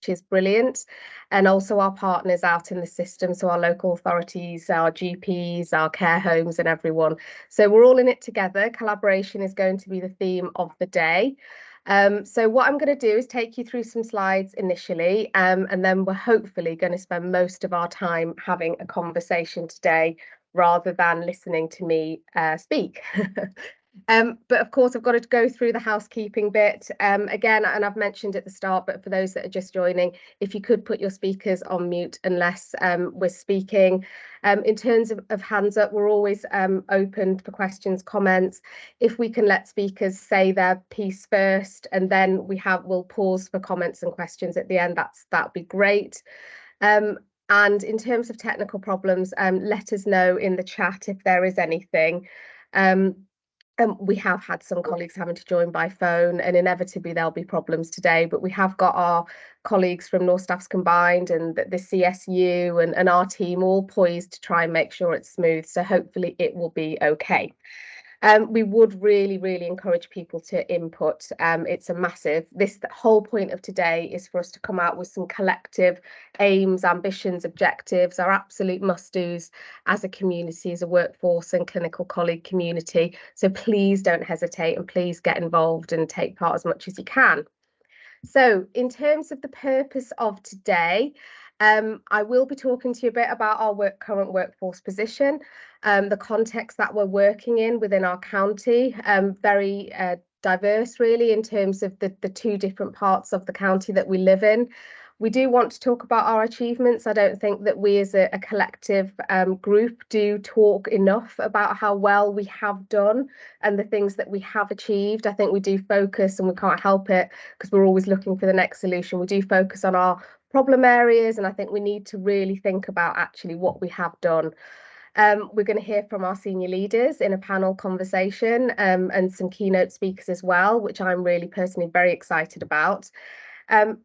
which is brilliant. And also our partners out in the system, so our local authorities, our GPs, our care homes and everyone. So we're all in it together. Collaboration is going to be the theme of the day. So what I'm going to do is take you through some slides initially, and then we're hopefully going to spend most of our time having a conversation today rather than listening to me speak. But of course, I've got to go through the housekeeping bit again, and I've mentioned at the start, but for those that are just joining, if you could put your speakers on mute unless we're speaking. In terms of hands up, we're always open for questions, comments. If we can let speakers say their piece first, and then we'll pause for comments and questions at the end, that'd be great. And in terms of technical problems, let us know in the chat if there is anything. We have had some colleagues having to join by phone, and inevitably there'll be problems today, but we have got our colleagues from North Staffs Combined and the CSU and our team all poised to try and make sure it's smooth, so hopefully it will be okay. We would really encourage people to input. It's a massive, the whole point of today is for us to come out with some collective aims, ambitions, objectives, our absolute must-dos as a community, as a workforce and clinical colleague community. So please don't hesitate and please get involved and take part as much as you can. So in terms of the purpose of today, I will be talking to you a bit about our current workforce position, the context that we're working in within our county, very diverse really in terms of the two different parts of the county that we live in. We do want to talk about our achievements. I don't think that we as a collective group do talk enough about how well we have done and the things that we have achieved. I think we do focus, and we can't help it because we're always looking for the next solution. We do focus on our problem areas, and I think we need to really think about actually what we have done. We're going to hear from our senior leaders in a panel conversation and some keynote speakers as well, which I'm really personally very excited about.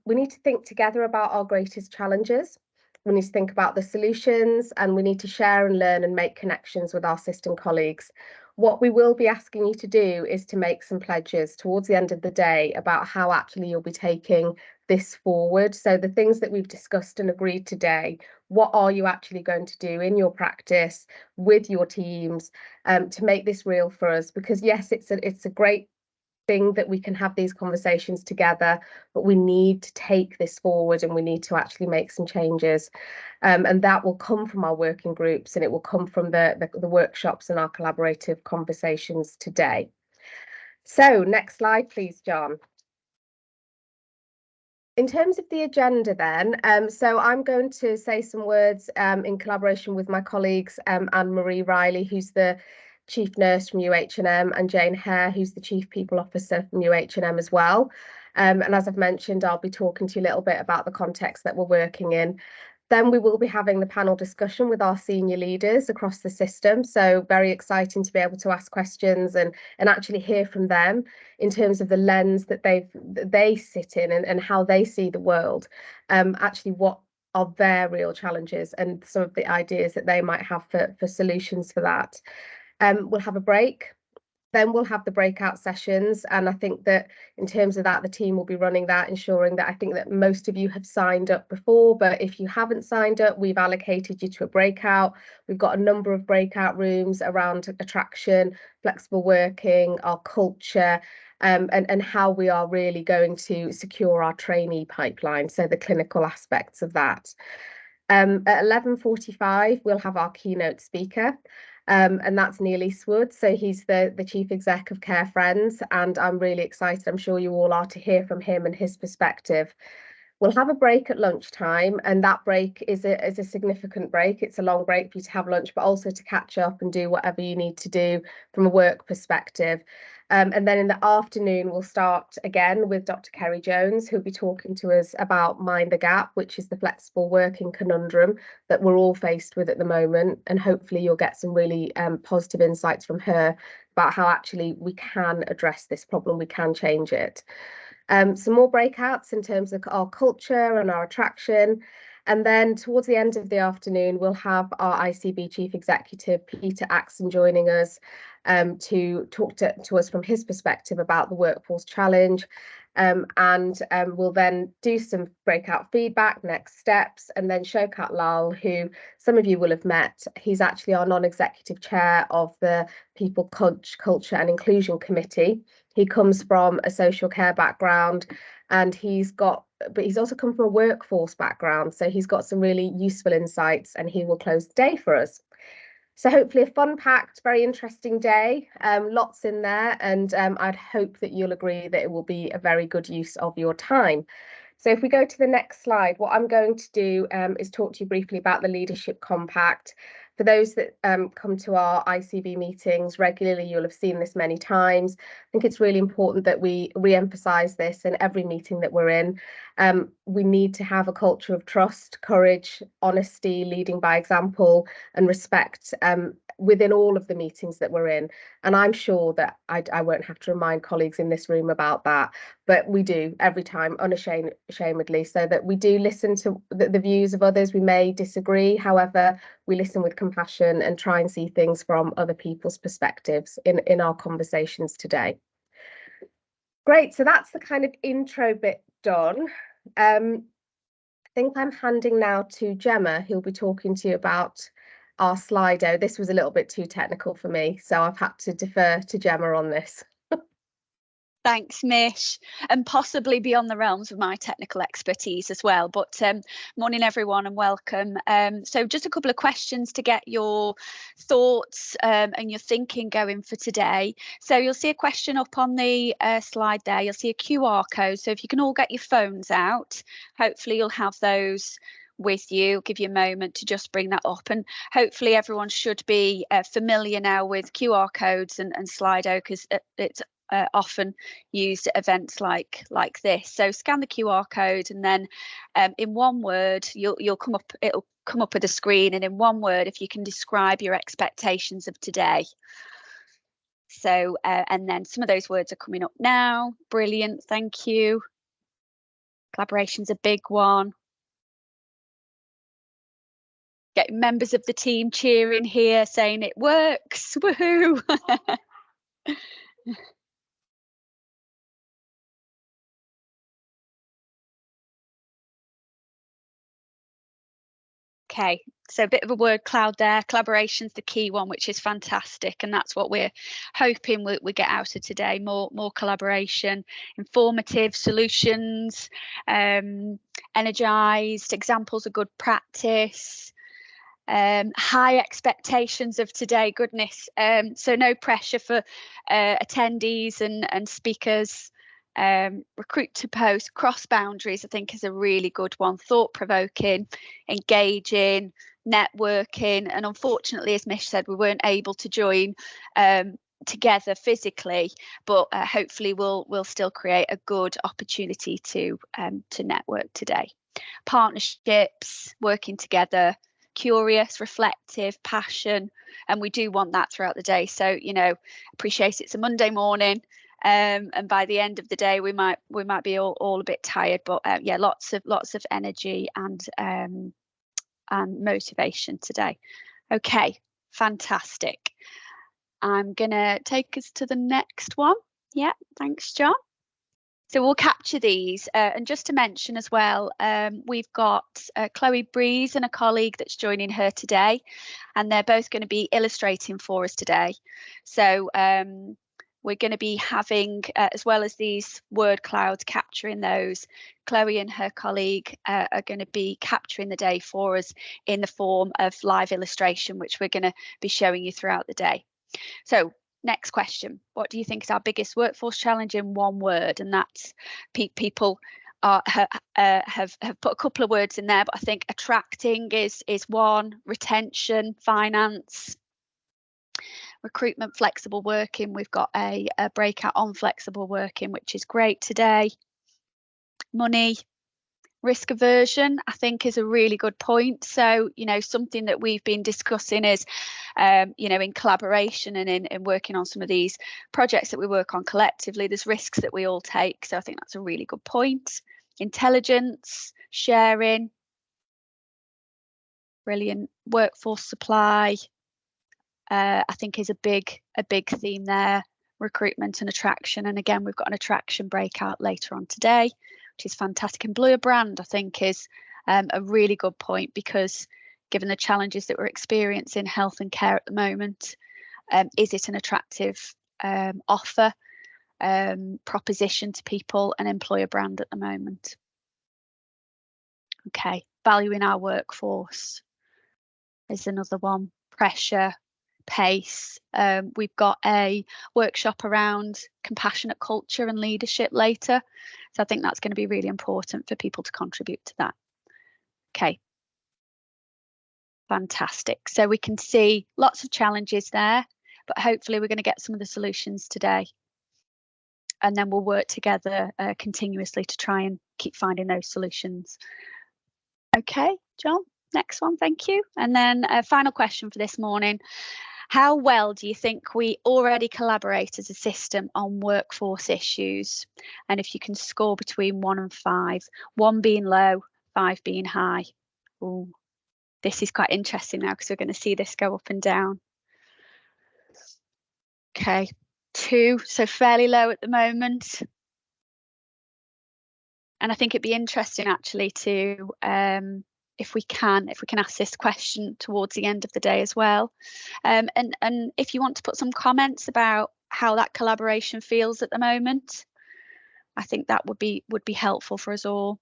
We need to think together about our greatest challenges. We need to think about the solutions, and we need to share and learn and make connections with our system colleagues. What we will be asking you to do is to make some pledges towards the end of the day about how actually you'll be taking this forward. So the things that we've discussed and agreed today, what are you actually going to do in your practice with your teams to make this real for us? Because yes, it's a great thing that we can have these conversations together, but we need to take this forward and we need to actually make some changes, and that will come from our working groups, and it will come from the workshops and our collaborative conversations today. So next slide please, John. In terms of the agenda then, so I'm going to say some words in collaboration with my colleagues, Anne-Marie Riley, who's the Chief Nurse from UH&M, and Jane Hare, who's the Chief People Officer from UH&M as well. And as I've mentioned, I'll be talking to you a little bit about the context that we're working in. Then we will be having the panel discussion with our senior leaders across the system. So very exciting to be able to ask questions and actually hear from them in terms of the lens that they sit in and how they see the world. Actually, what are their real challenges and some of the ideas that they might have for solutions for that. We'll have a break. Then we'll have the breakout sessions, and I think that in terms of that, the team will be running that, ensuring that I think that most of you have signed up before, but if you haven't signed up, we've allocated you to a breakout. We've got a number of breakout rooms around attraction, flexible working, our culture, and how we are really going to secure our trainee pipeline, so the clinical aspects of that. At 11:45, we'll have our keynote speaker. And that's Neil Eastwood. So he's the Chief Exec of Care Friends, and I'm really excited, I'm sure you all are, to hear from him and his perspective. We'll have a break at lunchtime, and that break is a significant break. It's a long break for you to have lunch, but also to catch up and do whatever you need to do from a work perspective. And then in the afternoon, we'll start again with Dr. Kerry Jones, who'll be talking to us about Mind the Gap, which is the flexible working conundrum that we're all faced with at the moment. And hopefully you'll get some really positive insights from her about how actually we can address this problem, we can change it. Some more breakouts in terms of our culture and our attraction. And then towards the end of the afternoon, we'll have our ICB Chief Executive, Peter Axon, joining us to talk to us from his perspective about the workforce challenge. We'll then do some breakout feedback, next steps, and then Shaukat Lal, who some of you will have met, he's actually our non-executive chair of the People, Culture and Inclusion Committee. He comes from a social care background, and he's also come from a workforce background, so he's got some really useful insights, and he will close the day for us. So hopefully a fun-packed, very interesting day, lots in there, and I'd hope that you'll agree that it will be a very good use of your time. So if we go to the next slide, what I'm going to do is talk to you briefly about the Leadership Compact. For those that come to our ICB meetings regularly, you'll have seen this many times. I think it's really important that we re-emphasise this in every meeting that we're in. We need to have a culture of trust, courage, honesty, leading by example, and respect within all of the meetings that we're in. And I'm sure that I won't have to remind colleagues in this room about that, but we do every time, unashamedly, so that we do listen to the views of others. We may disagree, however, we listen with compassion and try and see things from other people's perspectives in our conversations today. Great, so that's the kind of intro bit done. I think I'm handing now to Gemma, who'll be talking to you about our Slido. This was a little bit too technical for me, so I've had to defer to Gemma on this. Thanks, Mish, and possibly beyond the realms of my technical expertise as well. But morning, everyone, and welcome. So just a couple of questions to get your thoughts and your thinking going for today. So you'll see a question up on the slide there. You'll see a QR code. So if you can all get your phones out, hopefully you'll have those with you. I'll give you a moment to just bring that up, and hopefully everyone should be familiar now with QR codes and Slido, because it's often used at events like this. So scan the QR code, and then in one word it'll come up with a screen, and in one word, if you can describe your expectations of today. So and then some of those words are coming up now. Brilliant, thank you. Collaboration's a big one. Get members of the team cheering here, saying it works. Woohoo! Okay, so a bit of a word cloud there. Collaboration's the key one, which is fantastic, and that's what we're hoping we get out of today. More collaboration, informative solutions, energized examples of good practice, high expectations of today. Goodness, so no pressure for attendees and speakers. Recruit to post, cross boundaries, I think is a really good one. Thought-provoking, engaging, networking, and unfortunately, as Mish said, we weren't able to join together physically, but hopefully we'll still create a good opportunity to network today. Partnerships, working together, curious, reflective, passion, and we do want that throughout the day. So, you know, appreciate it's a Monday morning. And by the end of the day, we might be all a bit tired, but yeah, lots of energy and motivation today. Okay, fantastic. I'm gonna take us to the next one. Yeah, thanks, John. So we'll capture these, and just to mention as well, we've got Chloe Breeze and a colleague that's joining her today, and they're both going to be illustrating for us today. So we're going to be having, as well as these word clouds, capturing those. Chloe and her colleague are going to be capturing the day for us in the form of live illustration, which we're going to be showing you throughout the day. So next question, what do you think is our biggest workforce challenge in one word? And that's people have put a couple of words in there, but I think attracting is one, retention, finance, recruitment, flexible working. We've got a breakout on flexible working, which is great today. Money, risk aversion, I think, is a really good point. So, you know, something that we've been discussing is, you know, in collaboration and in working on some of these projects that we work on collectively, there's risks that we all take. So I think that's a really good point. Intelligence, sharing, brilliant. Workforce supply, I think is a big theme there. recruitment and attraction. And again, we've got an attraction breakout later on today, which is fantastic. Employer brand, I think, is a really good point, because given the challenges that we're experiencing in health and care at the moment, is it an attractive offer, proposition to people, an employer brand at the moment? Okay, valuing our workforce is another one. Pressure, pace. We've got a workshop around compassionate culture and leadership later, so I think that's going to be really important for people to contribute to that. Okay, fantastic. So we can see lots of challenges there, but hopefully we're going to get some of the solutions today, and then we'll work together continuously to try and keep finding those solutions. Okay, John, next one, thank you. And then a final question for this morning. How well do you think we already collaborate as a system on workforce issues? And if you can score between 1 and 5, 1 being low, 5 being high. Ooh, this is quite interesting now, because we're going to see this go up and down. Okay, 2, so fairly low at the moment. And I think it'd be interesting actually to, if we can ask this question towards the end of the day as well. And if you want to put some comments about how that collaboration feels at the moment, I think that would be helpful for us all.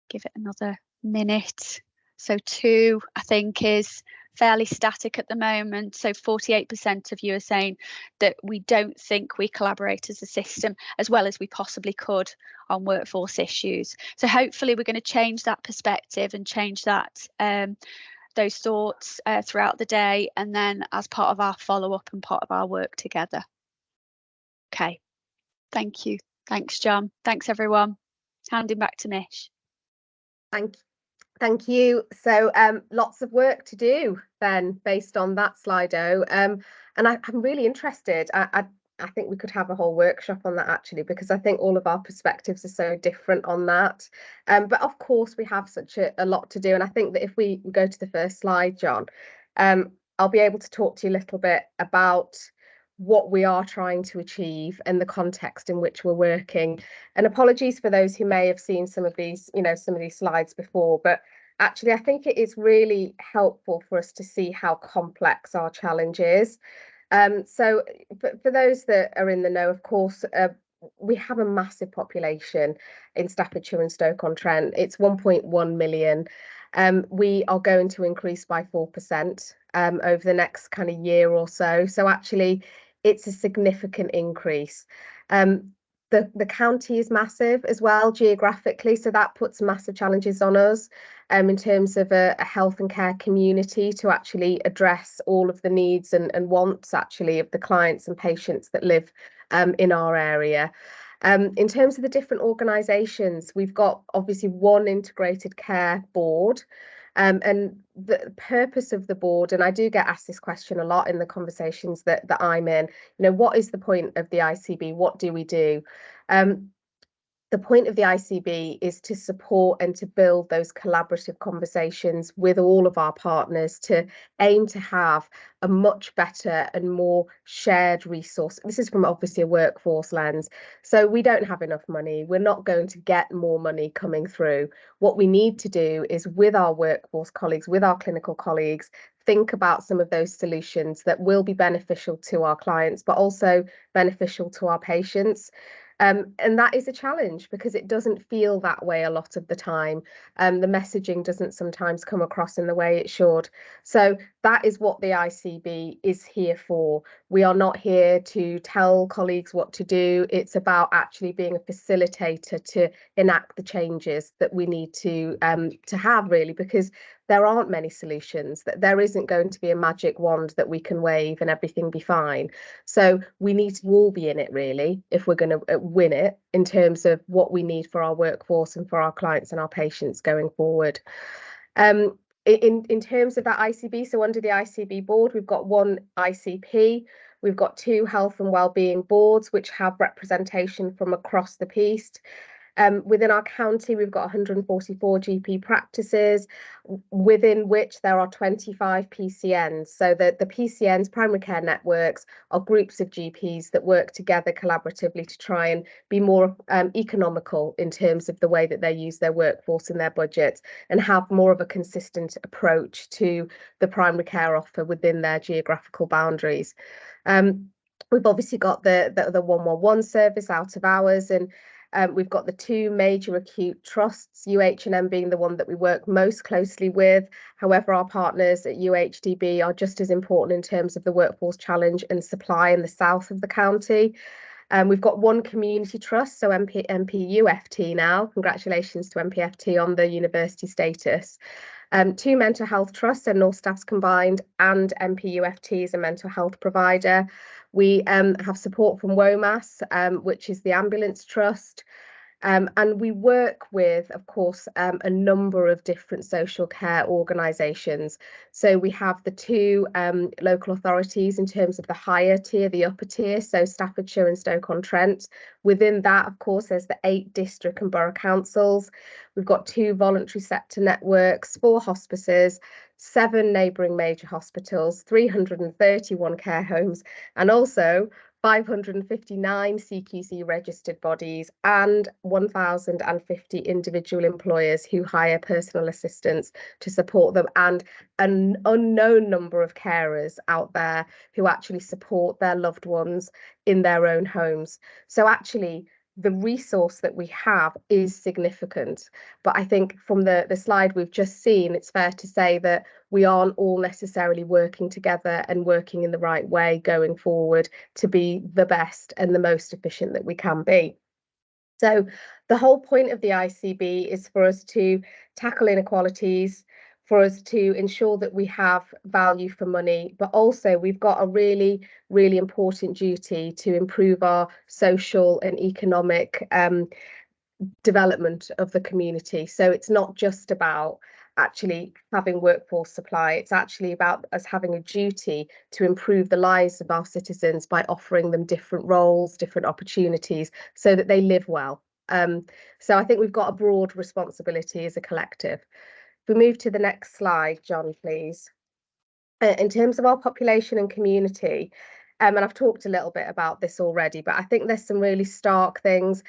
Give it another minute. So 2, I think, is fairly static at the moment. So 48% of you are saying that we don't think we collaborate as a system as well as we possibly could on workforce issues. So hopefully we're going to change that perspective and change that those thoughts throughout the day, and then as part of our follow-up and part of our work together. Okay, thank you. Thanks, John. Thanks, everyone. Handing back to Mish. Thank you. So lots of work to do then, based on that, Slido. And I'm really interested. I think we could have a whole workshop on that, actually, because I think all of our perspectives are so different on that. But of course, we have such a lot to do. And I think that if we go to the first slide, John, I'll be able to talk to you a little bit about what we are trying to achieve and the context in which we're working. And apologies for those who may have seen some of these slides before, but actually I think it is really helpful for us to see how complex our challenge is. So for those that are in the know, of course, we have a massive population in Staffordshire and Stoke-on-Trent. It's 1.1 million. We are going to increase by 4% over the next kind of year or so. So actually, it's a significant increase. The county is massive as well geographically, so that puts massive challenges on us in terms of a health and care community to actually address all of the needs and wants actually of the clients and patients that live in our area. In terms of the different organisations, we've got obviously one integrated care board. And the purpose of the board, and I do get asked this question a lot in the conversations that I'm in, what is the point of the ICB? What do we do? The point of the ICB is to support and to build those collaborative conversations with all of our partners to aim to have a much better and more shared resource. This is from obviously a workforce lens. So we don't have enough money. We're not going to get more money coming through. What we need to do is, with our workforce colleagues, with our clinical colleagues, think about some of those solutions that will be beneficial to our clients, but also beneficial to our patients. And that is a challenge because it doesn't feel that way a lot of the time. The messaging doesn't sometimes come across in the way it should. So that is what the ICB is here for. We are not here to tell colleagues what to do. It's about actually being a facilitator to enact the changes that we need to have, really, because there aren't many solutions, that there isn't going to be a magic wand that we can wave and everything be fine. So we need to all be in it, really, if we're going to win it in terms of what we need for our workforce and for our clients and our patients going forward. In terms of that ICB, so under the ICB board, we've got one ICP, we've got 2 health and wellbeing boards which have representation from across the piece. Within our county, we've got 144 GP practices, within which there are 25 PCNs. So the PCNs, primary care networks, are groups of GPs that work together collaboratively to try and be more economical in terms of the way that they use their workforce and their budgets, and have more of a consistent approach to the primary care offer within their geographical boundaries. We've obviously got the 111 service out of hours, and we've got the two major acute trusts, UH&M being the one that we work most closely with. However, our partners at UHDB are just as important in terms of the workforce challenge and supply in the south of the county. We've got one community trust, so MPUFT now. Congratulations to MPFT on the university status. Two mental health trusts, and North Staffs combined, and MPUFT is a mental health provider. We have support from WOMAS, which is the ambulance trust. And we work with, of course, a number of different social care organisations. So we have the two local authorities in terms of the higher tier, the upper tier, so Staffordshire and Stoke-on-Trent. Within that, of course, there's the 8 district and borough councils. We've got 2 voluntary sector networks, 4 hospices, 7 neighbouring major hospitals, 331 care homes, and also 559 CQC registered bodies, and 1,050 individual employers who hire personal assistants to support them, and an unknown number of carers out there who actually support their loved ones in their own homes. So actually, the resource that we have is significant. But I think from the slide we've just seen, it's fair to say that we aren't all necessarily working together and working in the right way going forward to be the best and the most efficient that we can be. So the whole point of the ICB is for us to tackle inequalities, for us to ensure that we have value for money, but also we've got a really, really important duty to improve our social and economic development of the community. So it's not just about actually having workforce supply, it's actually about us having a duty to improve the lives of our citizens by offering them different roles, different opportunities, so that they live well. So I think we've got a broad responsibility as a collective. If we move to the next slide, John, please. In terms of our population and community, and I've talked a little bit about this already, but I think there's some really stark things.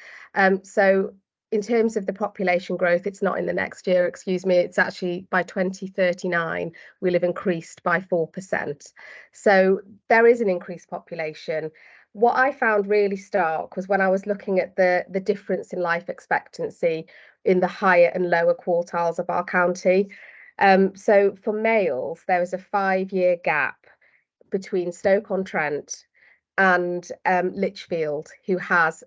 So in terms of the population growth, it's not in the next year, excuse me, it's actually by 2039, we'll have increased by 4%. So there is an increased population. What I found really stark was when I was looking at the difference in life expectancy in the higher and lower quartiles of our county. So for males, there is a 5-year gap between Stoke-on-Trent and Lichfield,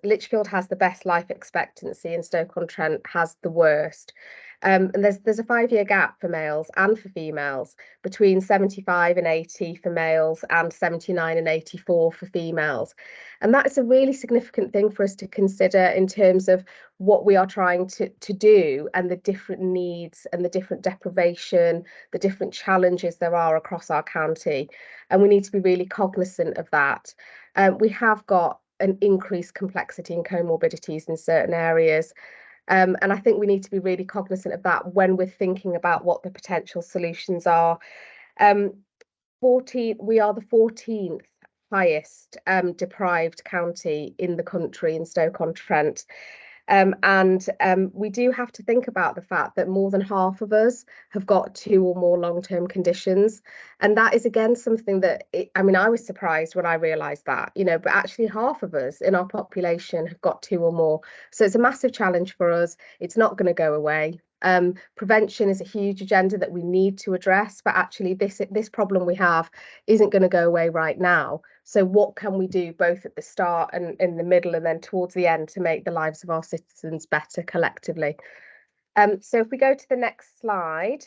Lichfield has the best life expectancy and Stoke-on-Trent has the worst. And there's a 5-year gap for males and for females, between 75 and 80 for males and 79 and 84 for females. And that is a really significant thing for us to consider in terms of what we are trying to do, and the different needs and the different deprivation, the different challenges there are across our county. And we need to be really cognizant of that. We have got an increased complexity and comorbidities in certain areas. And I think we need to be really cognizant of that when we're thinking about what the potential solutions are. We are the 14th highest deprived county in the country in Stoke-on-Trent. We do have to think about the fact that more than half of us have got 2 or more long-term conditions. And that is, again, something that, I was surprised when I realised that, but actually half of us in our population have got 2 or more. So it's a massive challenge for us. It's not going to go away. Prevention is a huge agenda that we need to address, but actually this problem we have isn't going to go away right now. So what can we do both at the start and in the middle and then towards the end to make the lives of our citizens better collectively? So if we go to the next slide.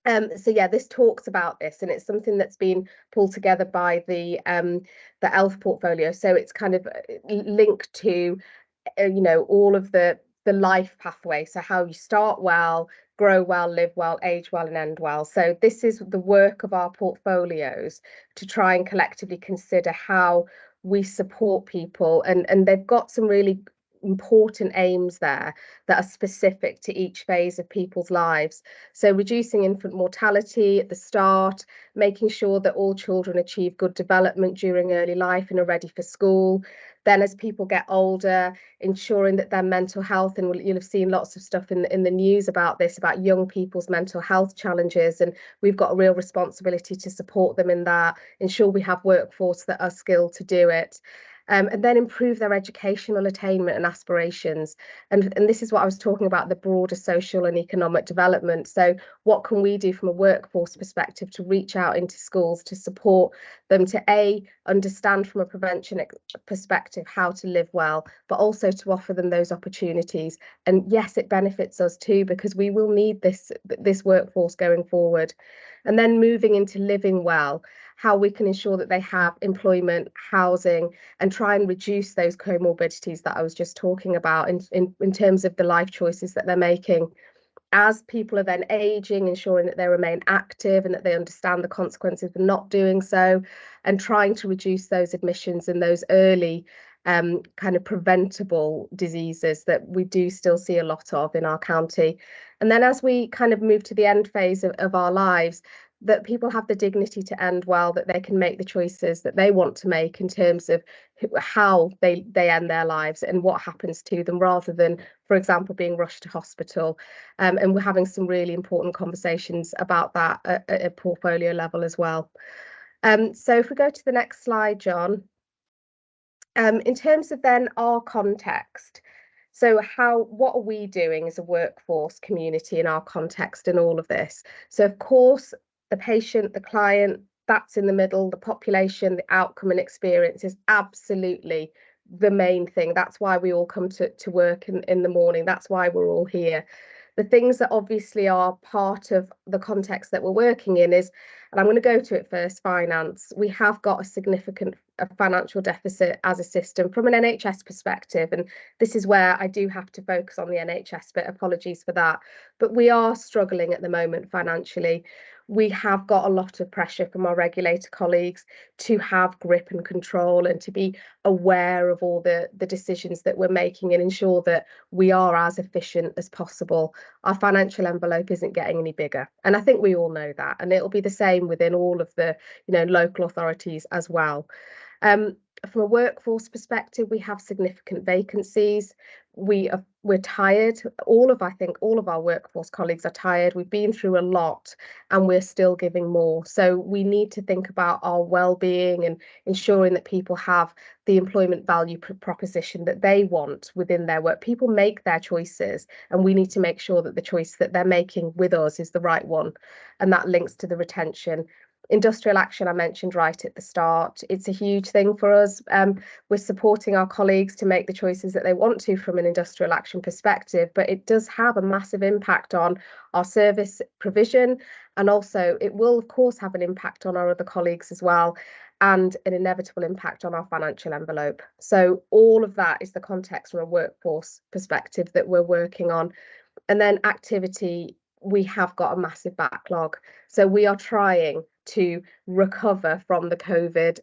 So yeah, this talks about this, and it's something that's been pulled together by the ELF portfolio. So it's kind of linked to all of the life pathway. So how you start well, grow well, live well, age well, and end well. So this is the work of our portfolios to try and collectively consider how we support people, and they've got some really important aims there that are specific to each phase of people's lives. So reducing infant mortality at the start, making sure that all children achieve good development during early life and are ready for school. Then as people get older, ensuring that their mental health, and you'll have seen lots of stuff in the news about this, about young people's mental health challenges, and we've got a real responsibility to support them in that, ensure we have workforce that are skilled to do it. And then improve their educational attainment and aspirations. And this is what I was talking about, the broader social and economic development. So what can we do from a workforce perspective to reach out into schools to support them to understand from a prevention perspective how to live well, but also to offer them those opportunities. And yes, it benefits us too, because we will need this workforce going forward. And then moving into living well, how we can ensure that they have employment, housing, and try and reduce those comorbidities that I was just talking about in terms of the life choices that they're making. As people are then aging, ensuring that they remain active and that they understand the consequences of not doing so, and trying to reduce those admissions and those early kind of preventable diseases that we do still see a lot of in our county. And then as we kind of move to the end phase of our lives, that people have the dignity to end well, that they can make the choices that they want to make in terms of how they end their lives and what happens to them, rather than, for example, being rushed to hospital. And we're having some really important conversations about that at a portfolio level as well. So if we go to the next slide, John. In terms of then our context, so what are we doing as a workforce community in our context in all of this? So of course, the patient, the client, that's in the middle, the population, the outcome and experience is absolutely the main thing. That's why we all come to work in the morning. That's why we're all here. The things that obviously are part of the context that we're working in is, and I'm going to go to it first, finance. We have got a significant financial deficit as a system from an NHS perspective, and this is where I do have to focus on the NHS bit. Apologies for that, but we are struggling at the moment financially. We have got a lot of pressure from our regulator colleagues to have grip and control and to be aware of all the decisions that we're making and ensure that we are as efficient as possible. Our financial envelope isn't getting any bigger, and I think we all know that, and it'll be the same within all of the local authorities as well. From a workforce perspective, we have significant vacancies. We're tired. I think all of our workforce colleagues are tired. We've been through a lot and we're still giving more. So we need to think about our well-being and ensuring that people have the employment value proposition that they want within their work. People make their choices, and we need to make sure that the choice that they're making with us is the right one. And that links to the retention. Industrial action I mentioned right at the start. It's a huge thing for us. We're supporting our colleagues to make the choices that they want to from an industrial action perspective, but it does have a massive impact on our service provision, and also it will of course have an impact on our other colleagues as well, and an inevitable impact on our financial envelope. So all of that is the context from a workforce perspective that we're working on. And then activity, we have got a massive backlog. So we are trying to recover from the COVID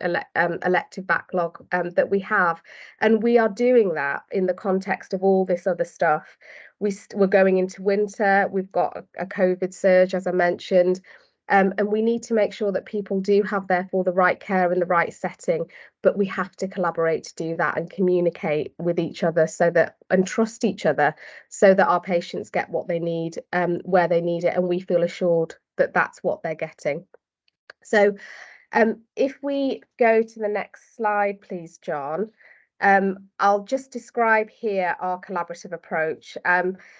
elective backlog that we have. And we are doing that in the context of all this other stuff. We're going into winter, we've got a COVID surge, as I mentioned, and we need to make sure that people do have, therefore, the right care in the right setting, but we have to collaborate to do that and communicate with each other and trust each other, so that our patients get what they need where they need it, and we feel assured that that's what they're getting. So if we go to the next slide, please, John. I'll just describe here our collaborative approach.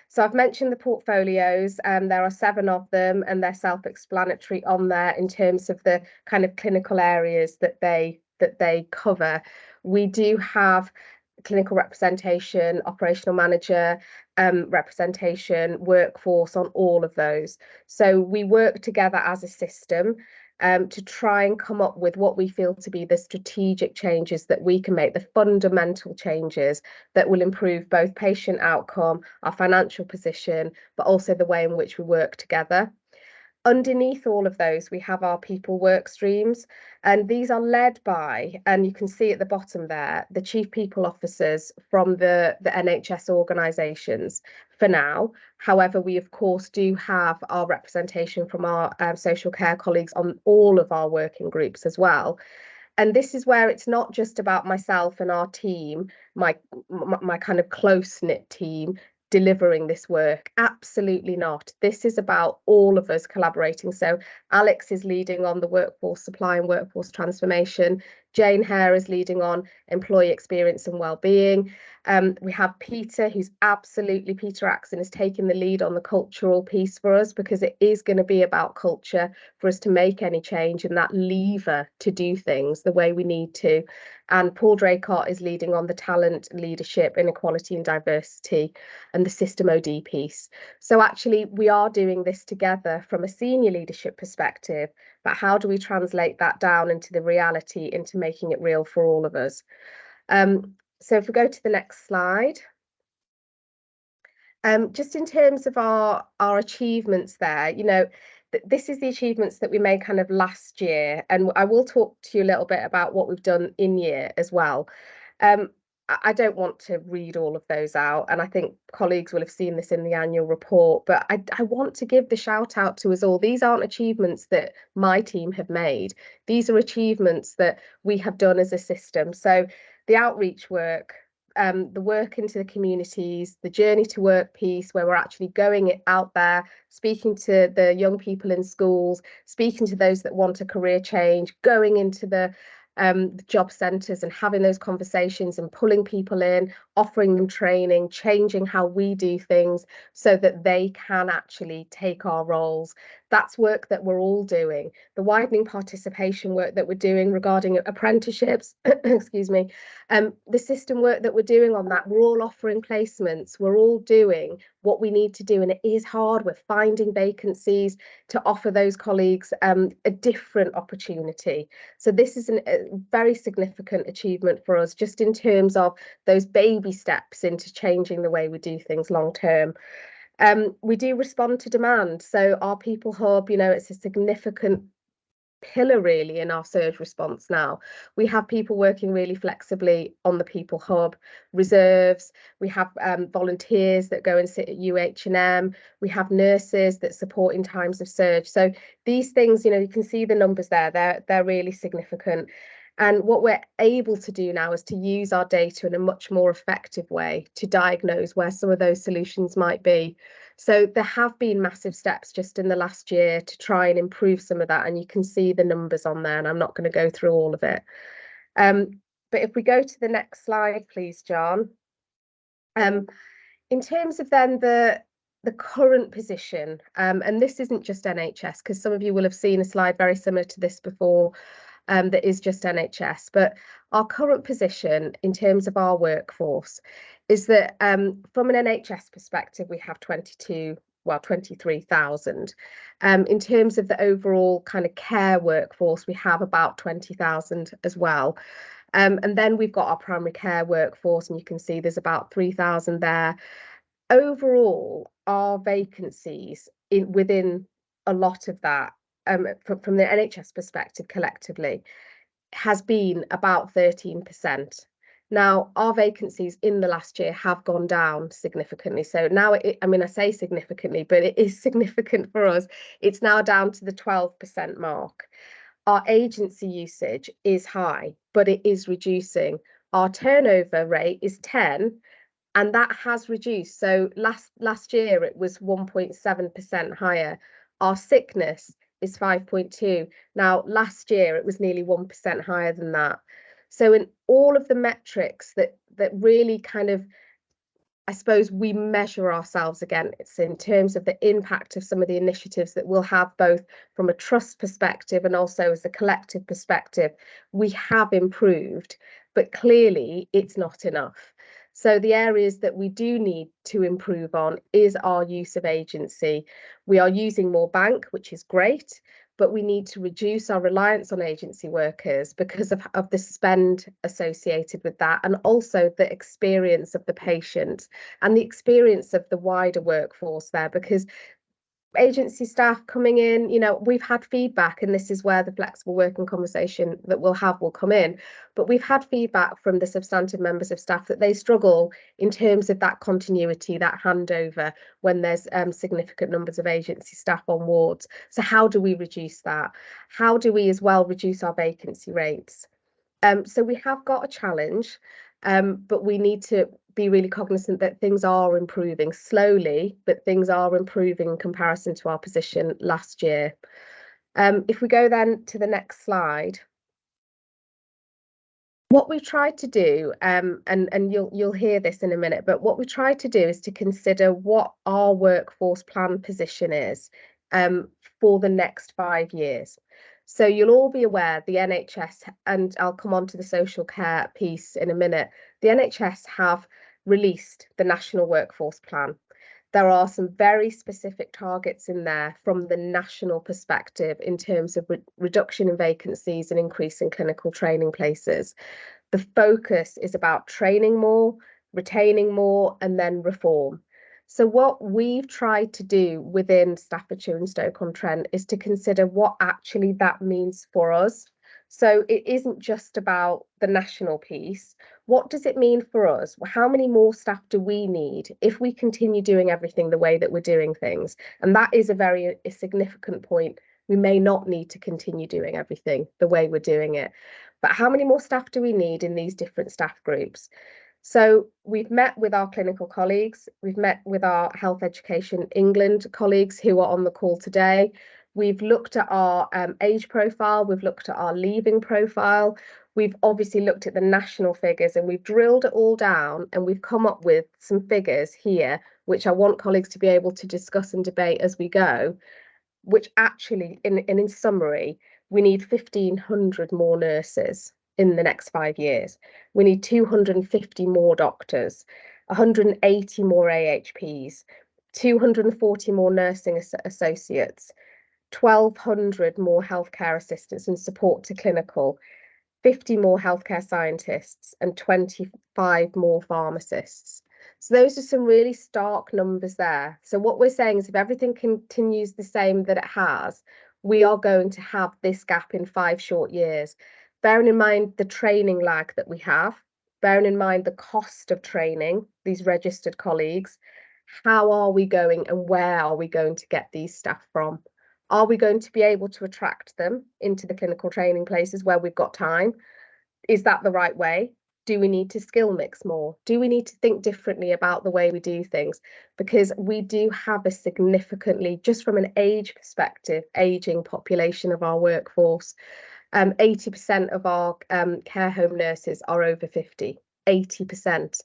So I've mentioned the portfolios, there are 7 of them, and they're self-explanatory on there in terms of the kind of clinical areas that they cover. We do have clinical representation, operational manager representation, workforce on all of those. So we work together as a system to try and come up with what we feel to be the strategic changes that we can make, the fundamental changes that will improve both patient outcome, our financial position, but also the way in which we work together. Underneath all of those, we have our people work streams, and these are led by, and you can see at the bottom there, the chief people officers from the NHS organisations for now. However, we of course do have our representation from our social care colleagues on all of our working groups as well. And this is where it's not just about myself and our team, my kind of close-knit team delivering this work. Absolutely not. This is about all of us collaborating. So Alex is leading on the workforce supply and workforce transformation. Jane Hare is leading on employee experience and well-being. We have Peter, Peter Axon is taking the lead on the cultural piece for us, because it is going to be about culture for us to make any change, and that lever to do things the way we need to. And Paul Draycott is leading on the talent, leadership, inequality and diversity, and the system OD piece. So actually we are doing this together from a senior leadership perspective, but how do we translate that down into the reality, into making it real for all of us? So if we go to the next slide. Just in terms of our achievements there, you know, this is the achievements that we made kind of last year, and I will talk to you a little bit about what we've done in year as well. I don't want to read all of those out, and I think colleagues will have seen this in the annual report, but I want to give the shout out to us all. These aren't achievements that my team have made. These are achievements that we have done as a system. So the outreach work, the work into the communities, the journey to work piece, where we're actually going out there, speaking to the young people in schools, speaking to those that want a career change, going into the job centres and having those conversations and pulling people in, offering them training, changing how we do things so that they can actually take our roles. That's work that we're all doing. The widening participation work that we're doing regarding apprenticeships, excuse me, the system work that we're doing on that, we're all offering placements, we're all doing what we need to do, and it is hard. We're finding vacancies to offer those colleagues a different opportunity. So this is a very significant achievement for us, just in terms of those baby steps into changing the way we do things long term. We do respond to demand. So our people hub, you know, it's a significant pillar really in our surge response now. We have people working really flexibly on the people hub, reserves, we have volunteers that go and sit at UH&M, we have nurses that support in times of surge. So these things, you know, you can see the numbers there, they're really significant. And what we're able to do now is to use our data in a much more effective way to diagnose where some of those solutions might be. So there have been massive steps just in the last year to try and improve some of that. And you can see the numbers on there, and I'm not going to go through all of it. But if we go to the next slide, please, John. In terms of then the current position, and this isn't just NHS, because some of you will have seen a slide very similar to this before, that is just NHS, but our current position in terms of our workforce is that from an NHS perspective, we have 23,000. In terms of the overall kind of care workforce, we have about 20,000 as well. And then we've got our primary care workforce, and you can see there's about 3,000 there. Overall, our vacancies within a lot of that, from the NHS perspective collectively, has been about 13%. Now, our vacancies in the last year have gone down significantly. So now, I mean, I say significantly, but it is significant for us. It's now down to the 12% mark. Our agency usage is high, but it is reducing. Our turnover rate is 10, and that has reduced. So last year it was 1.7% higher. Our sickness is 5.2. Now last year it was nearly 1% higher than that. So in all of the metrics that really kind of, I suppose, we measure ourselves against in terms of the impact of some of the initiatives that we'll have, both from a trust perspective and also as a collective perspective, we have improved, but clearly it's not enough. So the areas that we do need to improve on is our use of agency. We are using more bank, which is great, but we need to reduce our reliance on agency workers because of the spend associated with that, and also the experience of the patient and the experience of the wider workforce there, because agency staff coming in, you know, we've had feedback, and this is where the flexible working conversation that we'll have will come in, but we've had feedback from the substantive members of staff that they struggle in terms of that continuity, that handover when there's significant numbers of agency staff on wards. So how do we reduce that? How do we as well reduce our vacancy rates? So we have got a challenge, but we need to be really cognizant that things are improving slowly, but things are improving in comparison to our position last year. If we go then to the next slide, what we've tried to do, and you'll hear this in a minute, but what we tried to do is to consider what our workforce plan position is for the next 5 years. So you'll all be aware the NHS, and I'll come on to the social care piece in a minute, the NHS have released the National Workforce Plan. There are some very specific targets in there from the national perspective in terms of reduction in vacancies and increase in clinical training places. The focus is about training more, retaining more, and then reform. So what we've tried to do within Staffordshire and Stoke-on-Trent is to consider what actually that means for us. So it isn't just about the national piece. What does it mean for us? How many more staff do we need if we continue doing everything the way that we're doing things? And that is a significant point. We may not need to continue doing everything the way we're doing it. But how many more staff do we need in these different staff groups? So we've met with our clinical colleagues, we've met with our Health Education England colleagues who are on the call today. We've looked at our age profile, we've looked at our leaving profile, we've obviously looked at the national figures, and we've drilled it all down, and we've come up with some figures here, which I want colleagues to be able to discuss and debate as we go, which actually, in summary, we need 1,500 more nurses in the next 5 years. We need 250 more doctors, 180 more AHPs, 240 more nursing associates, 1,200 more healthcare assistants and support to clinical, 50 more healthcare scientists, and 25 more pharmacists. So those are some really stark numbers there. So what we're saying is if everything continues the same that it has, we are going to have this gap in 5 short years. Bearing in mind the training lag that we have, bearing in mind the cost of training these registered colleagues, how are we going and where are we going to get these staff from? Are we going to be able to attract them into the clinical training places where we've got time? Is that the right way? Do we need to skill mix more? Do we need to think differently about the way we do things? Because we do have a significantly, just from an age perspective, aging population of our workforce. 80% of our care home nurses are over 50, 80%.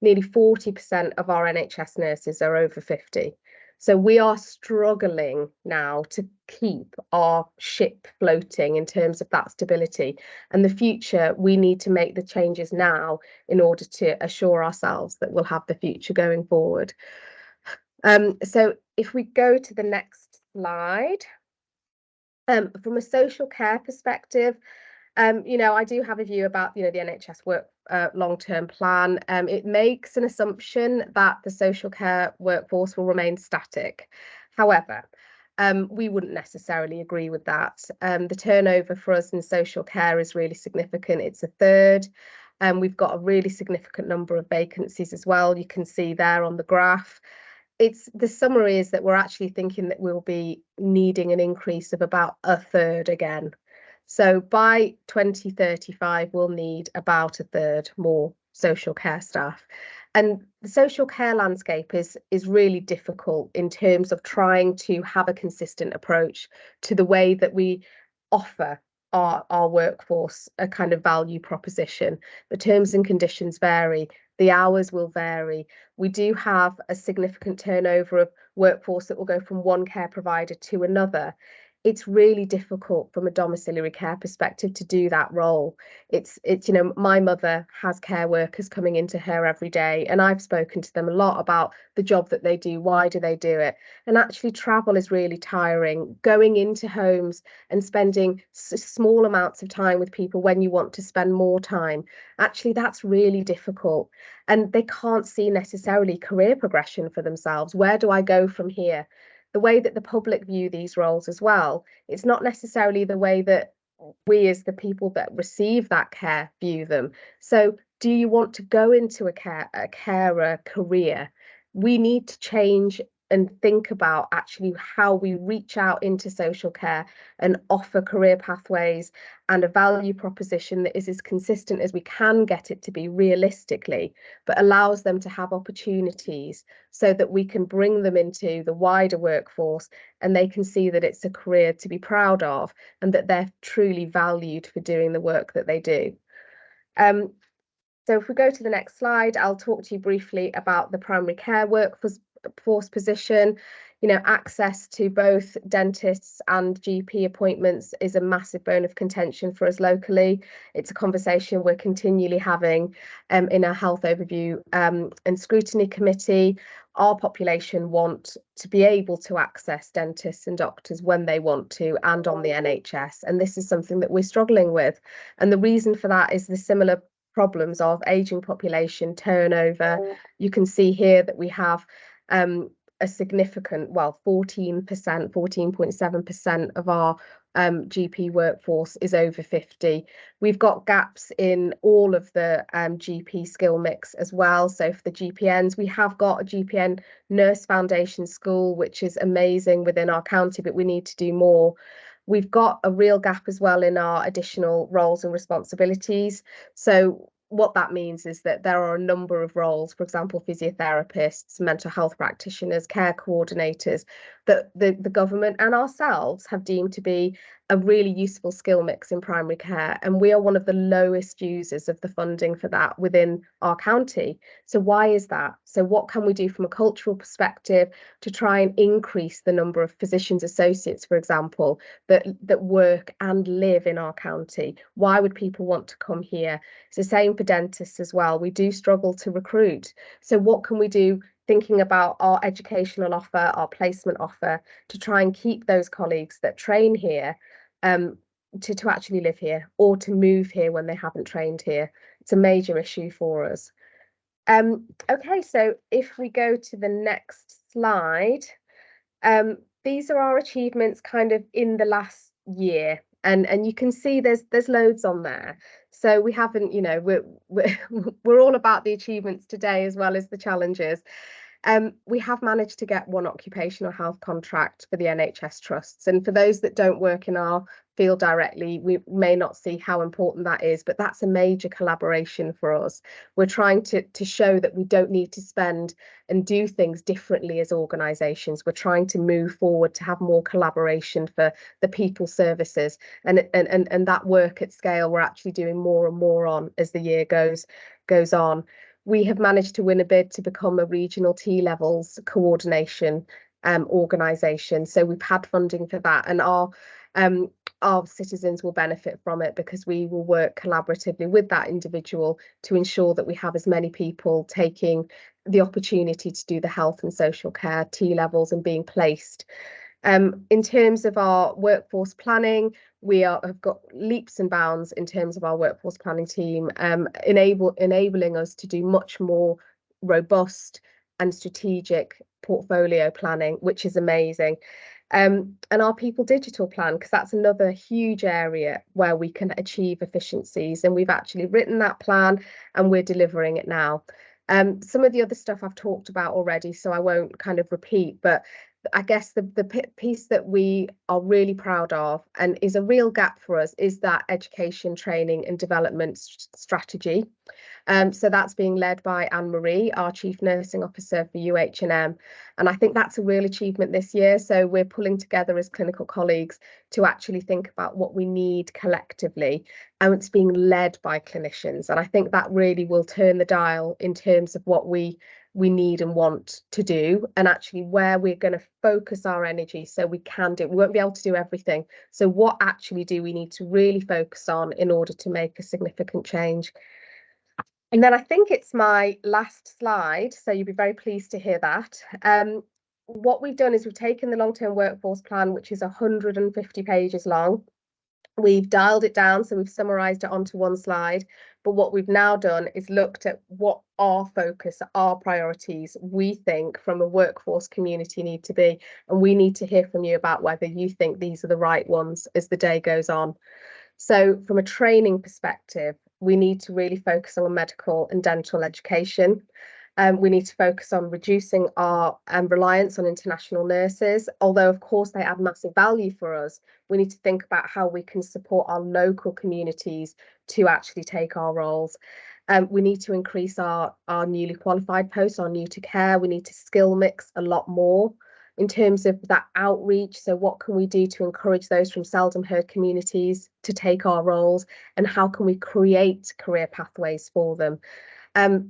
Nearly 40% of our NHS nurses are over 50. So we are struggling now to keep our ship floating in terms of that stability. And the future, we need to make the changes now in order to assure ourselves that we'll have the future going forward. So if we go to the next slide, from a social care perspective, you know, I do have a view about, you know, the NHS work long-term plan. It makes an assumption that the social care workforce will remain static. However, we wouldn't necessarily agree with that. The turnover for us in social care is really significant. It's a third. We've got a really significant number of vacancies as well. You can see there on the graph. The summary is that we're actually thinking that we'll be needing an increase of about a third again. So by 2035, we'll need about a third more social care staff. And the social care landscape is really difficult in terms of trying to have a consistent approach to the way that we offer our workforce a kind of value proposition. The terms and conditions vary, the hours will vary. We do have a significant turnover of workforce that will go from one care provider to another. It's really difficult from a domiciliary care perspective to do that role. It's you know, my mother has care workers coming into her every day, and I've spoken to them a lot about the job that they do. Why do they do it? And actually travel is really tiring. Going into homes and spending small amounts of time with people when you want to spend more time, actually that's really difficult. And they can't see necessarily career progression for themselves. Where do I go from here? the way that the public view these roles as well. It's not necessarily the way that we as the people that receive that care view them. So do you want to go into a carer career? We need to change and think about actually how we reach out into social care and offer career pathways and a value proposition that is as consistent as we can get it to be realistically, but allows them to have opportunities so that we can bring them into the wider workforce and they can see that it's a career to be proud of and that they're truly valued for doing the work that they do. So if we go to the next slide, I'll talk to you briefly about the primary care workforce position. You know, access to both dentists and GP appointments is a massive bone of contention for us locally. It's a conversation we're continually having in our health overview and scrutiny committee. Our population want to be able to access dentists and doctors when they want to and on the NHS. And this is something that we're struggling with. And the reason for that is the similar problems of aging population, turnover. You can see here that we have a significant, well, 14%, 14.7% of our GP workforce is over 50. We've got gaps in all of the GP skill mix as well. So for the GPNs, we have got a GPN nurse foundation school, which is amazing within our county, but we need to do more. We've got a real gap as well in our additional roles and responsibilities. So what that means is that there are a number of roles, for example, physiotherapists, mental health practitioners, care coordinators, that the government and ourselves have deemed to be a really useful skill mix in primary care. And we are one of the lowest users of the funding for that within our county. So why is that? So what can we do from a cultural perspective to try and increase the number of physicians associates, for example, that work and live in our county? Why would people want to come here? It's the same for dentists as well. We do struggle to recruit. So what can we do, thinking about our educational offer, our placement offer, to try and keep those colleagues that train here to actually live here or to move here when they haven't trained here? It's a major issue for us. Okay, so if we go to the next slide, these are our achievements kind of in the last year. And you can see there's loads on there. So we haven't, you know, we're all about the achievements today as well as the challenges. We have managed to get one occupational health contract for the NHS trusts. And for those that don't work in our field directly, we may not see how important that is, but that's a major collaboration for us. We're trying to show that we don't need to spend and do things differently as organisations. We're trying to move forward to have more collaboration for the people services, and that work at scale we're actually doing more and more on as the year goes on. We have managed to win a bid to become a regional T-levels coordination organisation. So we've had funding for that, and our citizens will benefit from it because we will work collaboratively with that individual to ensure that we have as many people taking the opportunity to do the health and social care T-levels and being placed. In terms of our workforce planning, we have got leaps and bounds in terms of our workforce planning team, enabling us to do much more robust and strategic portfolio planning, which is amazing. And our people digital plan, because that's another huge area where we can achieve efficiencies. And we've actually written that plan and we're delivering it now. Some of the other stuff I've talked about already, so I won't kind of repeat, but I guess the piece that we are really proud of and is a real gap for us is that education, training and development strategy. So that's being led by Anne-Marie, our Chief Nursing Officer for UH&M. And I think that's a real achievement this year. So we're pulling together as clinical colleagues to actually think about what we need collectively. And it's being led by clinicians. And I think that really will turn the dial in terms of what we need and want to do, and actually where we're going to focus our energy so we can do. We won't be able to do everything. So what actually do we need to really focus on in order to make a significant change? And then I think it's my last slide, so you'll be very pleased to hear that. What we've done is we've taken the long-term workforce plan, which is 150 pages long, We've dialed it down, so we've summarised it onto one slide. But what we've now done is looked at what our focus, our priorities, we think from a workforce community need to be. And we need to hear from you about whether you think these are the right ones as the day goes on. So from a training perspective, we need to really focus on medical and dental education. We need to focus on reducing our reliance on international nurses, although of course they add massive value for us. We need to think about how we can support our local communities to actually take our roles. We need to increase our newly qualified posts, our new to care. We need to skill mix a lot more in terms of that outreach. So what can we do to encourage those from seldom heard communities to take our roles, and how can we create career pathways for them?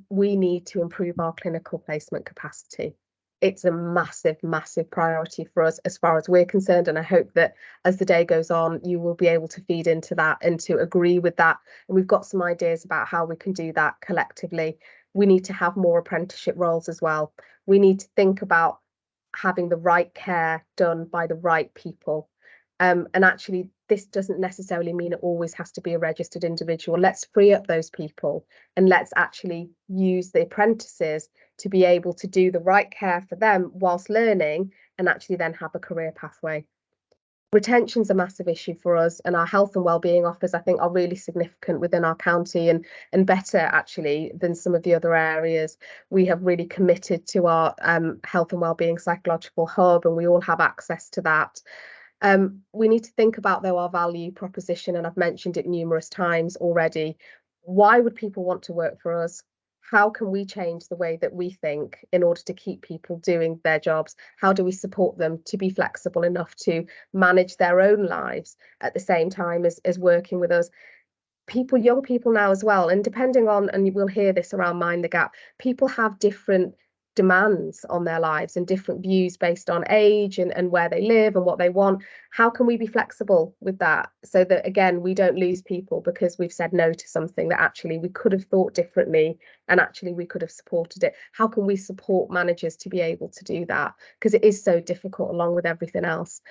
We need to improve our clinical placement capacity. It's a massive, massive priority for us as far as we're concerned. And I hope that as the day goes on, you will be able to feed into that and to agree with that. And we've got some ideas about how we can do that collectively. We need to have more apprenticeship roles as well. We need to think about having the right care done by the right people. And actually, this doesn't necessarily mean it always has to be a registered individual. Let's free up those people and let's actually use the apprentices to be able to do the right care for them whilst learning, and actually then have a career pathway. Retention's a massive issue for us, and our health and wellbeing offers, I think, are really significant within our county, and better actually than some of the other areas. We have really committed to our health and wellbeing psychological hub, and we all have access to that. We need to think about, though, our value proposition, and I've mentioned it numerous times already. Why would people want to work for us? How can we change the way that we think in order to keep people doing their jobs? How do we support them to be flexible enough to manage their own lives at the same time as working with us? People, young people now as well, and depending on, and you will hear this around Mind the Gap, people have different demands on their lives and different views based on age and where they live and what they want. How can we be flexible with that, so that again we don't lose people because we've said no to something that actually we could have thought differently and actually we could have supported it? How can we support managers to be able to do that, because it is so difficult along with everything else?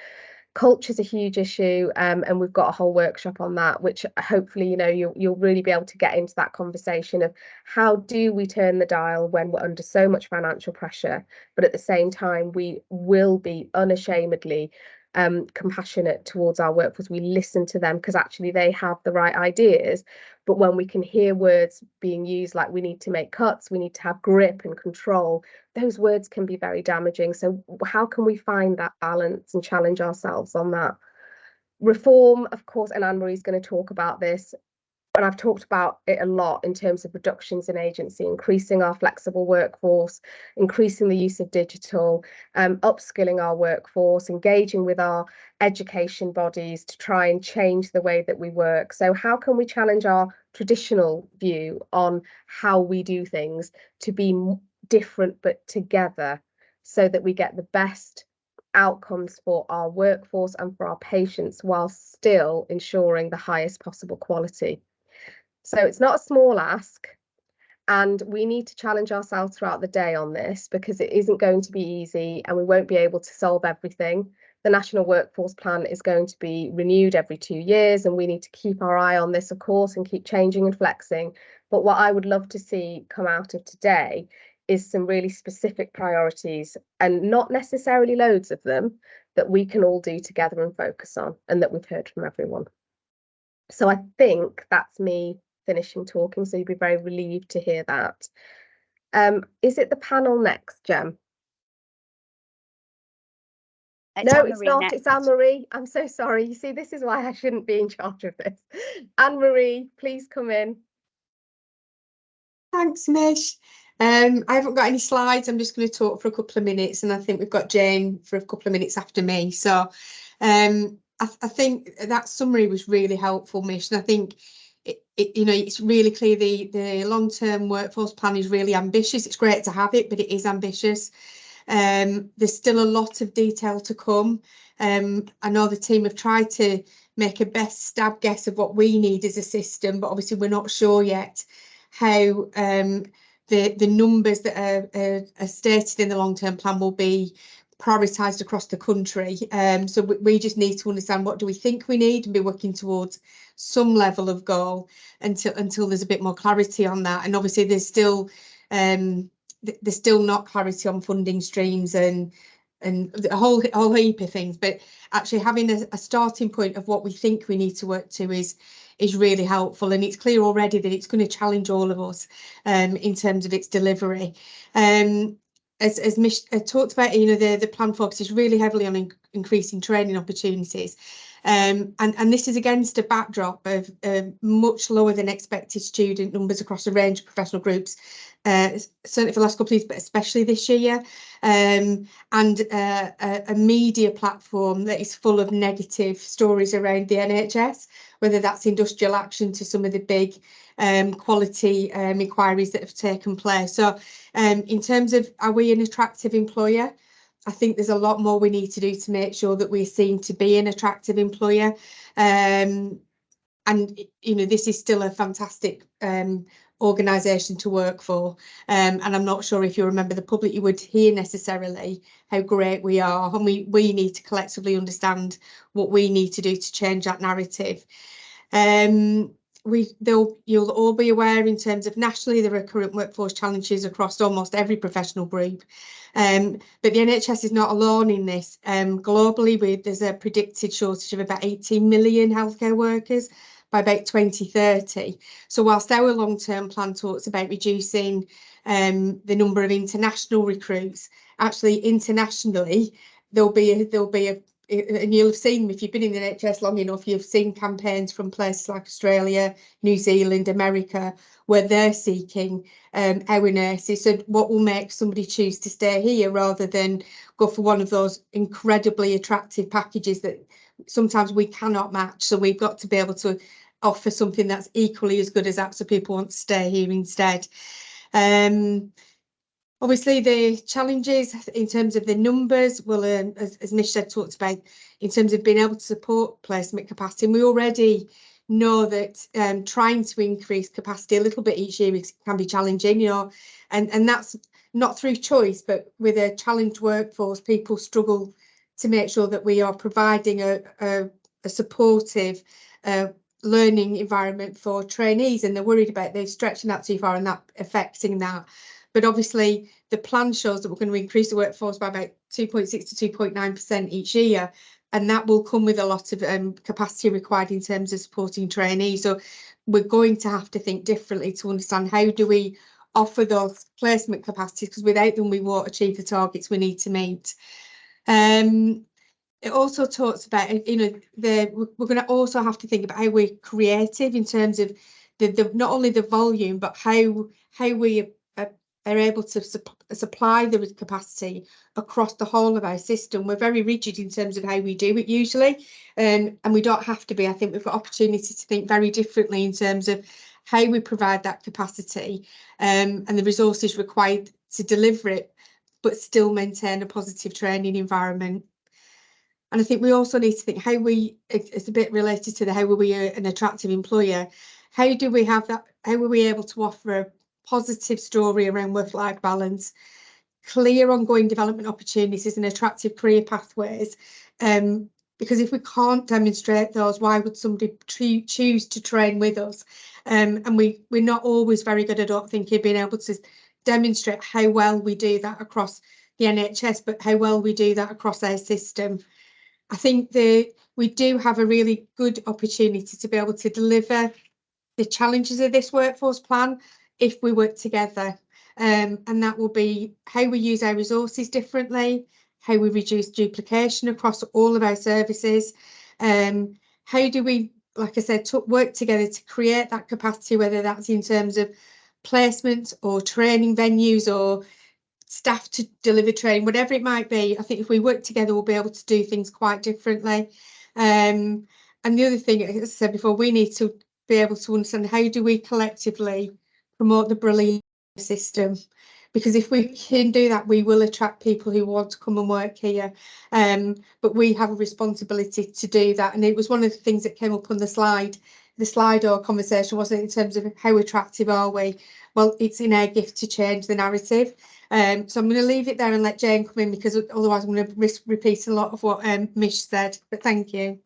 Culture is a huge issue, and we've got a whole workshop on that, which hopefully, you know, you'll really be able to get into that conversation of how do we turn the dial when we're under so much financial pressure, but at the same time we will be unashamedly compassionate towards our workforce. We listen to them because actually they have the right ideas, but when we can hear words being used like we need to make cuts, we need to have grip and control, those words can be very damaging. So how can we find that balance and challenge ourselves on that? Reform, of course, and Anne-Marie's going to talk about this, and I've talked about it a lot in terms of reductions in agency, increasing our flexible workforce, increasing the use of digital, upskilling our workforce, engaging with our education bodies to try and change the way that we work. So how can we challenge our traditional view on how we do things to be different but together, so that we get the best outcomes for our workforce and for our patients while still ensuring the highest possible quality? So it's not a small ask, and we need to challenge ourselves throughout the day on this, because it isn't going to be easy and we won't be able to solve everything. The National Workforce Plan is going to be renewed every 2 years, and we need to keep our eye on this, of course, and keep changing and flexing. But what I would love to see come out of today is some really specific priorities, and not necessarily loads of them, that we can all do together and focus on, and that we've heard from everyone. So I think that's me finishing talking, so you'll be very relieved to hear that. Is it the panel next, Jem? No, it's not. Next. It's Anne-Marie. I'm so sorry. You see, this is why I shouldn't be in charge of this. Anne-Marie, please come in. Thanks, Mish. I haven't got any slides. I'm just going to talk for a couple of minutes, and I think we've got Jane for a couple of minutes after me. So I think that summary was really helpful, Mish, and I think you know, it's really clear the long-term workforce plan is really ambitious. It's great to have it, but it is ambitious. There's still a lot of detail to come. I know the team have tried to make a best stab guess of what we need as a system, but obviously we're not sure yet how the numbers that are stated in the long-term plan will be prioritised across the country. So we just need to understand what do we think we need and be working towards some level of goal until there's a bit more clarity on that. And obviously there's still not clarity on funding streams and a whole heap of things, but actually having a starting point of what we think we need to work to is really helpful. And it's clear already that it's going to challenge all of us in terms of its delivery. As Mish talked about, the plan focuses really heavily on increasing training opportunities. And this is against a backdrop of much lower than expected student numbers across a range of professional groups, certainly for the last couple of years, but especially this year, and a media platform that is full of negative stories around the NHS, whether that's industrial action to some of the big quality inquiries that have taken place. So in terms of, are we an attractive employer? I think there's a lot more we need to do to make sure that we're seen to be an attractive employer. And, this is still a fantastic organisation to work for. And I'm not sure if you're a member of the public, you would hear necessarily how great we are. And we need to collectively understand what we need to do to change that narrative. You'll all be aware in terms of nationally there are current workforce challenges across almost every professional group, but the NHS is not alone in this. Globally, there's a predicted shortage of about 18 million healthcare workers by about 2030. So whilst our long-term plan talks about reducing the number of international recruits, actually internationally there'll be a and you'll have seen, if you've been in the NHS long enough, you've seen campaigns from places like Australia, New Zealand, America, where they're seeking our nurses. So what will make somebody choose to stay here rather than go for one of those incredibly attractive packages that sometimes we cannot match? So we've got to be able to offer something that's equally as good as that, so people want to stay here instead. Obviously, the challenges in terms of the numbers will, as Mish said, talked about in terms of being able to support placement capacity. And we already know that trying to increase capacity a little bit each year can be challenging, and that's not through choice, but with a challenged workforce, people struggle to make sure that we are providing a supportive learning environment for trainees, and they're worried about they're stretching that too far and that affecting that. But obviously, the plan shows that we're going to increase the workforce by about 2.6 to 2.9% each year, and that will come with a lot of capacity required in terms of supporting trainees. So we're going to have to think differently to understand how do we offer those placement capacities, because without them we won't achieve the targets we need to meet. It also talks about, we're going to also have to think about how we're creative in terms of the not only the volume, but how we are able to supply the capacity across the whole of our system. We're very rigid in terms of how we do it usually, and we don't have to be. I think we've got opportunity to think very differently in terms of how we provide that capacity and the resources required to deliver it, but still maintain a positive training environment. And I think we also need to think how it's a bit related to how are we an attractive employer? How do we have that? How are we able to offer a positive story around work-life balance, clear ongoing development opportunities and attractive career pathways? Because if we can't demonstrate those, why would somebody choose to train with us? And we're not always very good, I don't think, at being able to demonstrate how well we do that across the NHS, but how well we do that across our system. I think we do have a really good opportunity to be able to deliver the challenges of this workforce plan if we work together, and that will be how we use our resources differently, how we reduce duplication across all of our services, how do we, like I said, work together to create that capacity, whether that's in terms of placement or training venues or staff to deliver training, whatever it might be. I think if we work together, we'll be able to do things quite differently. And the other thing, as I said before, we need to be able to understand how do we collectively promote the brilliant system, because if we can do that, we will attract people who want to come and work here. But we have a responsibility to do that, and it was one of the things that came up on the Slido conversation, wasn't it, in terms of how attractive are we? Well, it's in our gift to change the narrative, So I'm going to leave it there and let Jane come in, because otherwise I'm going to repeat a lot of what Mish said. But thank you.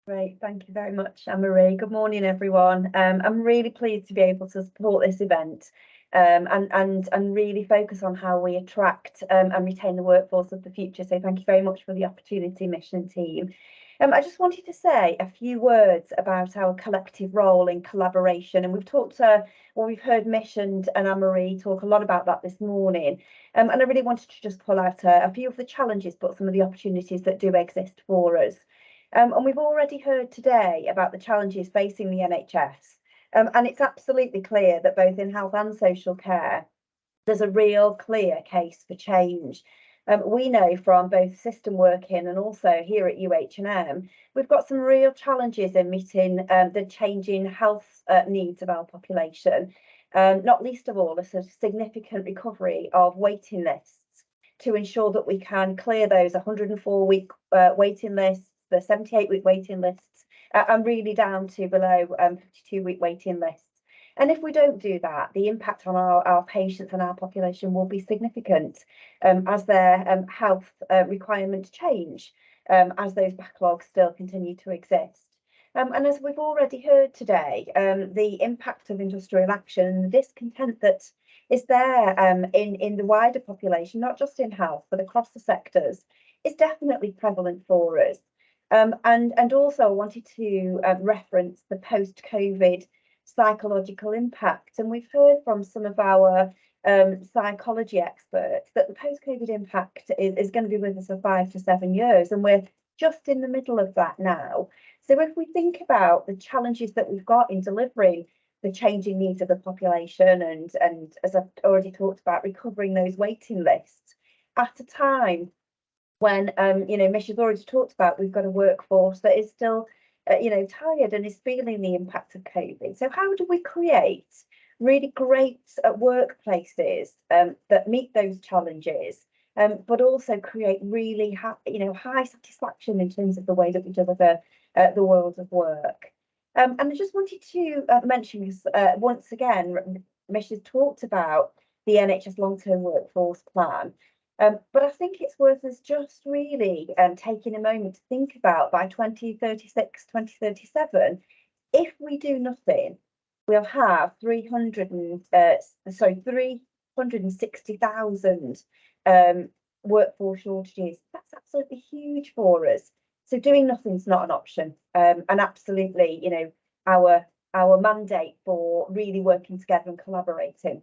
Great, thank you very much, Anne-Marie. Good morning, everyone. I'm really pleased to be able to support this event and really focus on how we attract and retain the workforce of the future. So thank you very much for the opportunity, Mish and team. I just wanted to say a few words about our collective role in collaboration, and we've talked well, we've heard Mish and Anne-Marie talk a lot about that this morning, and I really wanted to just pull out a few of the challenges, but some of the opportunities that do exist for us. And we've already heard today about the challenges facing the NHS, and it's absolutely clear that both in health and social care, there's a real clear case for change. We know from both system working and also here at UH&M, we've got some real challenges in meeting the changing health needs of our population, not least of all a significant recovery of waiting lists to ensure that we can clear those 104-week waiting lists, the 78-week waiting lists, and really down to below 52-week waiting lists. And if we don't do that, the impact on our patients and our population will be significant as their health requirements change, as those backlogs still continue to exist. And as we've already heard today, the impact of industrial action and the discontent that is there in the wider population, not just in health, but across the sectors, is definitely prevalent for us. And also I wanted to reference the post-COVID psychological impact. And we've heard from some of our psychology experts that the post-COVID impact is going to be with us for 5 to 7 years. And we're just in the middle of that now. So if we think about the challenges that we've got in delivering the changing needs of the population and as I've already talked about, recovering those waiting lists at a time when, Mish has already talked about, we've got a workforce that is still, tired and is feeling the impact of COVID. So how do we create really great workplaces that meet those challenges, but also create really high satisfaction in terms of the way that we deliver the world of work? And I just wanted to mention, because once again, Mish has talked about the NHS long-term workforce plan. But I think it's worth us just really taking a moment to think about by 2036, 2037, if we do nothing, we'll have 360,000 workforce shortages. That's absolutely huge for us. So doing nothing's not an option. And absolutely, our mandate for really working together and collaborating.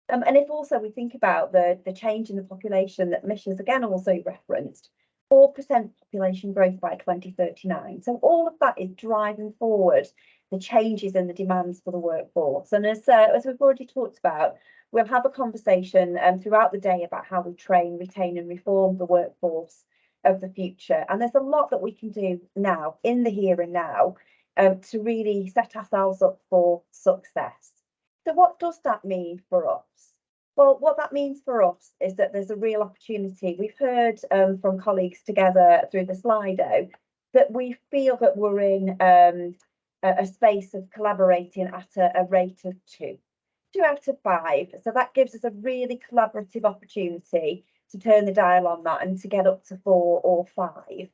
And if also we think about the change in the population that Mish has again also referenced, 4% population growth by 2039. So all of that is driving forward the changes and the demands for the workforce. And as we've already talked about, we'll have a conversation throughout the day about how we train, retain and reform the workforce of the future. And there's a lot that we can do now, in the here and now, to really set ourselves up for success. So what does that mean for us? Well, what that means for us is that there's a real opportunity. We've heard from colleagues together through the Slido that we feel that we're in a space of collaborating at a rate of 2 out of 5. So that gives us a really collaborative opportunity to turn the dial on that and to get up to 4 or 5.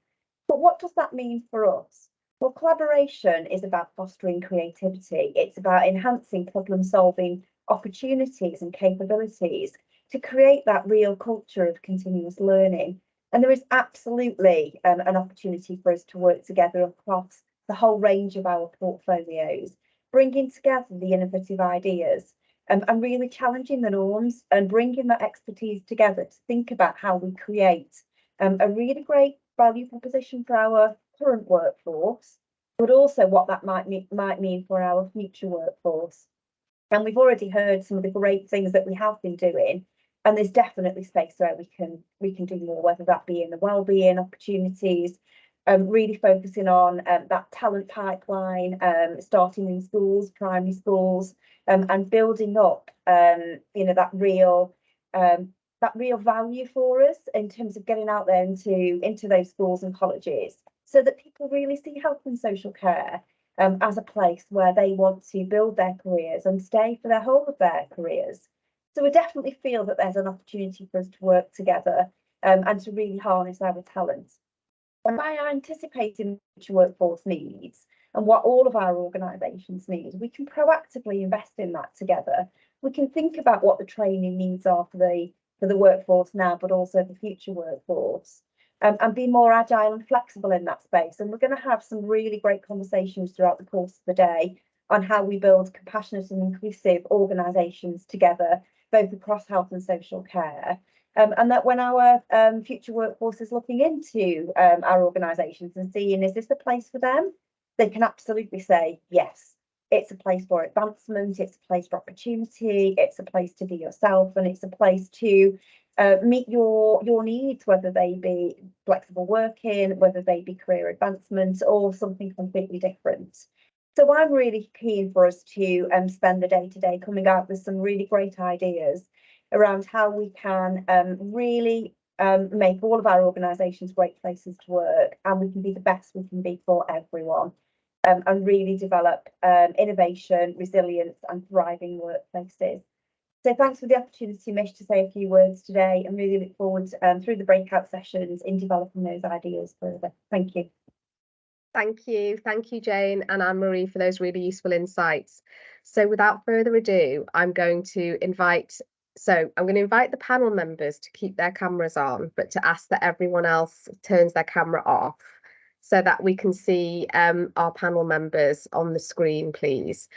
But what does that mean for us? Well, collaboration is about fostering creativity. It's about enhancing problem-solving opportunities and capabilities to create that real culture of continuous learning. And there is absolutely an opportunity for us to work together across the whole range of our portfolios, bringing together the innovative ideas and really challenging the norms and bringing that expertise together to think about how we create a really great value proposition for our current workforce, but also what that might mean for our future workforce. And we've already heard some of the great things that we have been doing, and there's definitely space where we can do more, whether that be in the wellbeing opportunities, really focusing on that talent pipeline, starting in schools, primary schools, and building up, that real value for us in terms of getting out there into those schools and colleges, so that people really see health and social care as a place where they want to build their careers and stay for the whole of their careers. So we definitely feel that there's an opportunity for us to work together and to really harness our talents. And by anticipating future workforce needs and what all of our organisations need, we can proactively invest in that together. We can think about what the training needs are for the workforce now, but also the future workforce, and be more agile and flexible in that space. And we're going to have some really great conversations throughout the course of the day on how we build compassionate and inclusive organisations together, both across health and social care. And that when our future workforce is looking into our organisations and seeing, is this a place for them? They can absolutely say, yes, it's a place for advancement, it's a place for opportunity, it's a place to be yourself, and it's a place to meet your needs, whether they be flexible working, whether they be career advancement, or something completely different. So I'm really keen for us to spend the day today coming out with some really great ideas around how we can really make all of our organisations great places to work, and we can be the best we can be for everyone, and really develop innovation, resilience and thriving workplaces. So thanks for the opportunity, Mish, to say a few words today, and really look forward through the breakout sessions in developing those ideas further. Thank you. Thank you, Jane and Anne-Marie, for those really useful insights. So without further ado, I'm going to invite the panel members to keep their cameras on, but to ask that everyone else turns their camera off so that we can see our panel members on the screen, please.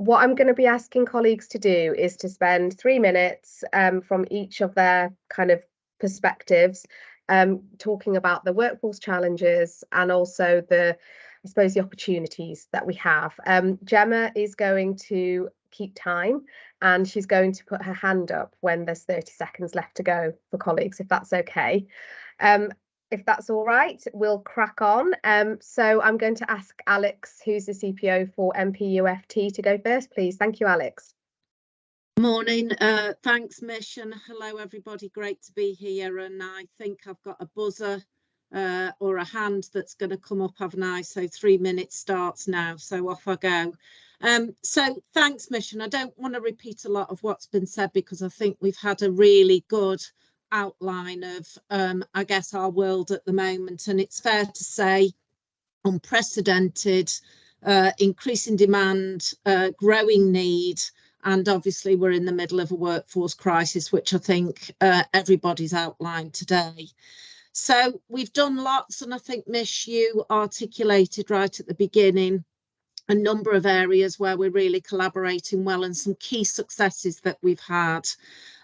What I'm going to be asking colleagues to do is to spend 3 minutes from each of their kind of perspectives, talking about the workforce challenges and also the opportunities that we have. Gemma is going to keep time, and she's going to put her hand up when there's 30 seconds left to go for colleagues, if that's okay. If that's all right, we'll crack on. So I'm going to ask Alex, who's the CPO for MPUFT, to go first, please. Thank you, Alex. Morning. Thanks, Mish, and hello, everybody. Great to be here. And I think I've got a buzzer or a hand that's going to come up, haven't I? So 3 minutes starts now. So off I go. So thanks, Mish. And I don't want to repeat a lot of what's been said, because I think we've had a really good outline of I guess our world at the moment, and it's fair to say unprecedented, increasing demand, growing need, and obviously we're in the middle of a workforce crisis, which I think everybody's outlined today. So we've done lots, and I think, Mish, you articulated right at the beginning a number of areas where we're really collaborating well, and some key successes that we've had.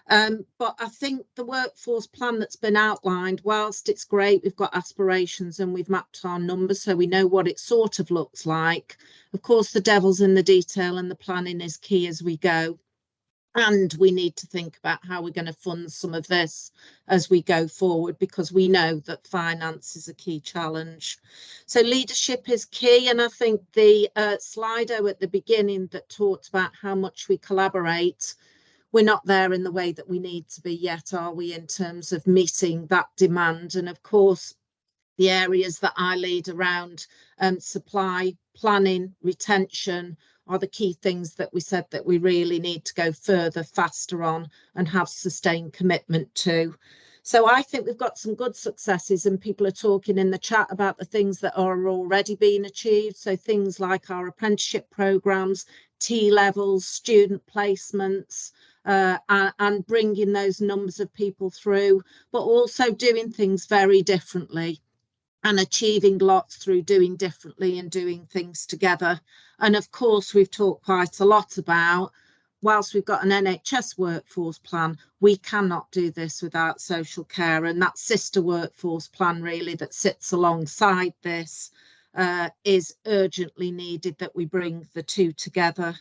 But I think the workforce plan that's been outlined, whilst it's great, we've got aspirations and we've mapped our numbers so we know what it sort of looks like. Of course, the devil's in the detail, and the planning is key as we go. And we need to think about how we're going to fund some of this as we go forward, because we know that finance is a key challenge. So leadership is key. And I think the Slido at the beginning that talked about how much we collaborate, we're not there in the way that we need to be yet, are we, in terms of meeting that demand? And of course, the areas that I lead around supply, planning, retention are the key things that we said that we really need to go further, faster on, and have sustained commitment to. So I think we've got some good successes, and people are talking in the chat about the things that are already being achieved. So things like our apprenticeship programmes, T-levels, student placements, and bringing those numbers of people through, but also doing things very differently and achieving lots through doing differently and doing things together. And of course, we've talked quite a lot about, whilst we've got an NHS workforce plan, we cannot do this without social care, and that sister workforce plan really that sits alongside this is urgently needed, that we bring the two together.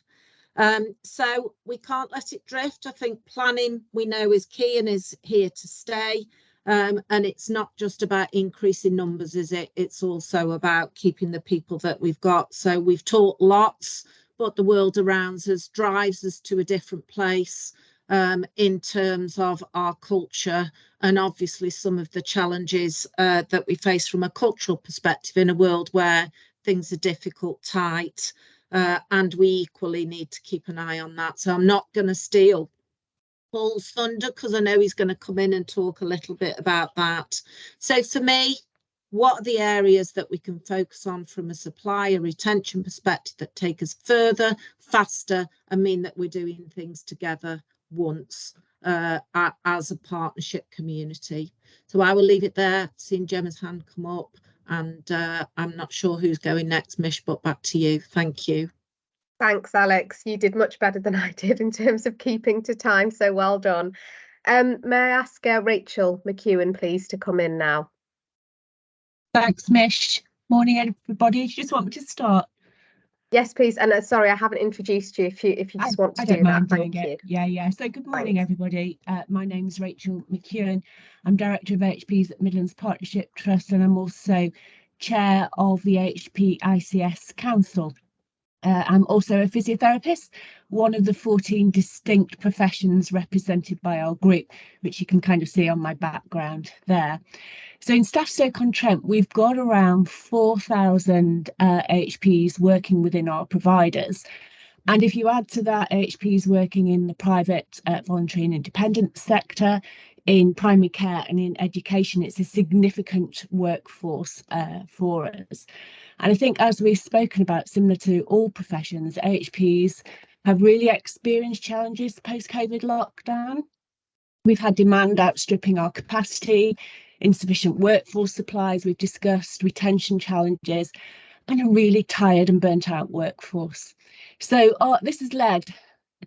So we can't let it drift. I think planning, we know, is key and is here to stay. And it's not just about increasing numbers, is it? It's also about keeping the people that we've got. So we've taught lots, but the world around us drives us to a different place in terms of our culture, and obviously some of the challenges that we face from a cultural perspective in a world where things are difficult, tight, and we equally need to keep an eye on that. So I'm not going to steal Paul's thunder because I know he's going to come in and talk a little bit about that. So for me, what are the areas that we can focus on from a supplier retention perspective that take us further, faster, and mean that we're doing things together once as a partnership community? So I will leave it there. Seeing Gemma's hand come up, and I'm not sure who's going next, Mish, but back to you. Thank you. Thanks, Alex. You did much better than I did in terms of keeping to time, so well done. May I ask Rachel McEwen, please, to come in now? Thanks, Mish. Morning, everybody. Do you just want me to start? Yes, please. And sorry, I haven't introduced you. If you just want to I do don't mind that, doing thank it. you. Yeah. So good morning, Thanks. everybody. My name is Rachel McEwen. I'm Director of HPs at Midlands Partnership Trust, and I'm also Chair of the HP ICS Council. I'm also a physiotherapist, one of the 14 distinct professions represented by our group, which you can kind of see on my background there. So in Staff Stoke-on-Trent, we've got around 4,000 HPs working within our providers. And if you add to that HPs working in the private, voluntary and independent sector, in primary care and in education, it's a significant workforce for us. And I think, as we've spoken about, similar to all professions, HPs have really experienced challenges post-COVID lockdown. We've had demand outstripping our capacity, insufficient workforce supplies, we've discussed retention challenges, and a really tired and burnt out workforce. So this has led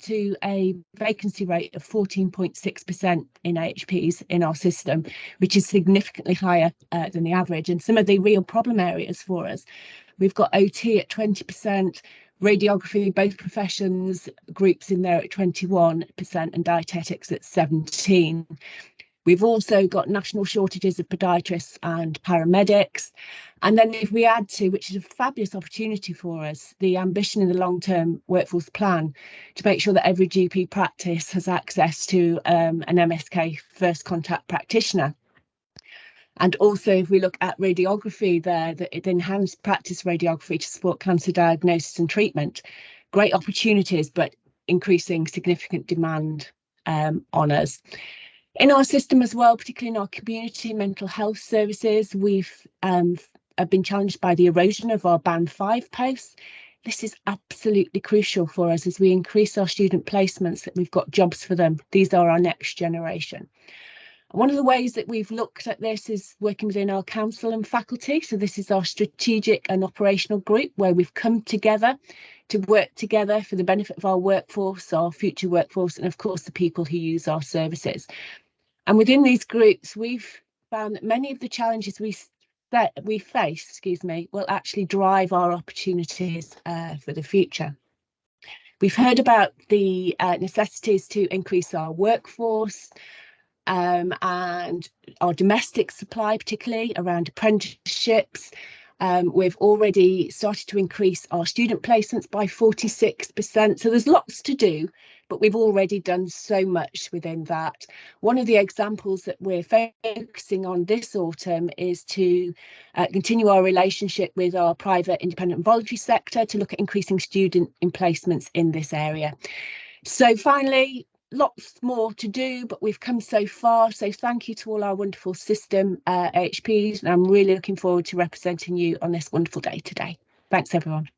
to a vacancy rate of 14.6% in HPs in our system, which is significantly higher than the average. And some of the real problem areas for us, we've got OT at 20%, radiography, both professions groups in there at 21%, and dietetics at 17%. We've also got national shortages of podiatrists and paramedics. And then if we add to, which is a fabulous opportunity for us, the ambition in the long-term workforce plan to make sure that every GP practice has access to an MSK first contact practitioner. And also, if we look at radiography there, the enhanced practice radiography to support cancer diagnosis and treatment, great opportunities, but increasing significant demand on us. In our system as well, particularly in our community mental health services, we've have been challenged by the erosion of our Band 5 posts. This is absolutely crucial for us as we increase our student placements, that we've got jobs for them. These are our next generation. One of the ways that we've looked at this is working within our council and faculty. So this is our strategic and operational group where we've come together to work together for the benefit of our workforce, our future workforce, and of course the people who use our services. And within these groups, we've found that many of the challenges we face, will actually drive our opportunities for the future. We've heard about the necessities to increase our workforce and our domestic supply, particularly around apprenticeships. We've already started to increase our student placements by 46%. So there's lots to do, but we've already done so much within that. One of the examples that we're focusing on this autumn is to continue our relationship with our private, independent and voluntary sector to look at increasing student placements in this area. So finally, lots more to do, but we've come so far. So thank you to all our wonderful system HPs, and I'm really looking forward to representing you on this wonderful day today. Thanks, everyone.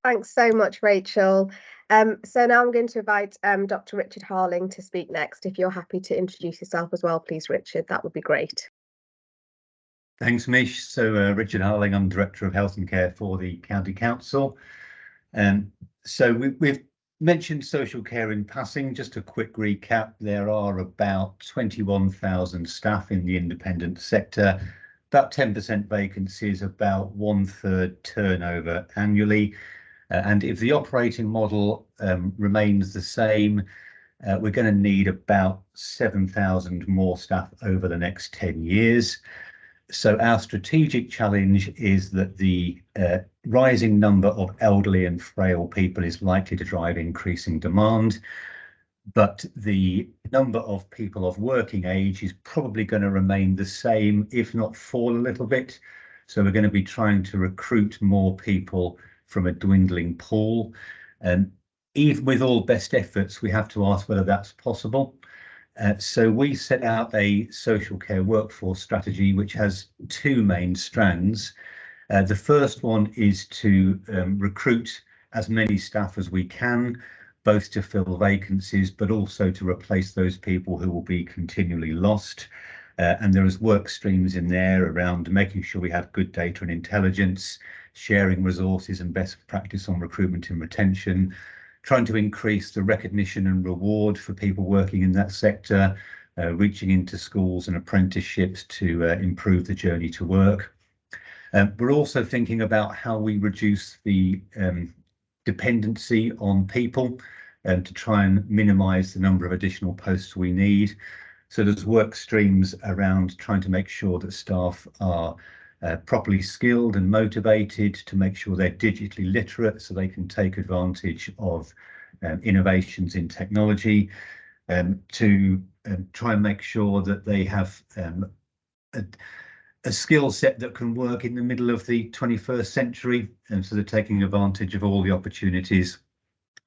Thanks so much, Rachel. So now I'm going to invite Dr. Richard Harling to speak next. If you're happy to introduce yourself as well, please, Richard, that would be great. Thanks, Mish. So Richard Harling, I'm Director of Health and Care for the County Council. So we've mentioned social care in passing. Just a quick recap, there are about 21,000 staff in the independent sector, about 10% vacancies, about 1/3 turnover annually. And if the operating model remains the same, we're going to need about 7,000 more staff over the next 10 years. So our strategic challenge is that the rising number of elderly and frail people is likely to drive increasing demand, but the number of people of working age is probably going to remain the same, if not fall a little bit. So we're going to be trying to recruit more people from a dwindling pool. And even with all best efforts, we have to ask whether that's possible. So we set out a social care workforce strategy, which has two main strands. The first one is to recruit as many staff as we can, both to fill vacancies, but also to replace those people who will be continually lost. And there is work streams in there around making sure we have good data and intelligence, sharing resources and best practice on recruitment and retention, trying to increase the recognition and reward for people working in that sector, reaching into schools and apprenticeships to improve the journey to work. We're also thinking about how we reduce the dependency on people to try and minimise the number of additional posts we need. So there's work streams around trying to make sure that staff are properly skilled and motivated, to make sure they're digitally literate so they can take advantage of innovations in technology, to try and make sure that they have a skill set that can work in the middle of the 21st century, and so they're taking advantage of all the opportunities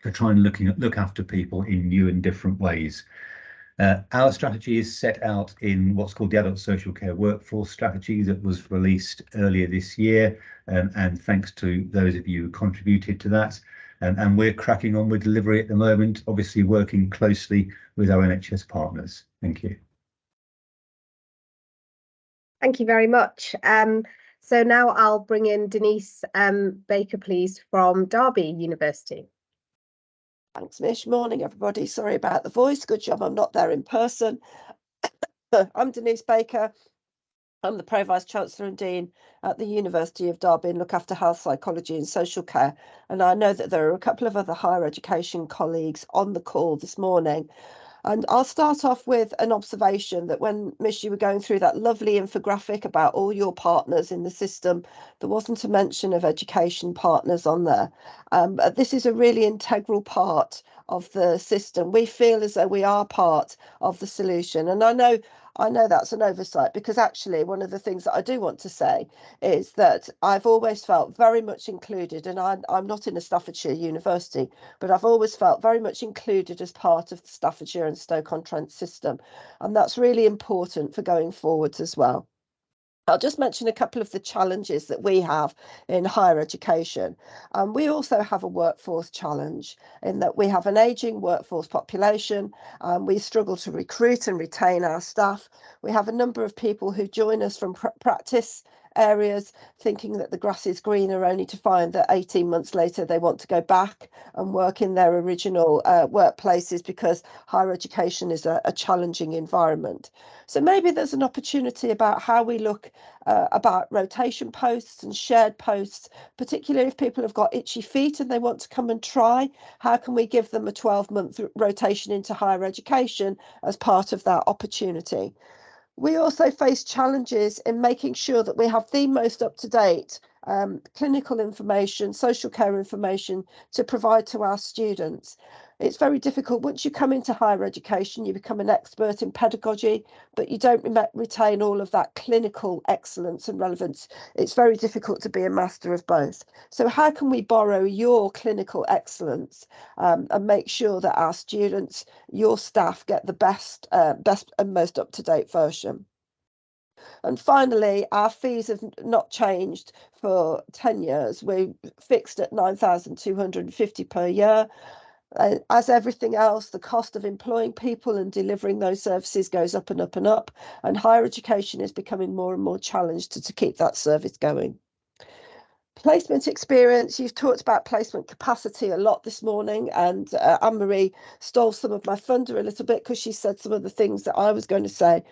to try and look after people in new and different ways. Our strategy is set out in what's called the Adult Social Care Workforce Strategy that was released earlier this year, and thanks to those of you who contributed to that. And we're cracking on with delivery at the moment, obviously working closely with our NHS partners. Thank you. Thank you very much. So now I'll bring in Denise Baker, please, from Derby University. Thanks, Mish. Morning, everybody. Sorry about the voice. Good job I'm not there in person. I'm Denise Baker. I'm the Pro Vice Chancellor and Dean at the University of Derby and look after health psychology and social care. And I know that there are a couple of other higher education colleagues on the call this morning. And I'll start off with an observation that when, Mish, you were going through that lovely infographic about all your partners in the system, there wasn't a mention of education partners on there. This is a really integral part of the system. We feel as though we are part of the solution. And I know that's an oversight, because actually one of the things that I do want to say is that I've always felt very much included, and I'm not in a Staffordshire university, but I've always felt very much included as part of the Staffordshire and Stoke-on-Trent system. And that's really important for going forwards as well. I'll just mention a couple of the challenges that we have in higher education. We also have a workforce challenge in that we have an ageing workforce population. We struggle to recruit and retain our staff. We have a number of people who join us from practice areas thinking that the grass is greener, only to find that 18 months later they want to go back and work in their original workplaces, because higher education is a challenging environment. So maybe there's an opportunity about how we look about rotation posts and shared posts, particularly if people have got itchy feet and they want to come and try. How can we give them a 12-month rotation into higher education as part of that opportunity? We also face challenges in making sure that we have the most up-to-date clinical information, social care information to provide to our students. It's very difficult. Once you come into higher education, you become an expert in pedagogy, but you don't retain all of that clinical excellence and relevance. It's very difficult to be a master of both. So how can we borrow your clinical excellence and make sure that our students, your staff, get the best and most up-to-date version? And finally, our fees have not changed for 10 years. We're fixed at 9,250 per year. As everything else, the cost of employing people and delivering those services goes up and up and up, and higher education is becoming more and more challenged to keep that service going. Placement experience, you've talked about placement capacity a lot this morning, and Anne-Marie stole some of my thunder a little bit because she said some of the things that I was going to say.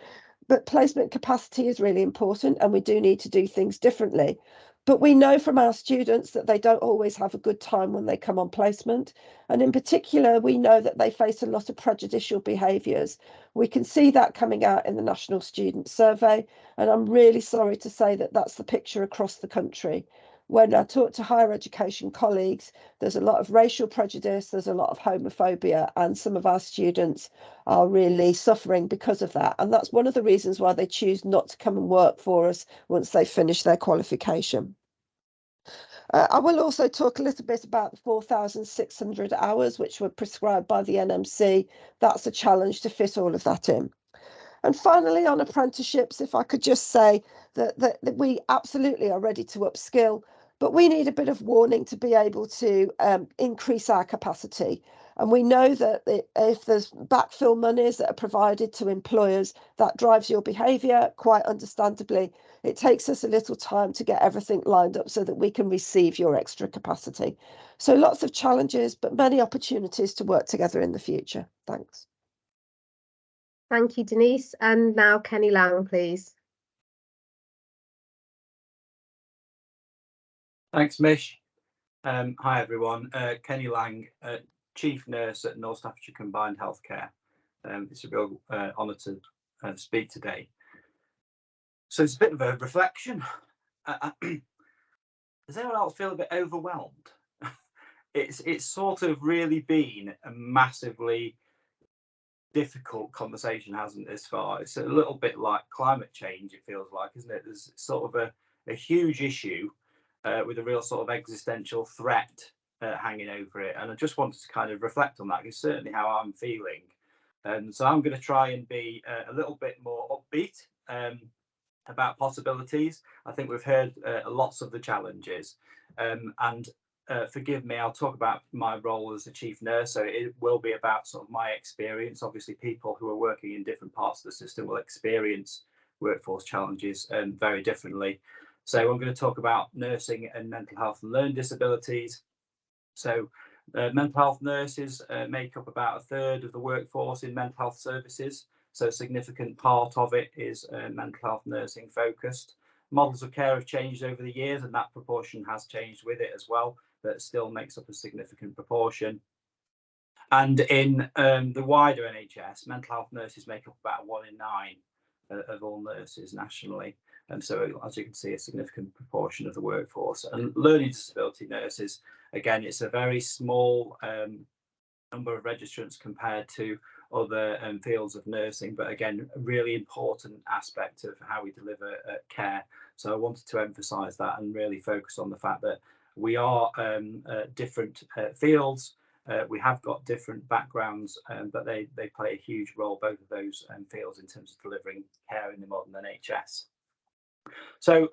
But placement capacity is really important, and we do need to do things differently. But we know from our students that they don't always have a good time when they come on placement. And in particular, we know that they face a lot of prejudicial behaviours. We can see that coming out in the National Student Survey. And I'm really sorry to say that that's the picture across the country. when I talk to higher education colleagues, there's a lot of racial prejudice, there's a lot of homophobia, and some of our students are really suffering because of that. And that's one of the reasons why they choose not to come and work for us once they finish their qualification. I will also talk a little bit about the 4,600 hours which were prescribed by the NMC. That's a challenge to fit all of that in. And finally, on apprenticeships, if I could just say that we absolutely are ready to upskill, but we need a bit of warning to be able to increase our capacity. And we know that if there's backfill monies that are provided to employers, that drives your behaviour, quite understandably. It takes us a little time to get everything lined up so that we can receive your extra capacity. So lots of challenges, but many opportunities to work together in the future. Thanks. Thank you, Denise. And now Kenny Lang, please. Thanks, Mish. Hi, everyone. Kenny Lang, Chief Nurse at North Staffordshire Combined Healthcare. It's a real honour to speak today. So it's a bit of a reflection. Does anyone else feel a bit overwhelmed? It's sort of really been a massively difficult conversation, hasn't it, this far? It's a little bit like climate change, it feels like, isn't it? There's sort of a huge issue with a real sort of existential threat hanging over it. And I just wanted to kind of reflect on that, because certainly how I'm feeling. So I'm going to try and be a little bit more upbeat about possibilities. I think we've heard lots of the challenges. And forgive me, I'll talk about my role as a chief nurse. So it will be about sort of my experience. Obviously, people who are working in different parts of the system will experience workforce challenges very differently. So I'm going to talk about nursing and mental health and learning disabilities. So mental health nurses make up about a third of the workforce in mental health services. So a significant part of it is mental health nursing focused. Models of care have changed over the years, and that proportion has changed with it as well, but it still makes up a significant proportion. And in the wider NHS, mental health nurses make up about 1 in 9 of all nurses nationally. And so, as you can see, a significant proportion of the workforce. And learning disability nurses, again, it's a very small number of registrants compared to other fields of nursing, but again, a really important aspect of how we deliver care. So I wanted to emphasise that and really focus on the fact that we are different fields. We have got different backgrounds, but they play a huge role, both of those fields, in terms of delivering care in the modern NHS. So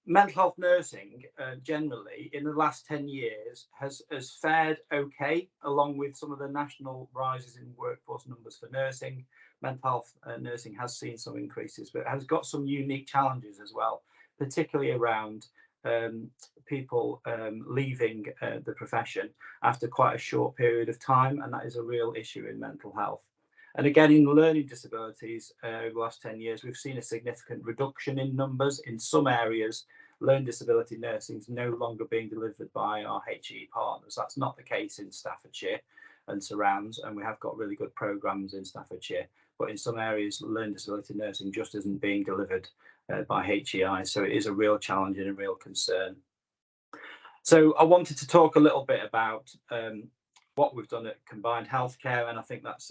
mental health nursing generally in the last 10 years has fared okay, along with some of the national rises in workforce numbers for nursing. Mental health nursing has seen some increases, but it has got some unique challenges as well, particularly around people leaving the profession after quite a short period of time, and that is a real issue in mental health. And again, in learning disabilities, over the last 10 years, we've seen a significant reduction in numbers. In some areas, learning disability nursing is no longer being delivered by our HE partners. That's not the case in Staffordshire and surrounds, and we have got really good programmes in Staffordshire. But in some areas, learning disability nursing just isn't being delivered by HEI. So it is a real challenge and a real concern. So I wanted to talk a little bit about what we've done at Combined Healthcare, and I think that's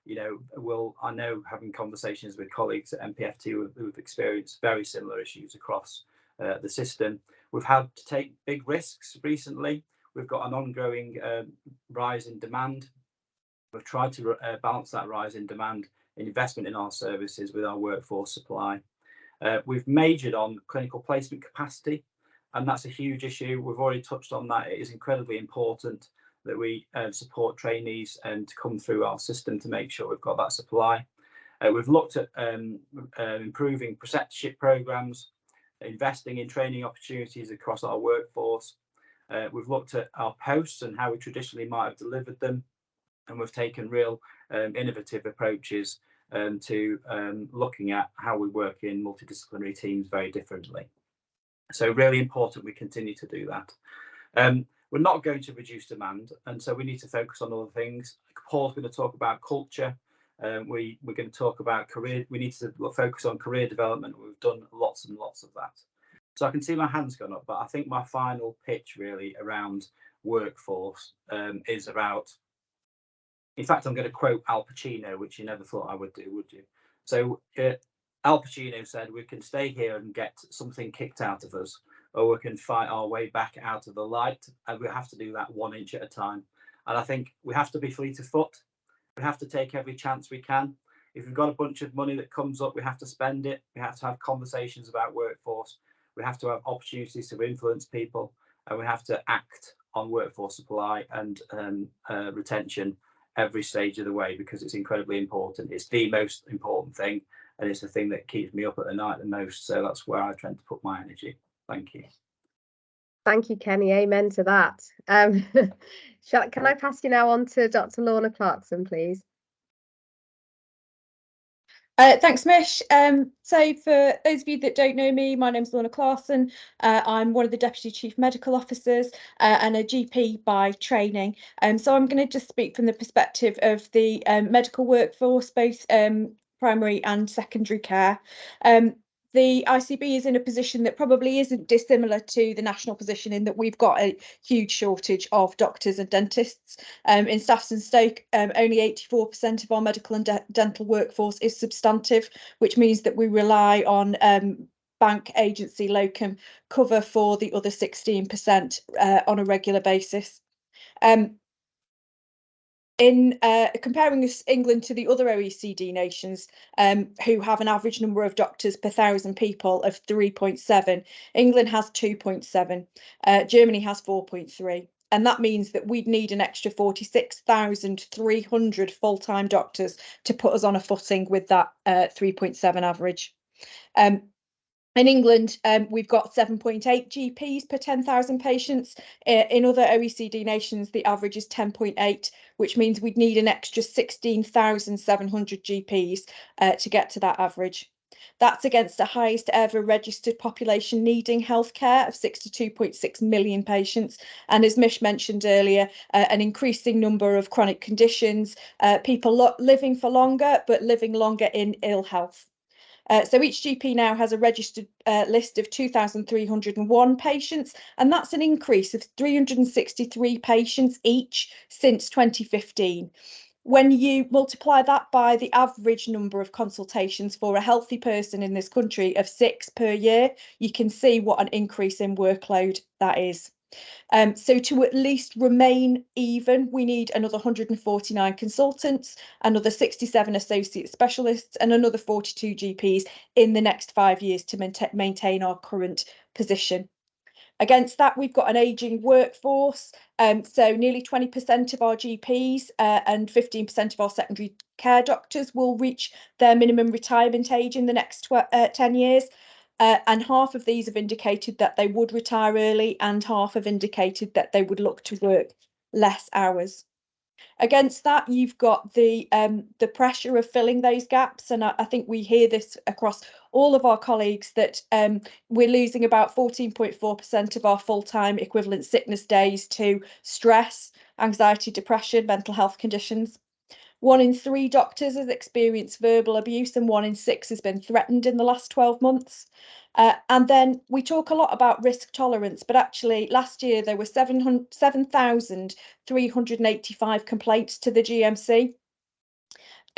you know, I know, having conversations with colleagues at MPFT who've experienced very similar issues across the system. We've had to take big risks recently. We've got an ongoing rise in demand. We've tried to balance that rise in demand in investment in our services with our workforce supply. We've majored on clinical placement capacity, and that's a huge issue. We've already touched on that. It is incredibly important that we support trainees to come through our system to make sure we've got that supply. We've looked at improving preceptorship programmes, investing in training opportunities across our workforce. We've looked at our posts and how we traditionally might have delivered them, and we've taken real innovative approaches to looking at how we work in multidisciplinary teams very differently. So really important we continue to do that. We're not going to reduce demand, and so we need to focus on other things. Paul's going to talk about culture. We're going to talk about career. We need to focus on career development. We've done lots and lots of that. So I can see my hand's gone up, but I think my final pitch really around workforce is about, in fact, I'm going to quote Al Pacino, which you never thought I would do, would you? So Al Pacino said, we can stay here and get something kicked out of us, or we can fight our way back out of the light, and we have to do that 1 inch at a time. And I think we have to be fleet of foot. We have to take every chance we can. If we've got a bunch of money that comes up, we have to spend it. We have to have conversations about workforce. We have to have opportunities to influence people, and we have to act on workforce supply and retention every stage of the way, because it's incredibly important. It's the most important thing, and it's the thing that keeps me up at the night the most. So that's where I tend to put my energy. Thank you. Thank you, Kenny. Amen to that. Can I pass you now on to Dr. Lorna Clarkson, please? Thanks, Mish. So for those of you that don't know me, my name's Lorna Clarkson. I'm one of the Deputy Chief Medical Officers and a GP by training. So I'm going to just speak from the perspective of the medical workforce, both primary and secondary care. The ICB is in a position that probably isn't dissimilar to the national position, in that we've got a huge shortage of doctors and dentists. In Stoke, only 84% of our medical and dental workforce is substantive, which means that we rely on bank agency locum cover for the other 16% on a regular basis. In comparing England to the other OECD nations, who have an average number of doctors per 1,000 people of 3.7, England has 2.7, Germany has 4.3. And that means that we'd need an extra 46,300 full-time doctors to put us on a footing with that 3.7 average. In England, we've got 7.8 GPs per 10,000 patients. In other OECD nations, the average is 10.8, which means we'd need an extra 16,700 GPs to get to that average. That's against the highest ever registered population needing healthcare of 62.6 million patients. And as Mish mentioned earlier, an increasing number of chronic conditions, people living for longer, but living longer in ill health. So each GP now has a registered list of 2,301 patients, and that's an increase of 363 patients each since 2015. When you multiply that by the average number of consultations for a healthy person in this country of 6 per year, you can see what an increase in workload that is. So to at least remain even, we need another 149 consultants, another 67 associate specialists, and another 42 GPs in the next 5 years to maintain our current position. Against that, we've got an ageing workforce. So nearly 20% of our GPs and 15% of our secondary care doctors will reach their minimum retirement age in the next 10 years. And half of these have indicated that they would retire early, and half have indicated that they would look to work less hours. Against that, you've got the pressure of filling those gaps, and I think we hear this across all of our colleagues, that we're losing about 14.4% of our full-time equivalent sickness days to stress, anxiety, depression, mental health conditions. 1 in 3 doctors has experienced verbal abuse, and 1 in 6 has been threatened in the last 12 months. And then we talk a lot about risk tolerance, but actually last year there were 7,385 complaints to the GMC.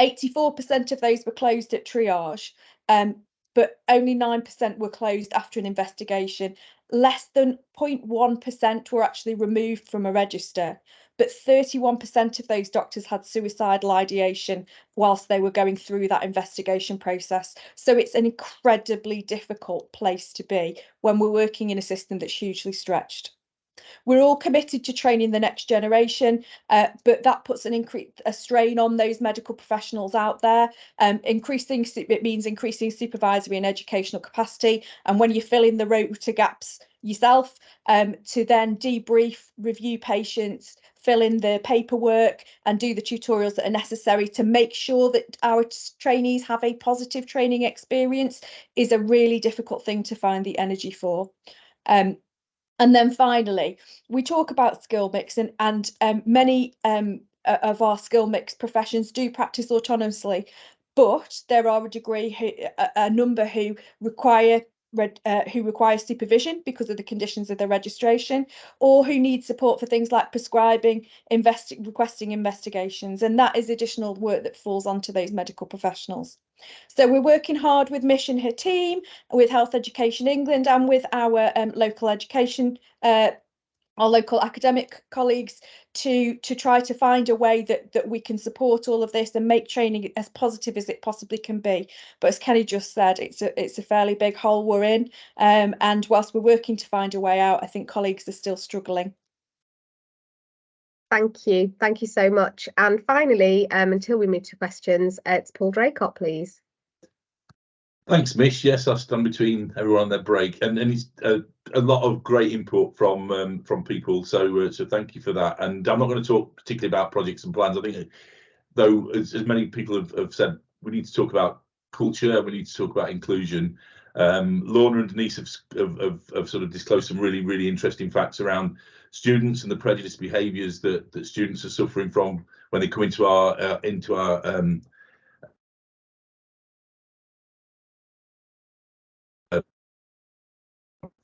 84% of those were closed at triage, but only 9% were closed after an investigation. Less than 0.1% were actually removed from a register, but 31% of those doctors had suicidal ideation whilst they were going through that investigation process. So it's an incredibly difficult place to be when we're working in a system that's hugely stretched. We're all committed to training the next generation, but that puts a strain on those medical professionals out there. It means increasing supervisory and educational capacity. And when you fill in the rota gaps yourself, to then debrief, review patients, fill in the paperwork and do the tutorials that are necessary to make sure that our trainees have a positive training experience is a really difficult thing to find the energy for. And then finally, we talk about skill mix, and many of our skill mix professions do practice autonomously, but there are a number who require who require supervision because of the conditions of their registration, or who need support for things like prescribing, requesting investigations, and that is additional work that falls onto those medical professionals. So we're working hard with Mish and her team, with Health Education England, and with our local education, our local academic colleagues, to try to find a way that we can support all of this and make training as positive as it possibly can be. But as Kenny just said, it's a fairly big hole we're in, and whilst we're working to find a way out, I think colleagues are still struggling. Thank you so much. And finally, until we move to questions, it's Paul Draycott, please. Thanks, Mish. Yes, I stand between everyone on their break, and it's a lot of great input from people. So thank you for that. And I'm not going to talk particularly about projects and plans. I think, though, as many people have said, we need to talk about culture. We need to talk about inclusion. Lorna and Denise have sort of disclosed some really interesting facts around students and the prejudiced behaviours that students are suffering from when they come into our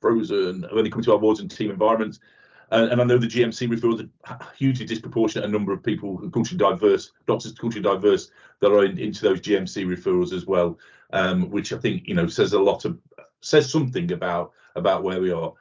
frozen, when they come to our wards and team environments. And I know the GMC referrals are hugely disproportionate, a number of people who culturally diverse, doctors culturally diverse, that are into those GMC referrals as well, which I think, you know, says something about where we are.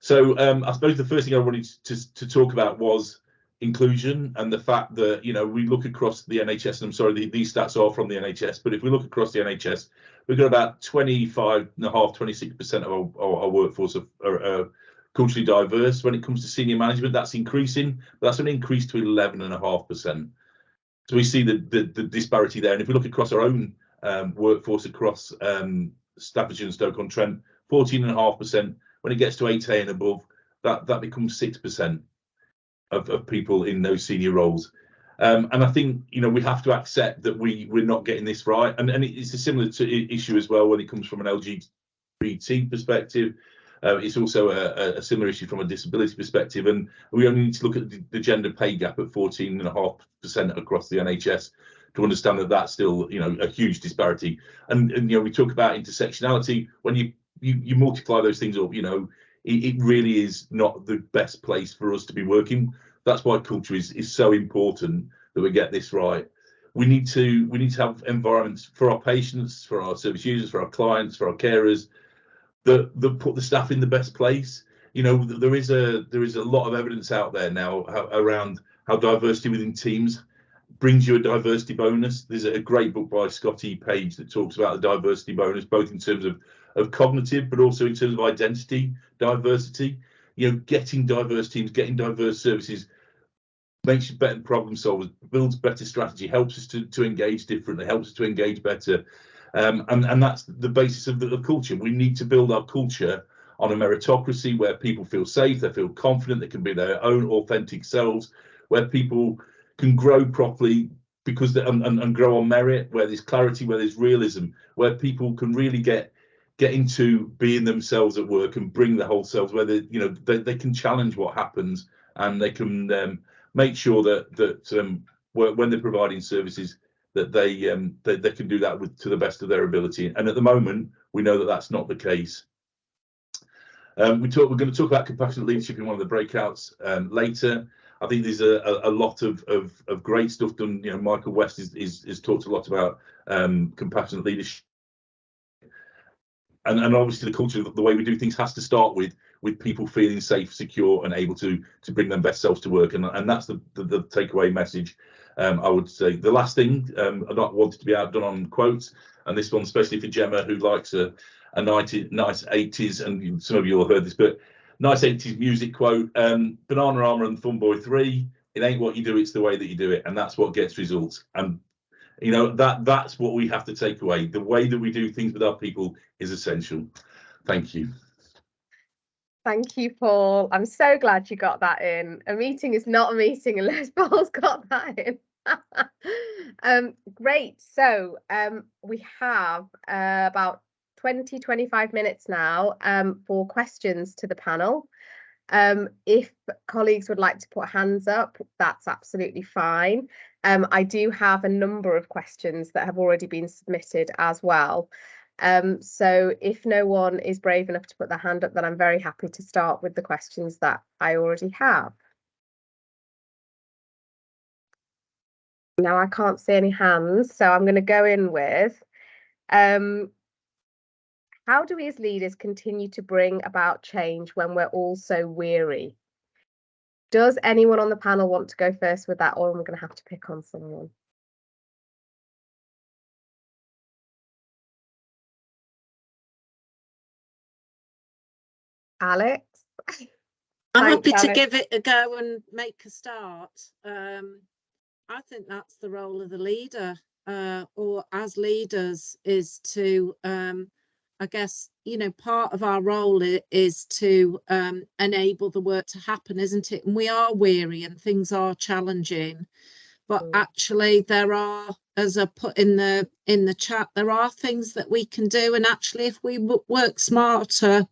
So I suppose the first thing I wanted to talk about was inclusion, and the fact that, you know, we look across the NHS, and I'm sorry, these stats are from the NHS, but if we look across the NHS, we've got about 26% of our workforce are culturally diverse. When it comes to senior management, that's increasing, but that's only increased to 11.5%. So we see the disparity there. And if we look across our own workforce across Staffordshire and Stoke-on-Trent, 14.5%. When it gets to 8A and above, that becomes 6% of people in those senior roles. And I think, you know, we have to accept that we're not getting this right. And it's a similar issue as well when it comes from an LGBT perspective. It's also a similar issue from a disability perspective. And we only need to look at the gender pay gap at 14.5% across the NHS to understand that that's still, you know, a huge disparity. And you know, we talk about intersectionality. When you multiply those things up, you know, it really is not the best place for us to be working. That's why culture is so important, that we get this right. We need to have environments for our patients, for our service users, for our clients, for our carers, that put the staff in the best place. You know, there is a lot of evidence out there now around how diversity within teams brings you a diversity bonus. There's a great book by Scotty Page that talks about the diversity bonus, both in terms of cognitive, but also in terms of identity diversity. You know, getting diverse teams, getting diverse services makes you better problem solvers, builds better strategy, helps us to engage differently, helps us to engage better. And that's the basis of the culture. We need to build our culture on a meritocracy where people feel safe, they feel confident, they can be their own authentic selves, where people can grow properly because and grow on merit, where there's clarity, where there's realism, where people can really get into being themselves at work and bring their whole selves, where they can challenge what happens, and they can make sure that when they're providing services, that they can do that to the best of their ability. And at the moment, we know that that's not the case. We're going to talk about compassionate leadership in one of the breakouts later. I think there's a lot of great stuff done. You know, Michael West is talked a lot about compassionate leadership, and obviously the culture, the way we do things, has to start with people feeling safe, secure, and able to bring their best selves to work. And that's the takeaway message. I would say the last thing, I'm not wanted to be outdone on quotes, and this one especially for Gemma, who likes a nice 80s, and some of you will have heard this, but nice 80s music quote, Banana Armour and Fun Boy 3, it ain't what you do, it's the way that you do it, and that's what gets results. And you know, that's what we have to take away. The way that we do things with our people is essential. Thank you. Thank you, Paul. I'm so glad you got that in. A meeting is not a meeting unless Paul's got that in. Great. So we have about 20-25 minutes now for questions to the panel. If colleagues would like to put hands up, that's absolutely fine. I do have a number of questions that have already been submitted as well. So if no one is brave enough to put their hand up, then I'm very happy to start with the questions that I already have. Now I can't see any hands, so I'm going to go in with, how do we as leaders continue to bring about change when we're all so weary? Does anyone on the panel want to go first with that, or am I going to have to pick on someone? Alex? I'm Thanks, happy to Alex. give it a go and make a start. I think that's the role of the leader, or as leaders, is to, I guess, you know, part of our role is to enable the work to happen, isn't it? And we are weary and things are challenging, but actually there are, as I put in the chat, there are things that we can do. And actually, if we work smarter,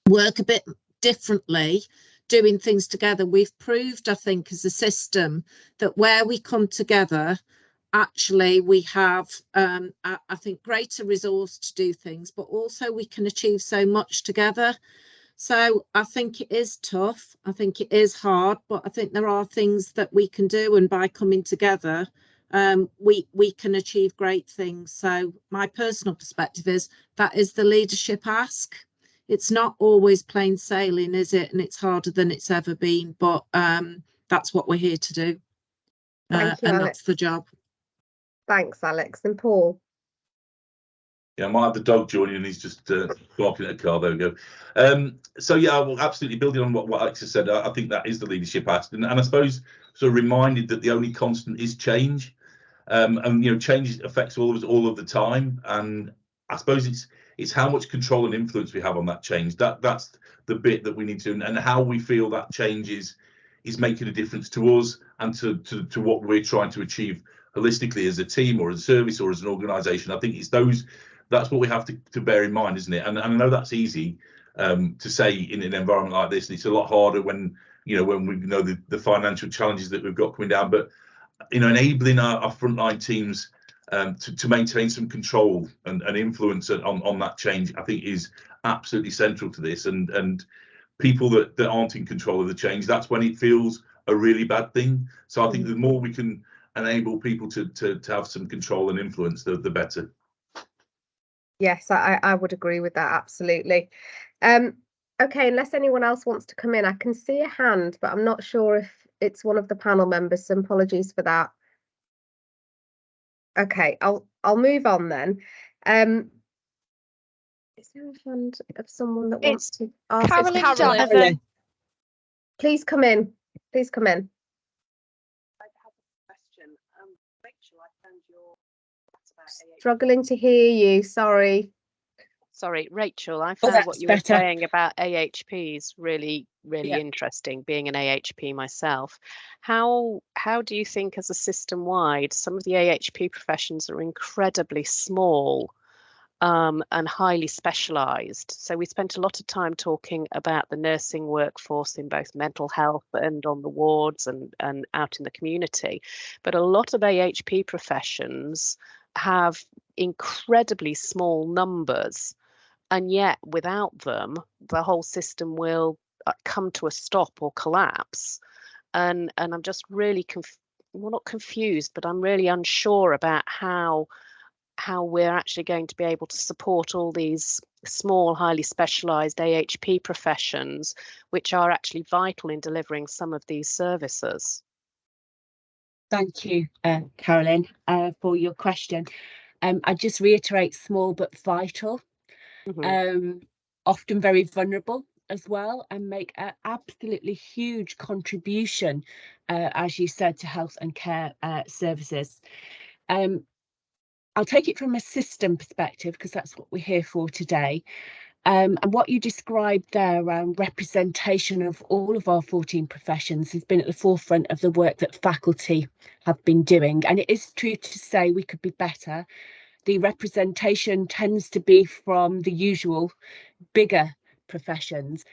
work a bit differently, doing things together, we've proved, I think, as a system, that where we come together, actually we have, I think, greater resource to do things, but also we can achieve so much together. So I think it is tough. I think it is hard, but I think there are things that we can do, and by coming together, we can achieve great things. So my personal perspective is that is the leadership ask. It's not always plain sailing, is it? And it's harder than it's ever been, but that's what we're here to do. Thank you, and Alex. that's the job. Thanks, Alex. And Paul? Yeah, I might have the dog joining, and he's just barking at a car. There we go. So yeah, well, absolutely building on what Alex has said, I think that is the leadership aspect, and I suppose sort of reminded that the only constant is change, and you know, change affects all of us all of the time, and I suppose it's how much control and influence we have on that change. That's the bit that we need to, and how we feel that change is making a difference to us and to what we're trying to achieve holistically as a team or as a service or as an organisation. I think it's that's what we have to bear in mind, isn't it? And I know that's easy to say in an environment like this, and it's a lot harder when we know the financial challenges that we've got coming down. But you know, enabling our frontline teams to maintain some control and influence on that change, I think, is absolutely central to this. And people that aren't in control of the change, that's when it feels a really bad thing. So I think the more we can enable people to have some control and influence, the better. Yes, I would agree with that, absolutely. Okay, unless anyone else wants to come in, I can see a hand, but I'm not sure if it's one of the panel members, so apologies for that. Okay, I'll move on then. Is there a hand of someone that wants to ask? Carolyn Donovan. Carolyn. Please come in. Please come in. I have a question. Rachel, I found your Struggling to hear you, sorry. Sorry, Rachel, I found what you were saying about AHPs really interesting, being an AHP myself. How do you think, as a system-wide, some of the AHP professions are incredibly small and highly specialised? So we spent a lot of time talking about the nursing workforce in both mental health and on the wards and out in the community. But a lot of AHP professions have incredibly small numbers. And yet, without them, the whole system will come to a stop or collapse. And I'm just really, well, not confused, but I'm really unsure about how we're actually going to be able to support all these small, highly specialised AHP professions, which are actually vital in delivering some of these services. Thank you, Carolyn, for your question. I just reiterate, small but vital. Often very vulnerable as well, and make an absolutely huge contribution, as you said, to health and care services. I'll take it from a system perspective, because that's what we're here for today. And what you described there around representation of all of our 14 professions has been at the forefront of the work that faculty have been doing. And it is true to say we could be better. The representation tends to be from the usual bigger professions,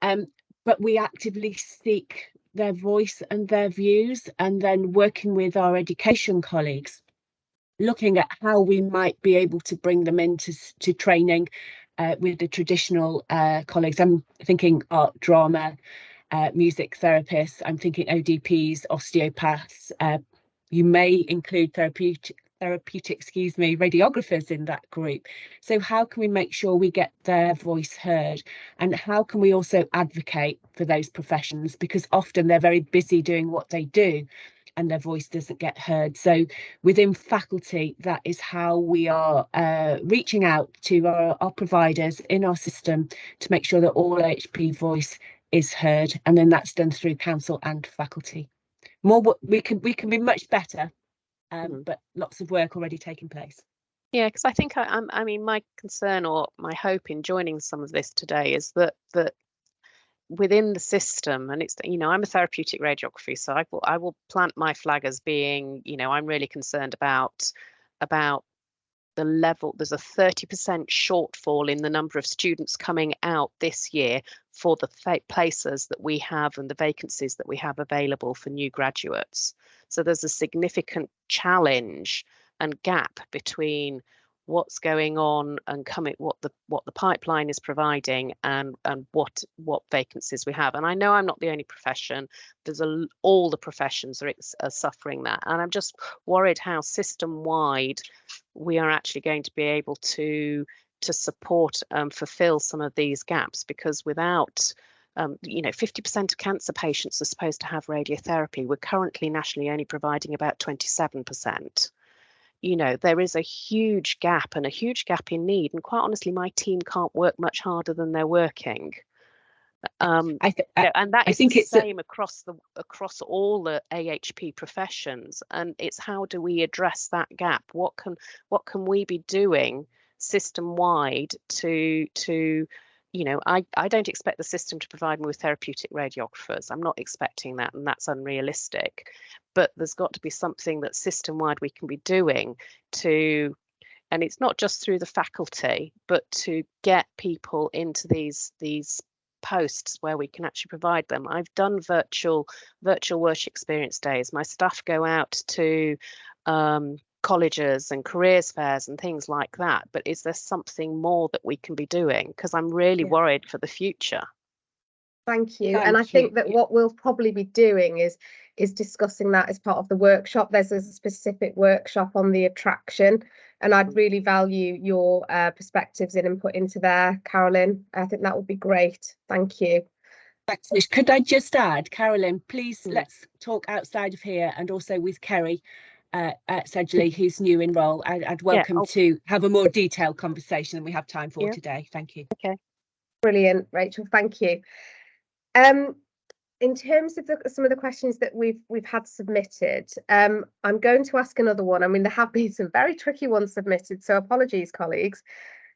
but we actively seek their voice and their views, and then working with our education colleagues, looking at how we might be able to bring them into training with the traditional colleagues. I'm thinking art, drama, music therapists. I'm thinking ODPs, osteopaths. You may include therapeutic, radiographers in that group. So how can we make sure we get their voice heard? And how can we also advocate for those professions? Because often they're very busy doing what they do and their voice doesn't get heard. So within faculty, that is how we are reaching out to our providers in our system to make sure that all HP voice is heard. And then that's done through council and faculty. We can be much better, but lots of work already taking place. Yeah, because I think I mean, my concern or my hope in joining some of this today is that within the system, and it's, you know, I'm a therapeutic radiography, so I will plant my flag as being, you know, I'm really concerned about the level. There's a 30% shortfall in the number of students coming out this year for the places that we have and the vacancies that we have available for new graduates. So there's a significant challenge and gap between what's going on and what the pipeline is providing and what vacancies we have. And I know I'm not the only profession. There's all the professions are suffering that, and I'm just worried how system wide we are actually going to be able to support fulfill some of these gaps, because without you know, 50% of cancer patients are supposed to have radiotherapy. We're currently nationally only providing about 27%. You know, there is a huge gap and a huge gap in need. And quite honestly, my team can't work much harder than they're working. And that is the same across all the AHP professions. And it's how do we address that gap? What can we be doing system wide to you know, I don't expect the system to provide me with therapeutic radiographers. I'm not expecting that, and that's unrealistic. But there's got to be something that system-wide we can be doing to, and it's not just through the faculty, but to get people into these posts where we can actually provide them. I've done virtual work experience days. My staff go out to colleges and careers fairs and things like that, but is there something more that we can be doing? Because I'm really worried for the future. Thank you. And I think that what we'll probably be doing is discussing that as part of the workshop. There's a specific workshop on the attraction, and I'd really value your perspectives and input into there, Carolyn. I think that would be great. Thank you. Thanks, Mish. Could I just add, Carolyn, please let's talk outside of here and also with Kerry at Sedgley, who's new in role. I'd welcome to have a more detailed conversation than we have time for today. Thank you. Okay. Brilliant, Rachel. Thank you. In terms of some of the questions that we've had submitted, I'm going to ask another one. I mean, there have been some very tricky ones submitted, so apologies, colleagues.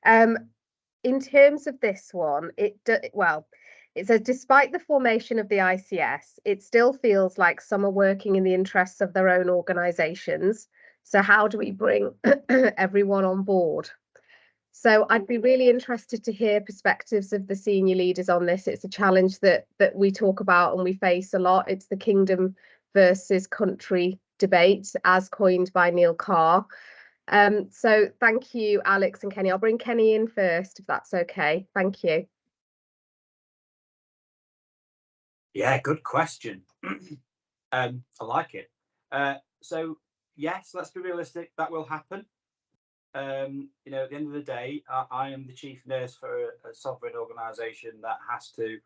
In terms of this one, it says, despite the formation of the ICS, it still feels like some are working in the interests of their own organisations. So how do we bring everyone on board? So I'd be really interested to hear perspectives of the senior leaders on this. It's a challenge that we talk about and we face a lot. It's the kingdom versus country debate, as coined by Neil Carr. So thank you, Alex and Kenny. I'll bring Kenny in first, if that's okay. Thank you. Yeah, good question. I like it. So yes, let's be realistic. That will happen. You know, at the end of the day, I am the chief nurse for a sovereign organisation that has to,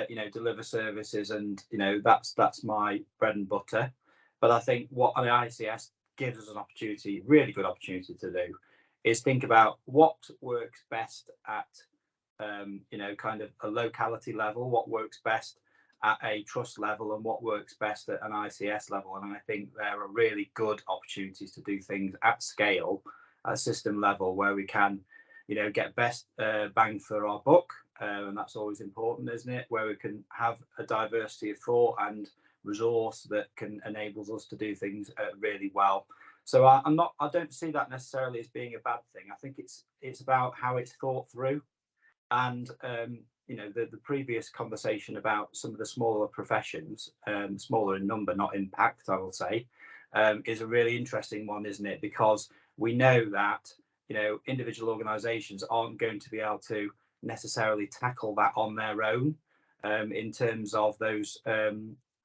you know, deliver services, and you know that's my bread and butter. But I think what the ICS gives us an opportunity, really good opportunity to do, is think about what works best at, you know, kind of a locality level, what works best at a trust level, and what works best at an ICS level. And I think there are really good opportunities to do things at scale, at system level, where we can, you know, get best bang for our buck, and that's always important, isn't it? Where we can have a diversity of thought and resource that can enable us to do things really well. So I don't see that necessarily as being a bad thing. I think it's about how it's thought through, and you know, the previous conversation about some of the smaller professions, smaller in number, not impact, I will say, is a really interesting one, isn't it? Because we know that, you know, individual organisations aren't going to be able to necessarily tackle that on their own, in terms of those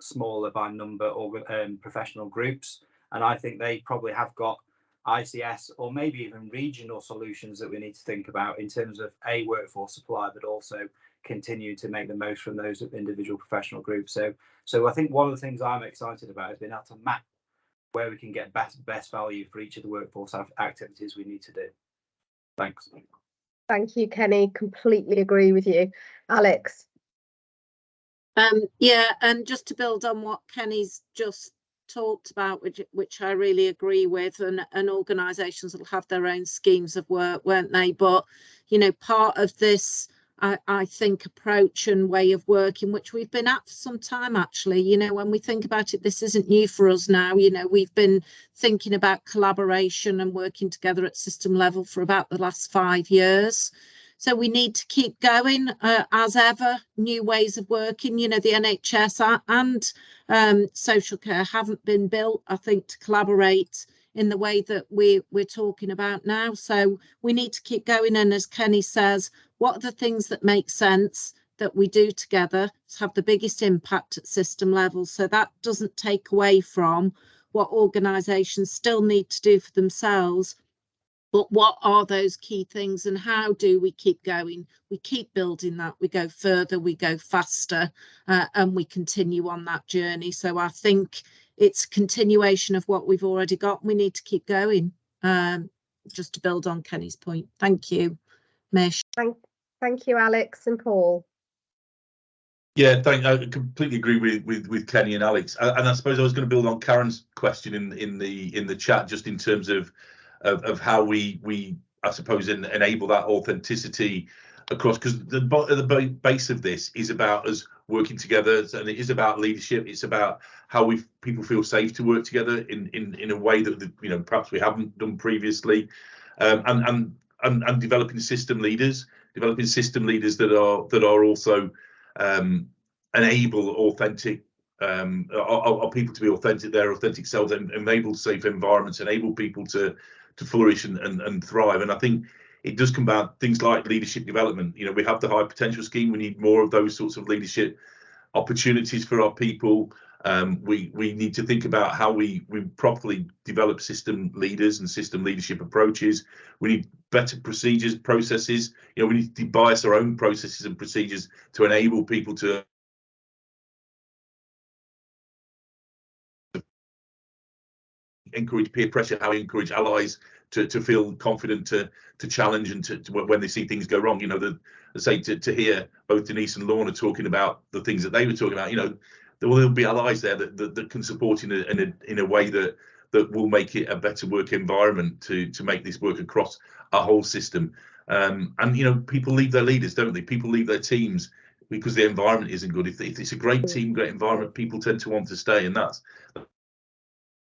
smaller by number or professional groups. And I think they probably have got ICS or maybe even regional solutions that we need to think about in terms of a workforce supply, but also continue to make the most from those individual professional groups. So I think one of the things I'm excited about is being able to map where we can get best value for each of the workforce activities we need to do. Thanks. Thank you, Kenny. Completely agree with you. Alex. Yeah, and just to build on what Kenny's just talked about, which I really agree with, and organisations will have their own schemes of work, won't they? But, you know, part of this, I think, approach and way of working, which we've been at for some time, actually, you know, when we think about it, this isn't new for us now. You know, we've been thinking about collaboration and working together at system level for about the last 5 years. So we need to keep going, as ever, new ways of working. You know, the NHS and social care haven't been built, I think, to collaborate in the way that we're talking about now. So we need to keep going. And as Kenny says, what are the things that make sense that we do together to have the biggest impact at system level? So that doesn't take away from what organisations still need to do for themselves. But what are those key things, and how do we keep going? We keep building that, we go further, we go faster, and we continue on that journey. So I think it's a continuation of what we've already got. We need to keep going, just to build on Kenny's point. Thank you, Mish. Thank you, Alex and Paul. Yeah, I completely agree with Kenny and Alex. And I suppose I was going to build on Karen's question in the chat, just in terms of how we I suppose enable that authenticity across, because the base of this is about us working together, and it is about leadership. It's about how people feel safe to work together in a way that, you know, perhaps we haven't done previously, and developing system leaders that are also enable authentic are people to be authentic, their authentic selves, and enable safe environments, enable people to flourish and thrive. And I think it does come about things like leadership development. You know, we have the high potential scheme. We need more of those sorts of leadership opportunities for our people. We need to think about how we properly develop system leaders and system leadership approaches. We need better procedures, processes. You know, we need to debias our own processes and procedures to enable people to encourage peer pressure, how we encourage allies to feel confident to challenge and to when they see things go wrong. You know, to hear both Denise and Lorna talking about the things that they were talking about, you know, there will be allies there that can support in a way that will make it a better work environment to make this work across our whole system. And, you know, people leave their leaders, don't they? People leave their teams because the environment isn't good. If it's a great team, great environment, people tend to want to stay, and that's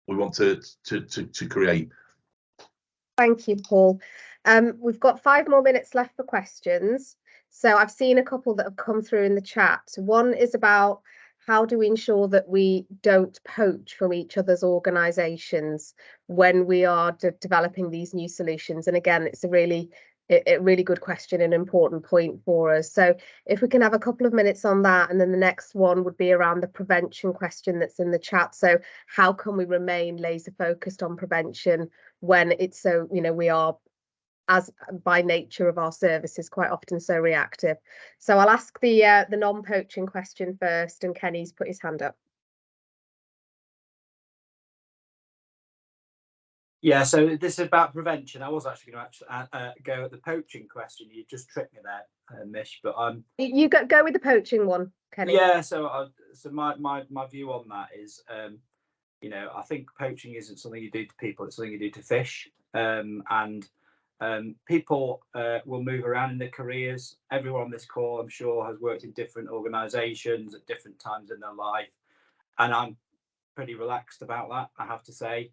we want to create. Thank you, Paul. We've got 5 more minutes left for questions. So I've seen a couple that have come through in the chat. One is about how do we ensure that we don't poach from each other's organisations when we are developing these new solutions? And again, it's a really good question and important point for us. So if we can have a couple of minutes on that, and then the next one would be around the prevention question that's in the chat. So how can we remain laser focused on prevention when it's so, you know, we are, as by nature of our services, quite often so reactive? So I'll ask the non-poaching question first, and Kenny's put his hand up. Yeah, so this is about prevention. I was actually going to go at the poaching question. You just tricked me there, Mish. But you go with the poaching one, Kenny. Yeah. So my view on that is, you know, I think poaching isn't something you do to people; it's something you do to fish. And people will move around in their careers. Everyone on this call, I'm sure, has worked in different organisations at different times in their life, and I'm pretty relaxed about that, I have to say.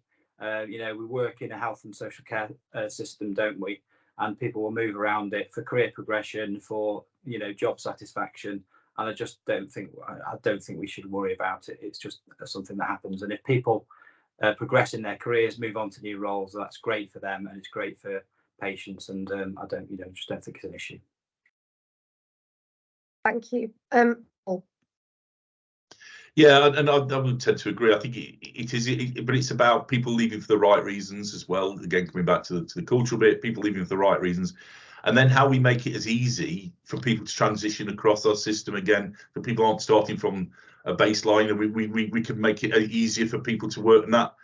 You know, we work in a health and social care system, don't we? And people will move around it for career progression, for, you know, job satisfaction. And I just don't think we should worry about it. It's just something that happens. And if people progress in their careers, move on to new roles. That's great for them, and it's great for patients. And I just don't think it's an issue. Thank you. Yeah, and I would tend to agree. I think it is, but it's about people leaving for the right reasons as well. Again, coming back to the cultural bit, people leaving for the right reasons, and then how we make it as easy for people to transition across our system again. So people aren't starting from a baseline, and we can make it easier for people to work, and that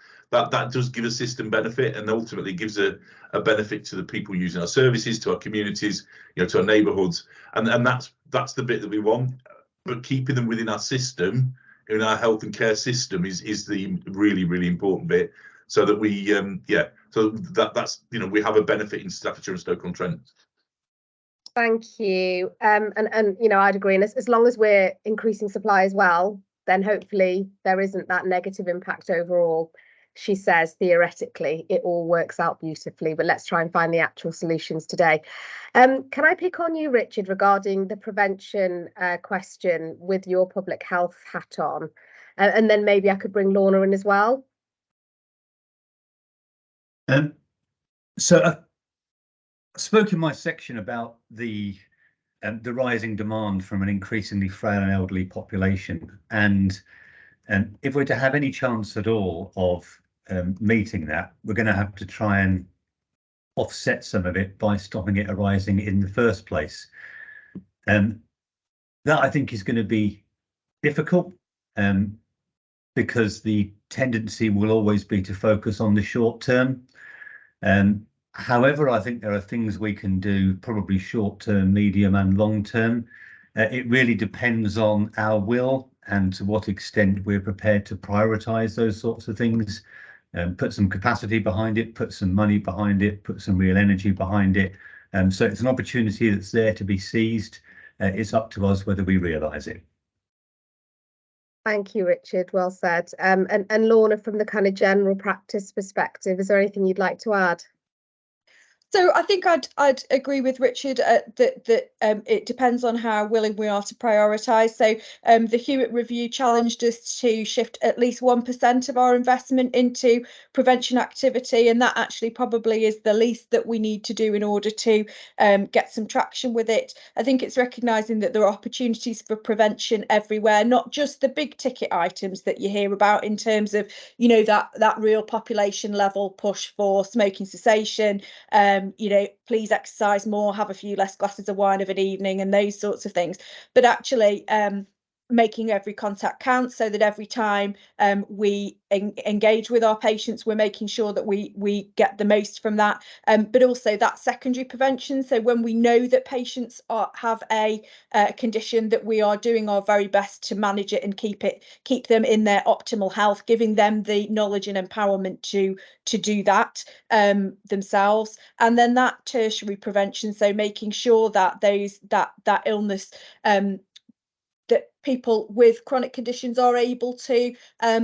does give a system benefit, and ultimately gives a benefit to the people using our services, to our communities, to our neighbourhoods, and that's the bit that we want. But keeping them within our system, in our health and care system, is the really important bit, so that we so that's we have a benefit in Staffordshire and Stoke-on-Trent. Thank you. And I'd agree. And as long as we're increasing supply as well, then hopefully there isn't that negative impact overall. She says theoretically it all works out beautifully, but let's try and find the actual solutions today. Can I pick on you, Richard, regarding the prevention question with your public health hat on? And then maybe I could bring Lorna in as well. So I spoke in my section about the rising demand from an increasingly frail and elderly population, and if we're to have any chance at all of meeting that, we're going to have to try and offset some of it by stopping it arising in the first place. That I think is going to be difficult, because the tendency will always be to focus on the short term. However, I think there are things we can do, probably short term, medium and long term. It really depends on our will and to what extent we're prepared to prioritise those sorts of things, put some capacity behind it, put some money behind it, put some real energy behind it. So it's an opportunity that's there to be seized. It's up to us whether we realise it. Thank you, Richard. Well said. And Lorna, from the kind of general practice perspective, is there anything you'd like to add? So I think I'd agree with Richard that it depends on how willing we are to prioritise. So the Hewitt review challenged us to shift at least 1% of our investment into prevention activity, and that actually probably is the least that we need to do in order to get some traction with it. I think it's recognising that there are opportunities for prevention everywhere, not just the big ticket items that you hear about in terms of that real population level push for smoking cessation. Please exercise more, have a few less glasses of wine of an evening, and those sorts of things. But actually making every contact count, so that every time we engage with our patients, we're making sure that we get the most from that. But also that secondary prevention. So when we know that patients have a condition, that we are doing our very best to manage it and keep them in their optimal health, giving them the knowledge and empowerment to do that themselves. And then that tertiary prevention, so making sure that that illness, that people with chronic conditions are able to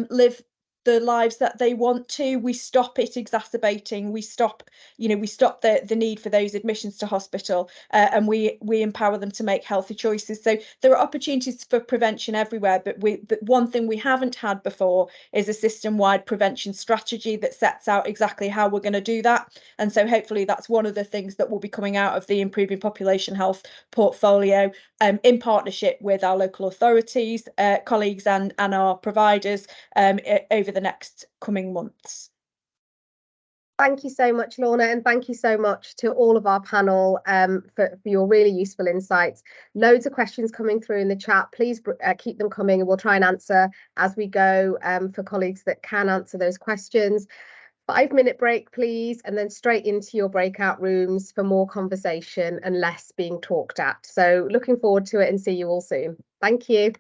live the lives that they want to. We stop it exacerbating. We stop the need for those admissions to hospital, and we empower them to make healthy choices. So there are opportunities for prevention everywhere, but one thing we haven't had before is a system-wide prevention strategy that sets out exactly how we're going to do that. And so hopefully that's one of the things that will be coming out of the Improving Population Health portfolio, in partnership with our local authorities, colleagues and our providers over the next coming months. Thank you so much, Lorna, and thank you so much to all of our panel for your really useful insights. Loads of questions coming through in the chat. Please keep them coming, and we'll try and answer as we go for colleagues that can answer those questions. 5-minute break, please, and then straight into your breakout rooms for more conversation and less being talked at. So looking forward to it, and see you all soon. Thank you.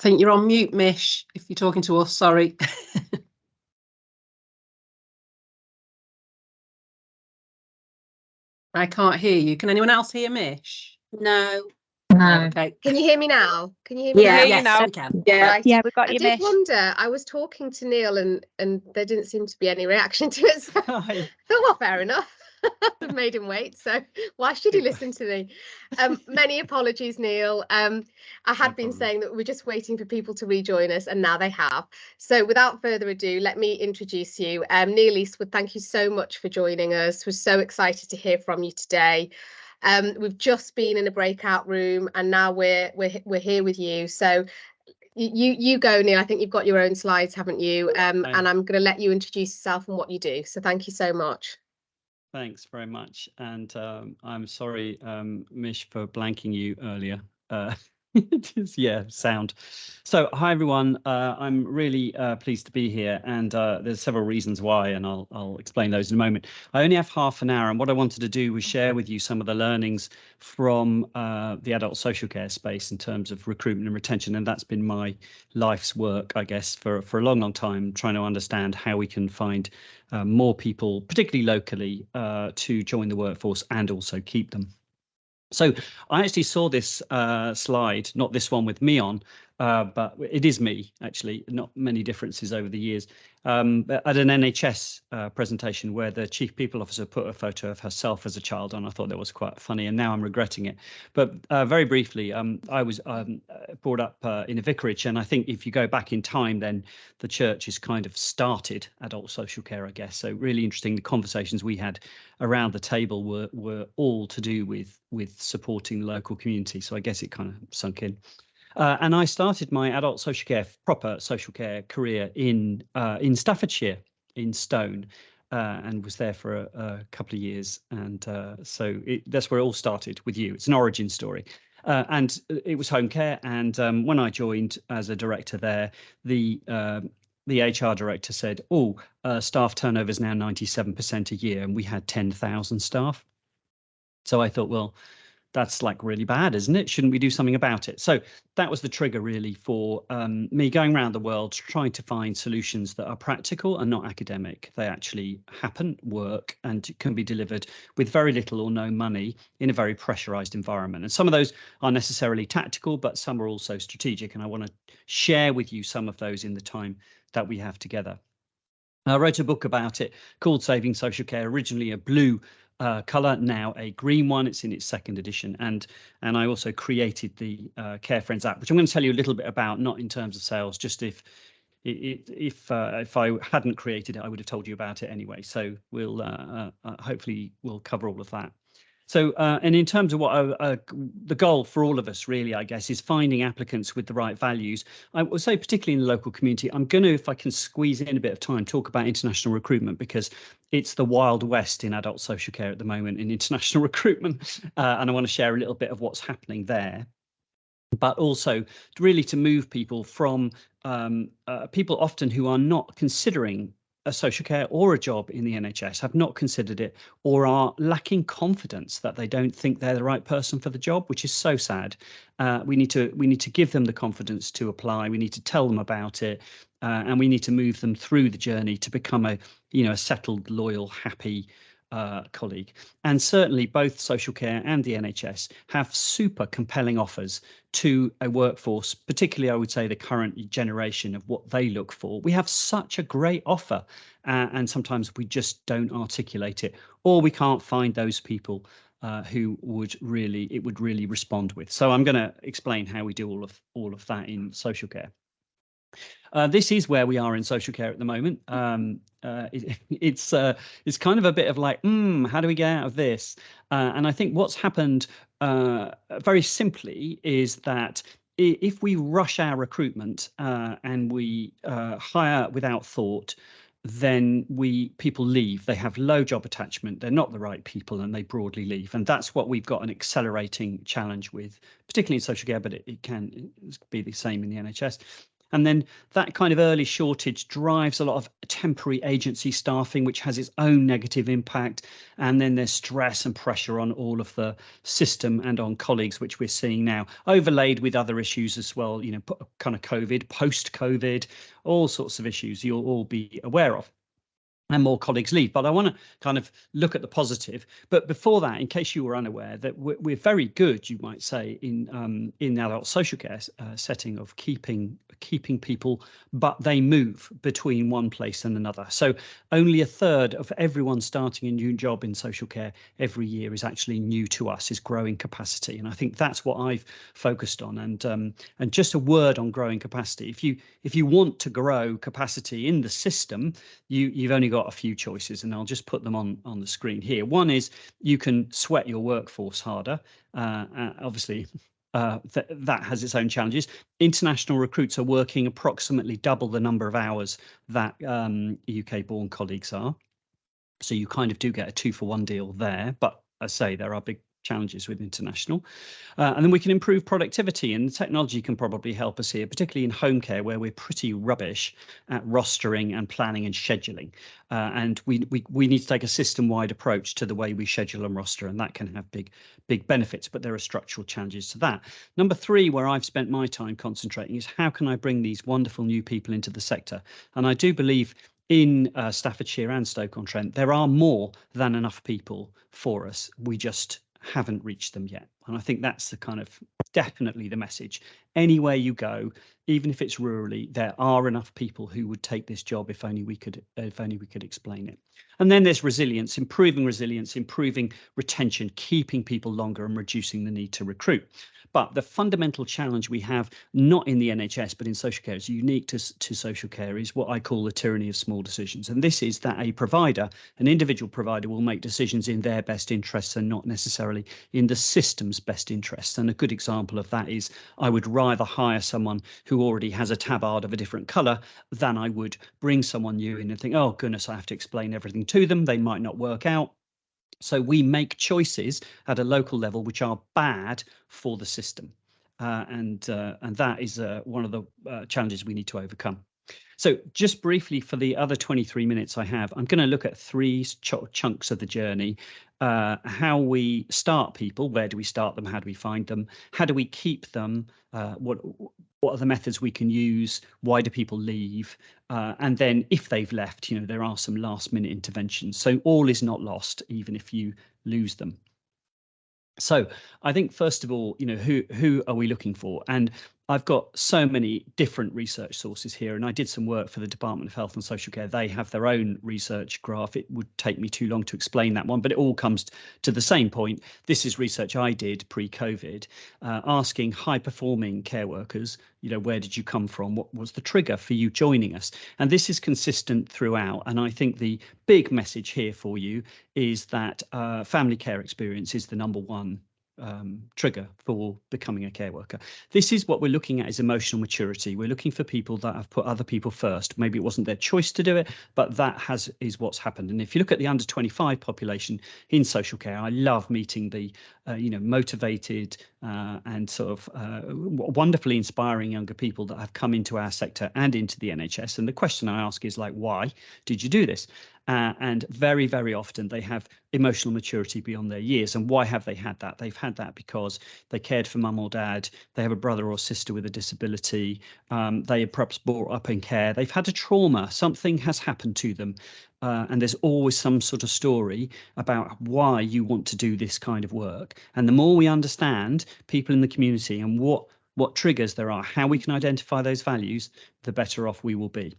think you're on mute, Mish, if you're talking to us, sorry. I can't hear you. Can anyone else hear Mish? No. No. Okay. Can you hear me now? Can you hear me Yeah, now? yes, now. we can. Yeah. Right. Yeah, we've got I you, did Mish. wonder, I was talking to Neil and there didn't seem to be any reaction to it. So I thought, well, fair enough. I've made him wait, so why should he listen to me? Many apologies, Neil. I had been saying that we're just waiting for people to rejoin us, and now they have. So without further ado, let me introduce you. Neil Eastwood, thank you so much for joining us. We're so excited to hear from you today. We've just been in a breakout room, and now we're here with you. So you go, Neil. I think you've got your own slides, haven't you? And I'm going to let you introduce yourself and what you do. So thank you so much. Thanks very much. And I'm sorry, Mish, for blanking you earlier. Yeah, sound. So hi, everyone. I'm really pleased to be here. And there's several reasons why, and I'll explain those in a moment. I only have half an hour. And what I wanted to do was share with you some of the learnings from the adult social care space in terms of recruitment and retention. And that's been my life's work, I guess, for a long, long time, trying to understand how we can find more people, particularly locally, to join the workforce and also keep them. So I actually saw this slide, not this one with me on, but it is me, actually, not many differences over the years, at an NHS presentation where the chief people officer put a photo of herself as a child on. I thought that was quite funny, and now I'm regretting it. But very briefly, I was brought up in a vicarage, and I think if you go back in time, then the church has kind of started adult social care, I guess. So really interesting. The conversations we had around the table were all to do with supporting the local community. So I guess it kind of sunk in. And I started my adult social care, proper social care career in Staffordshire, in Stone, and was there for a couple of years. And so that's where it all started with you. It's an origin story. And it was home care. And when I joined as a director there, the HR director said, staff turnover is now 97% a year, and we had 10,000 staff. So I thought, well, that's like really bad, isn't it? Shouldn't we do something about it? So that was the trigger really for me going around the world, trying to find solutions that are practical and not academic. They actually happen, work, and can be delivered with very little or no money in a very pressurized environment. And some of those are necessarily tactical, but some are also strategic. And I want to share with you some of those in the time that we have together. I wrote a book about it called Saving Social Care, originally a blue colour, now a green one. It's in its second edition, and I also created the Care Friends app, which I'm going to tell you a little bit about, not in terms of sales, just if I hadn't created it, I would have told you about it anyway. So we'll hopefully we'll cover all of that. So, and in terms of what the goal for all of us really, I guess, is finding applicants with the right values. I would say particularly in the local community, I'm going to, if I can squeeze in a bit of time, talk about international recruitment, because it's the Wild West in adult social care at the moment in international recruitment. And I want to share a little bit of what's happening there. But also really to move people from people often who are not considering a social care or a job in the NHS, have not considered it, or are lacking confidence that they don't think they're the right person for the job, which is so sad. We need to give them the confidence to apply. We need to tell them about it, and we need to move them through the journey to become a settled, loyal, happy colleague. And certainly both social care and the NHS have super compelling offers to a workforce, particularly I would say the current generation, of what they look for. We have such a great offer, and sometimes we just don't articulate it, or we can't find those people who would really respond with. So I'm going to explain how we do all of that in social care. This is where we are in social care at the moment. It's kind of a bit of like, how do we get out of this? And I think what's happened very simply is that if we rush our recruitment and we hire without thought, then people leave. They have low job attachment. They're not the right people, and they broadly leave. And that's what we've got an accelerating challenge with, particularly in social care, but it can be the same in the NHS. And then that kind of early shortage drives a lot of temporary agency staffing, which has its own negative impact. And then there's stress and pressure on all of the system and on colleagues, which we're seeing now, overlaid with other issues as well, you know, kind of COVID, post-COVID, all sorts of issues you'll all be aware of. And more colleagues leave. But I want to kind of look at the positive. But before that, in case you were unaware, that we're very good, you might say, in the adult social care setting of keeping people, but they move between one place and another. So only a third of everyone starting a new job in social care every year is actually new to us, is growing capacity. And I think that's what I've focused on. And just a word on growing capacity. If you want to grow capacity in the system, you've only got a few choices, and I'll just put them on the screen here. One is you can sweat your workforce harder. Obviously, that has its own challenges. International recruits are working approximately double the number of hours that UK-born colleagues are. So you kind of do get a 2-for-1 deal there. But I say there are big challenges with international. And then we can improve productivity, and technology can probably help us here, particularly in home care, where we're pretty rubbish at rostering and planning and scheduling. And we need to take a system-wide approach to the way we schedule and roster, and that can have big benefits, but there are structural challenges to that. Number 3, where I've spent my time concentrating, is how can I bring these wonderful new people into the sector? And I do believe in Staffordshire and Stoke-on-Trent, there are more than enough people for us. We just haven't reached them yet. And I think that's the kind of definitely the message. Anywhere you go, even if it's rurally, there are enough people who would take this job if only we could explain it. And then there's resilience, improving retention, keeping people longer and reducing the need to recruit. But the fundamental challenge we have, not in the NHS, but in social care, is unique to social care, is what I call the tyranny of small decisions. And this is that a provider, an individual provider, will make decisions in their best interests and not necessarily in the system's best interests. And a good example of that is I would rather hire someone who already has a tabard of a different colour than I would bring someone new in and think, oh, goodness, I have to explain everything to them. They might not work out. So we make choices at a local level which are bad for the system. And that is one of the challenges we need to overcome. So just briefly, for the other 23 minutes I have, I'm going to look at 3 chunks of the journey. How we start people, where do we start them, how do we find them, how do we keep them, what are the methods we can use, why do people leave, and then if they've left, you know, there are some last minute interventions. So all is not lost, even if you lose them. So I think, first of all, you know, who are we looking for? And I've got so many different research sources here, and I did some work for the Department of Health and Social Care. They have their own research graph. It would take me too long to explain that one, but it all comes to the same point. This is research I did pre-COVID, asking high-performing care workers, you know, where did you come from? What was the trigger for you joining us? And this is consistent throughout. And I think the big message here for you is that family care experience is the #1 trigger for becoming a care worker. This is what we're looking at, is emotional maturity. We're looking for people that have put other people first. Maybe it wasn't their choice to do it, but that is what's happened. And if you look at the under 25 population in social care, I love meeting the you know, motivated and sort of wonderfully inspiring younger people that have come into our sector and into the NHS. And the question I ask is like, why did you do this? And very, very often they have emotional maturity beyond their years. And why have they had that? They've had that because they cared for mum or dad. They have a brother or sister with a disability. They are perhaps brought up in care. They've had a trauma. Something has happened to them. And there's always some sort of story about why you want to do this kind of work. And the more we understand people in the community and what triggers there are, how we can identify those values, the better off we will be.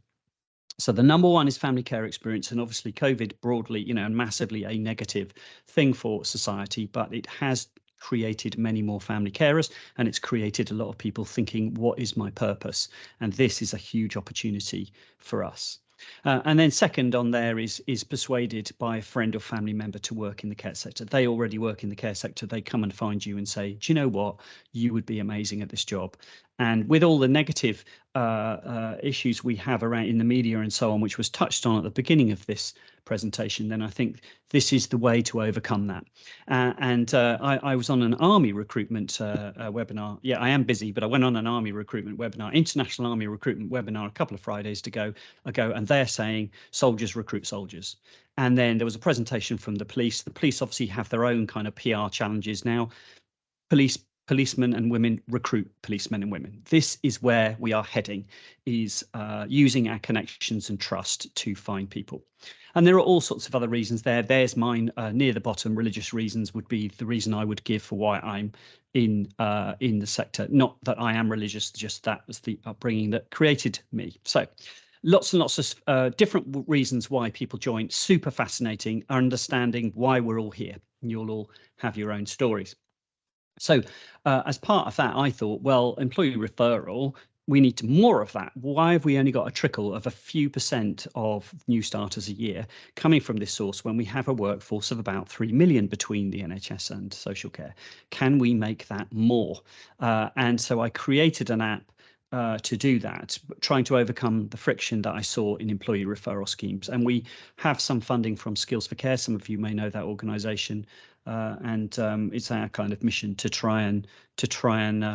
So the #1 is family care experience, and obviously COVID broadly, you know, and massively a negative thing for society, but it has created many more family carers, and it's created a lot of people thinking, what is my purpose? And this is a huge opportunity for us. And then second on there is persuaded by a friend or family member to work in the care sector. They already work in the care sector. They come and find you and say, do you know what? You would be amazing at this job. And with all the negative issues we have around in the media and so on, which was touched on at the beginning of this presentation, then I think this is the way to overcome that. I was on an army recruitment webinar. Yeah, I am busy, but I went on an army recruitment webinar, international army recruitment webinar, a couple of Fridays ago, and they're saying soldiers recruit soldiers. And then there was a presentation from the police. The police obviously have their own kind of PR challenges now. Policemen and women recruit policemen and women. This is where we are heading, is using our connections and trust to find people. And there are all sorts of other reasons there. There's mine near the bottom. Religious reasons would be the reason I would give for why I'm in the sector. Not that I am religious, just that was the upbringing that created me. So lots and lots of different reasons why people join. Super fascinating, understanding why we're all here. And you'll all have your own stories. So as part of that, I thought, well, employee referral, we need more of that. Why have we only got a trickle of a few % of new starters a year coming from this source when we have a workforce of about 3 million between the NHS and social care? Can we make that more? And so I created an app to do that, trying to overcome the friction that I saw in employee referral schemes. And we have some funding from Skills for Care. Some of you may know that organisation. And it's our kind of mission to try and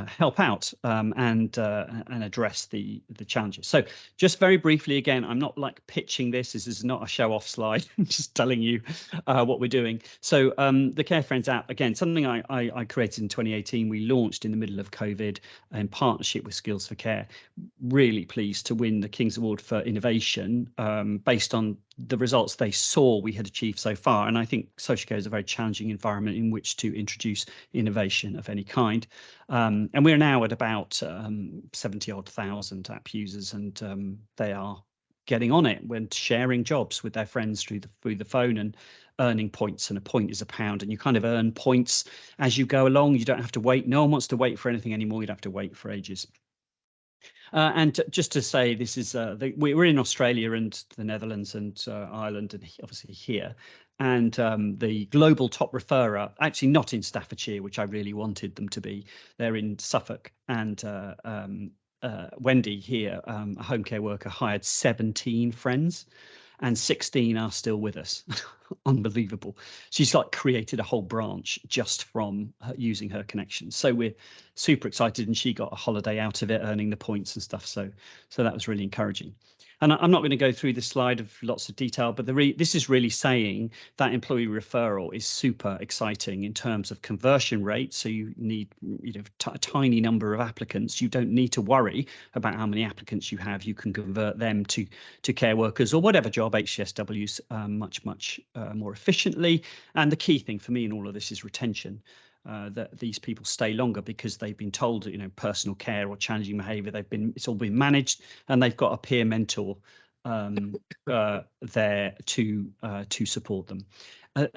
help out and address the challenges. So just very briefly, again, I'm not like pitching this. This is not a show off slide. I'm just telling you what we're doing. So the Care Friends app, again, something I created in 2018. We launched in the middle of COVID in partnership with Skills for Care. Really pleased to win the King's Award for Innovation based on the results they saw we had achieved so far. And I think social care is a very challenging environment in which to introduce innovation of any kind. And we're now at about 70,000 app users, and they are getting on it when sharing jobs with their friends through the phone and earning points. And a point is £1, and you kind of earn points as you go along. You don't have to wait. No one wants to wait for anything anymore. You don't have to wait for ages. And just to say, this is we're in Australia and the Netherlands and Ireland and obviously here. And the global top referrer, actually not in Staffordshire, which I really wanted them to be. They're in Suffolk. And Wendy here, a home care worker, hired 17 friends. And 16 are still with us. Unbelievable. She's like created a whole branch just from using her connections. So we're super excited, and she got a holiday out of it, earning the points and stuff. So that was really encouraging. And I'm not going to go through this slide of lots of detail, but this is really saying that employee referral is super exciting in terms of conversion rate. So you need a tiny number of applicants. You don't need to worry about how many applicants you have. You can convert them to care workers or whatever job, HCSWs, much more efficiently. And the key thing for me in all of this is retention. That these people stay longer because they've been told, personal care or challenging behaviour. It's all been managed, and they've got a peer mentor there to support them,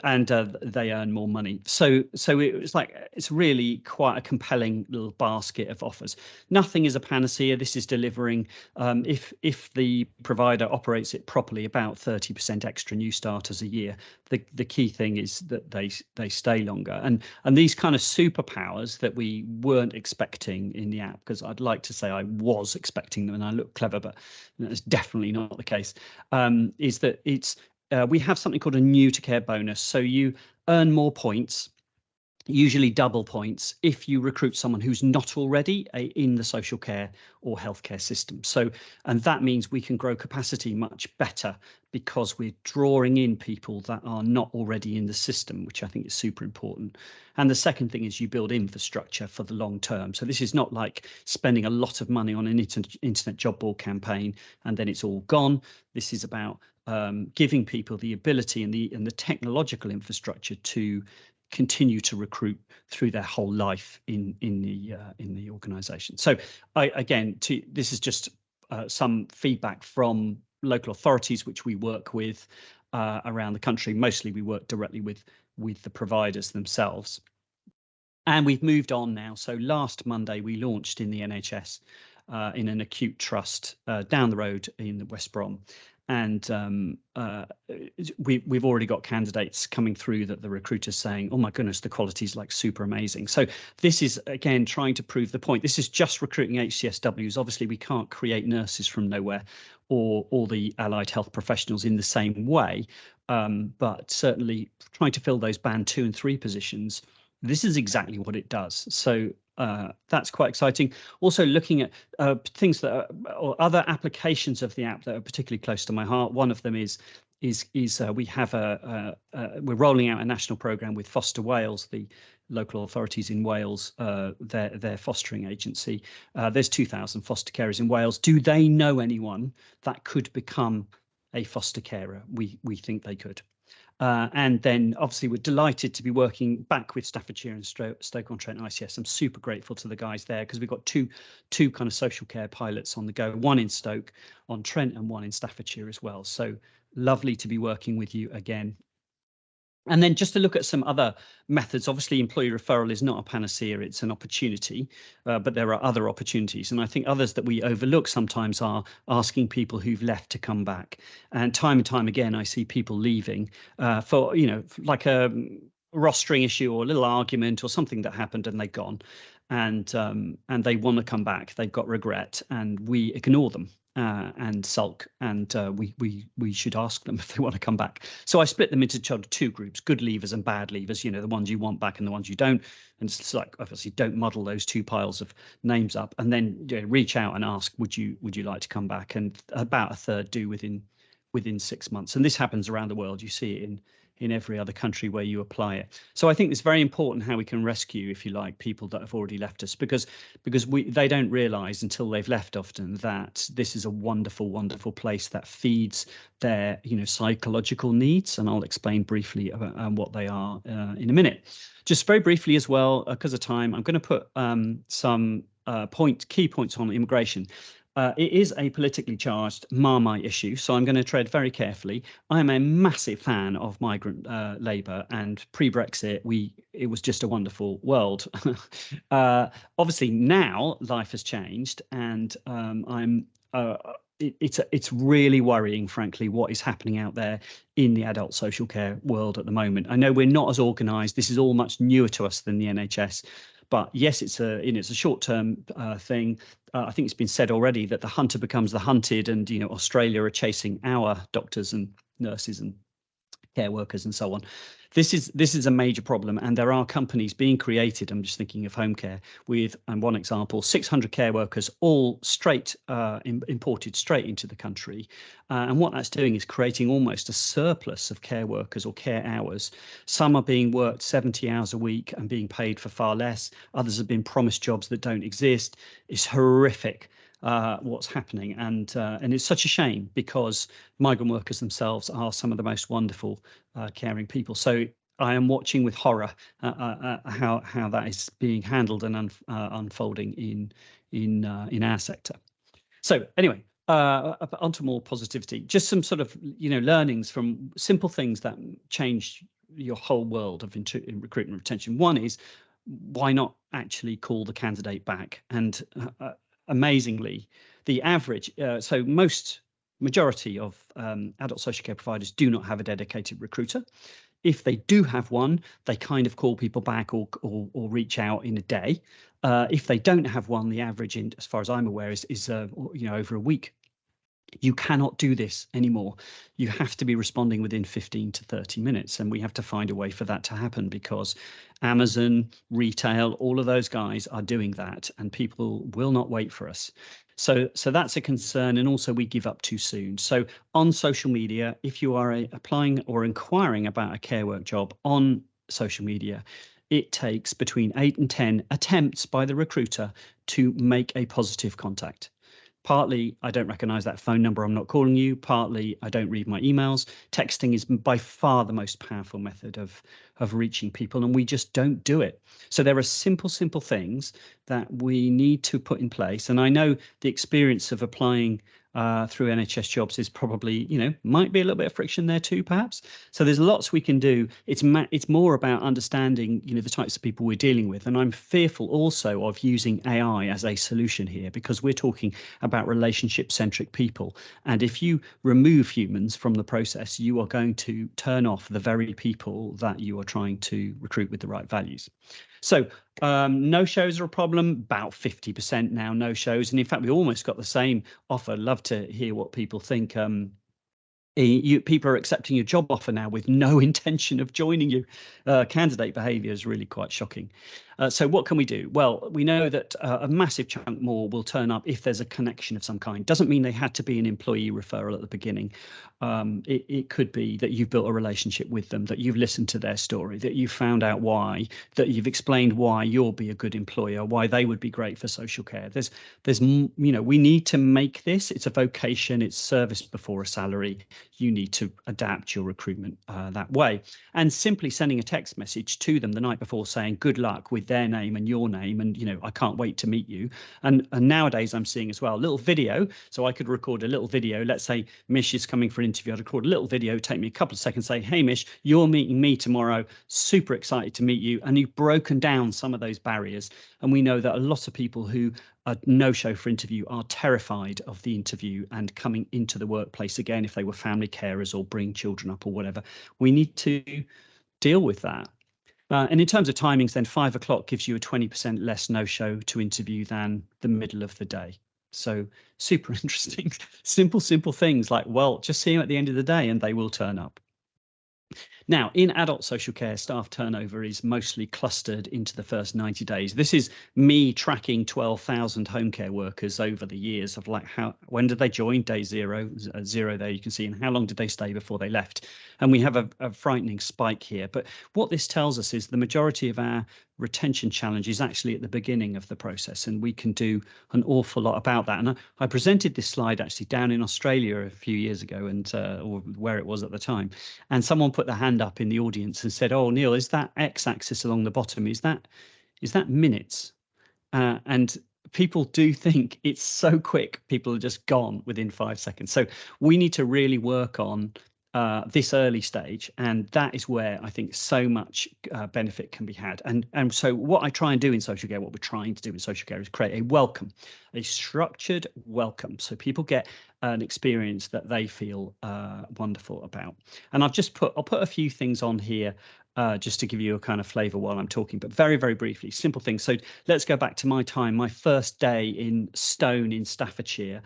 and they earn more money. So it's really quite a compelling little basket of offers. Nothing is a panacea. This is delivering, if the provider operates it properly, about 30% extra new starters a year. The key thing is that they stay longer, and these kind of superpowers that we weren't expecting in the app, because I'd like to say I was expecting them and I look clever, but that's definitely not the case. Is that we have something called a new to care bonus. So you earn more points, usually double points, if you recruit someone who's not already in the social care or healthcare system. And that means we can grow capacity much better because we're drawing in people that are not already in the system, which I think is super important. And the second thing is you build infrastructure for the long term. So this is not like spending a lot of money on an internet job board campaign and then it's all gone. This is about giving people the ability and the technological infrastructure to continue to recruit through their whole life in the organisation. So this is just some feedback from local authorities which we work with around the country. Mostly we work directly with the providers themselves. And we've moved on now. So last Monday we launched in the NHS in an acute trust down the road in West Brom. and we've already got candidates coming through that the recruiter's saying, oh my goodness, the quality is like super amazing. So this is, again, trying to prove the point. This is just recruiting HCSWs. Obviously, we can't create nurses from nowhere or all the allied health professionals in the same way, but certainly trying to fill those band 2 and 3 positions, this is exactly what it does. So that's quite exciting. Also looking at things that are, or other applications of the app that are particularly close to my heart. One of them is we have we're rolling out a national programme with Foster Wales, the local authorities in Wales, their fostering agency. There's 2,000 foster carers in Wales. Do they know anyone that could become a foster carer? We think they could. And then obviously we're delighted to be working back with Staffordshire and Stoke-on-Trent ICS. I'm super grateful to the guys there because we've got two kind of social care pilots on the go, one in Stoke-on-Trent and one in Staffordshire as well. So lovely to be working with you again. And then just to look at some other methods, obviously employee referral is not a panacea, it's an opportunity, but there are other opportunities. And I think others that we overlook sometimes are asking people who've left to come back. And time again, I see people leaving for, like a rostering issue or a little argument or something that happened and they've gone. And they want to come back, they've got regret, and we ignore them. And sulk, and we should ask them if they want to come back. So I split them into two groups: good leavers and bad leavers. The ones you want back and the ones you don't. And it's like, obviously, don't muddle those two piles of names up. And then reach out and ask, would you like to come back? And about a third do within 6 months. And this happens around the world. You see it in every other country where you apply it. So I think it's very important how we can rescue, if you like, people that have already left us, because they don't realise until they've left often that this is a wonderful, wonderful place that feeds their psychological needs. And I'll explain briefly about what they are in a minute. Just very briefly as well, because of time, I'm going to put some key points on immigration. It is a politically charged Marmite issue, so I'm going to tread very carefully. I'm a massive fan of migrant labour, and pre-Brexit, it was just a wonderful world. Obviously, now life has changed, and it's really worrying, frankly, what is happening out there in the adult social care world at the moment. I know we're not as organised. This is all much newer to us than the NHS. But yes, it's a short-term thing. I think it's been said already that the hunter becomes the hunted, and Australia are chasing our doctors and nurses and care workers and so on. This is a major problem, and there are companies being created. I'm just thinking of home care with, and one example, 600 care workers, all imported straight into the country. And what that's doing is creating almost a surplus of care workers or care hours. Some are being worked 70 hours a week and being paid for far less. Others have been promised jobs that don't exist. It's horrific. What's happening, and it's such a shame because migrant workers themselves are some of the most wonderful caring people. So I am watching with horror how that is being handled and unfolding in our sector. So anyway, onto more positivity. Just some sort of learnings from simple things that change your whole world of in recruitment retention. One is, why not actually call the candidate back? And amazingly, the average, so majority of adult social care providers do not have a dedicated recruiter. If they do have one, they kind of call people back or reach out in a day. If they don't have one, the average, as far as I'm aware, is over a week. You cannot do this anymore. You have to be responding within 15 to 30 minutes, and we have to find a way for that to happen because Amazon, retail, all of those guys are doing that, and people will not wait for us. So that's a concern, and also we give up too soon. So on social media, if you are applying or inquiring about a care work job on social media, it takes between 8 and 10 attempts by the recruiter to make a positive contact. Partly, I don't recognise that phone number, I'm not calling you. Partly, I don't read my emails. Texting is by far the most powerful method of reaching people, and we just don't do it. So there are simple things that we need to put in place. And I know the experience of applying through NHS jobs is probably, might be a little bit of friction there too, perhaps. So there's lots we can do. It's more about understanding, the types of people we're dealing with. And I'm fearful also of using AI as a solution here, because we're talking about relationship-centric people. And if you remove humans from the process, you are going to turn off the very people that you are trying to recruit with the right values. So no-shows are a problem, about 50% now no-shows. And in fact, we almost got the same offer. Love to hear what people think. People are accepting your job offer now with no intention of joining you. Candidate behaviour is really quite shocking. So what can we do? Well, we know that a massive chunk more will turn up if there's a connection of some kind. Doesn't mean they had to be an employee referral at the beginning. It could be that you've built a relationship with them, that you've listened to their story, that you've found out why, that you've explained why you'll be a good employer, why they would be great for social care. We need to make this. It's a vocation. It's service before a salary. You need to adapt your recruitment that way. And simply sending a text message to them the night before saying good luck with their name and your name, and I can't wait to meet you. And nowadays I'm seeing as well a little video. So I could record a little video. Let's say Mish is coming for an interview. I'd record a little video, take me a couple of seconds, say, hey Mish, you're meeting me tomorrow. Super excited to meet you. And you've broken down some of those barriers. And we know that a lot of people who are no-show for interview are terrified of the interview and coming into the workplace again if they were family carers or bring children up or whatever. We need to deal with that. And in terms of timings, then 5 o'clock gives you a 20% less no-show to interview than the middle of the day. So super interesting, simple things like, well, just see them at the end of the day and they will turn up. Now, in adult social care, staff turnover is mostly clustered into the first 90 days. This is me tracking 12,000 home care workers over the years of when did they join? Day zero there you can see, and how long did they stay before they left? And we have a frightening spike here. But what this tells us is the majority of our retention challenge is actually at the beginning of the process, and we can do an awful lot about that. And I presented this slide actually down in Australia a few years ago, and or where it was at the time, and someone put their hand up in the audience and said, oh Neil, is that x-axis along the bottom, is that minutes? And people do think it's so quick, people are just gone within 5 seconds. So we need to really work on this early stage, and that is where I think so much benefit can be had. And so what I try and do in social care, what we're trying to do in social care, is create a welcome, a structured welcome, so people get an experience that they feel wonderful about. And I'll put a few things on here just to give you a kind of flavour while I'm talking, but very, very briefly, simple things. So let's go back to my first day in Stone in Staffordshire,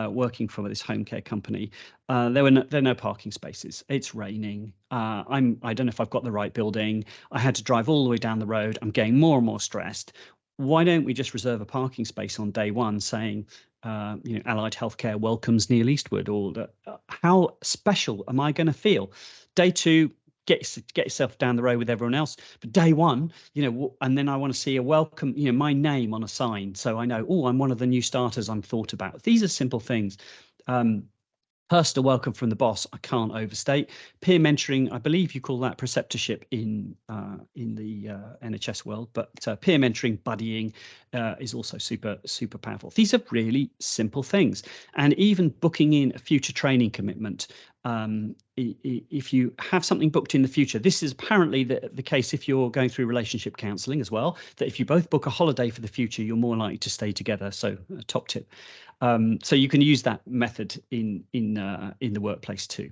working for this home care company. There are no parking spaces. It's raining. I don't know if I've got the right building. I had to drive all the way down the road. I'm getting more and more stressed. Why don't we just reserve a parking space on day one saying, Allied Healthcare welcomes Neil Eastwood, or how special am I going to feel? Day two, get yourself down the road with everyone else. But day one, and then I want to see a welcome, my name on a sign, so I know, oh, I'm one of the new starters I'm thought about. These are simple things. Personal welcome from the boss, I can't overstate. Peer mentoring, I believe you call that preceptorship in the NHS world, but peer mentoring, buddying is also super powerful. These are really simple things. And even booking in a future training commitment. If you have something booked in the future, this is apparently the case if you're going through relationship counselling as well, that if you both book a holiday for the future, you're more likely to stay together. So a top tip. So you can use that method in the workplace too,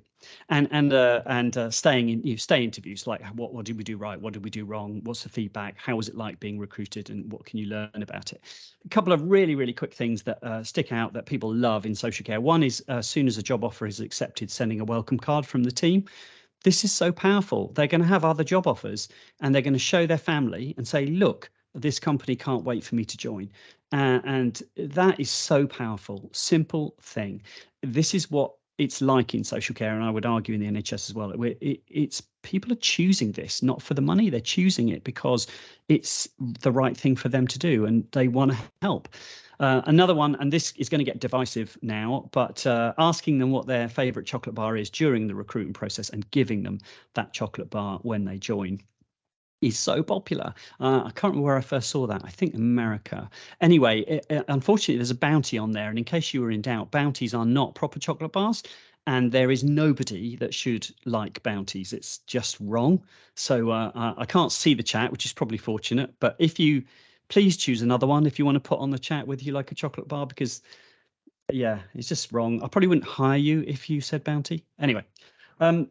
and staying in stay interviews, like what did we do right, what did we do wrong, what's the feedback, how was it like being recruited, and what can you learn about it. A couple of really quick things that stick out that people love in social care. One is as soon as a job offer is accepted, sending a welcome card from the team. This is so powerful. They're going to have other job offers and they're going to show their family and say, look, this company can't wait for me to join. And that is so powerful. Simple thing. This is what it's like in social care, and I would argue in the NHS as well. It's people are choosing this not for the money. They're choosing it because it's the right thing for them to do, and they want to help. Another one, and this is going to get divisive now, but asking them what their favourite chocolate bar is during the recruitment process and giving them that chocolate bar when they join. is so popular. I can't remember where I first saw that. I think America. Anyway, unfortunately, there's a bounty on there. And in case you were in doubt, bounties are not proper chocolate bars. And there is nobody that should like bounties. It's just wrong. So I can't see the chat, which is probably fortunate. But if you please choose another one if you want to put on the chat whether you like a chocolate bar, because yeah, it's just wrong. I probably wouldn't hire you if you said bounty. Anyway.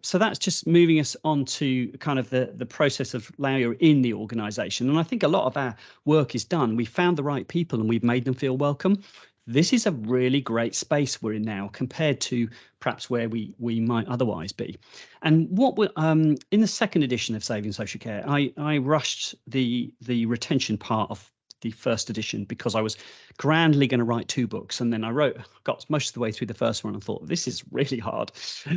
So that's just moving us on to kind of the process of layer in the organisation. And I think a lot of our work is done. We found the right people and we've made them feel welcome. This is a really great space we're in now compared to perhaps where we might otherwise be. And what we're in the second edition of Saving Social Care, I rushed the retention part of the first edition because I was grandly going to write 2 books, and then got most of the way through the first one and thought this is really hard,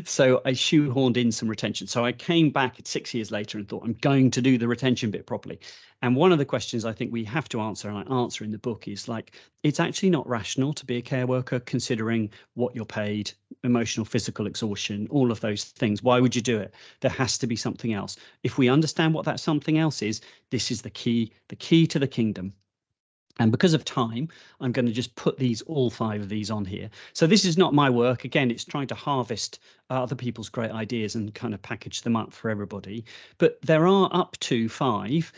so I shoehorned in some retention. So I came back 6 years later and thought I'm going to do the retention bit properly. And one of the questions I think we have to answer, and I answer in the book, is like, it's actually not rational to be a care worker considering what you're paid, emotional, physical exhaustion, all of those things. Why would you do it? There has to be something else. If we understand what that something else is, this is the key to the kingdom. And because of time, I'm going to just put all 5 of these on here. So this is not my work. Again, it's trying to harvest other people's great ideas and kind of package them up for everybody. But there are up to 5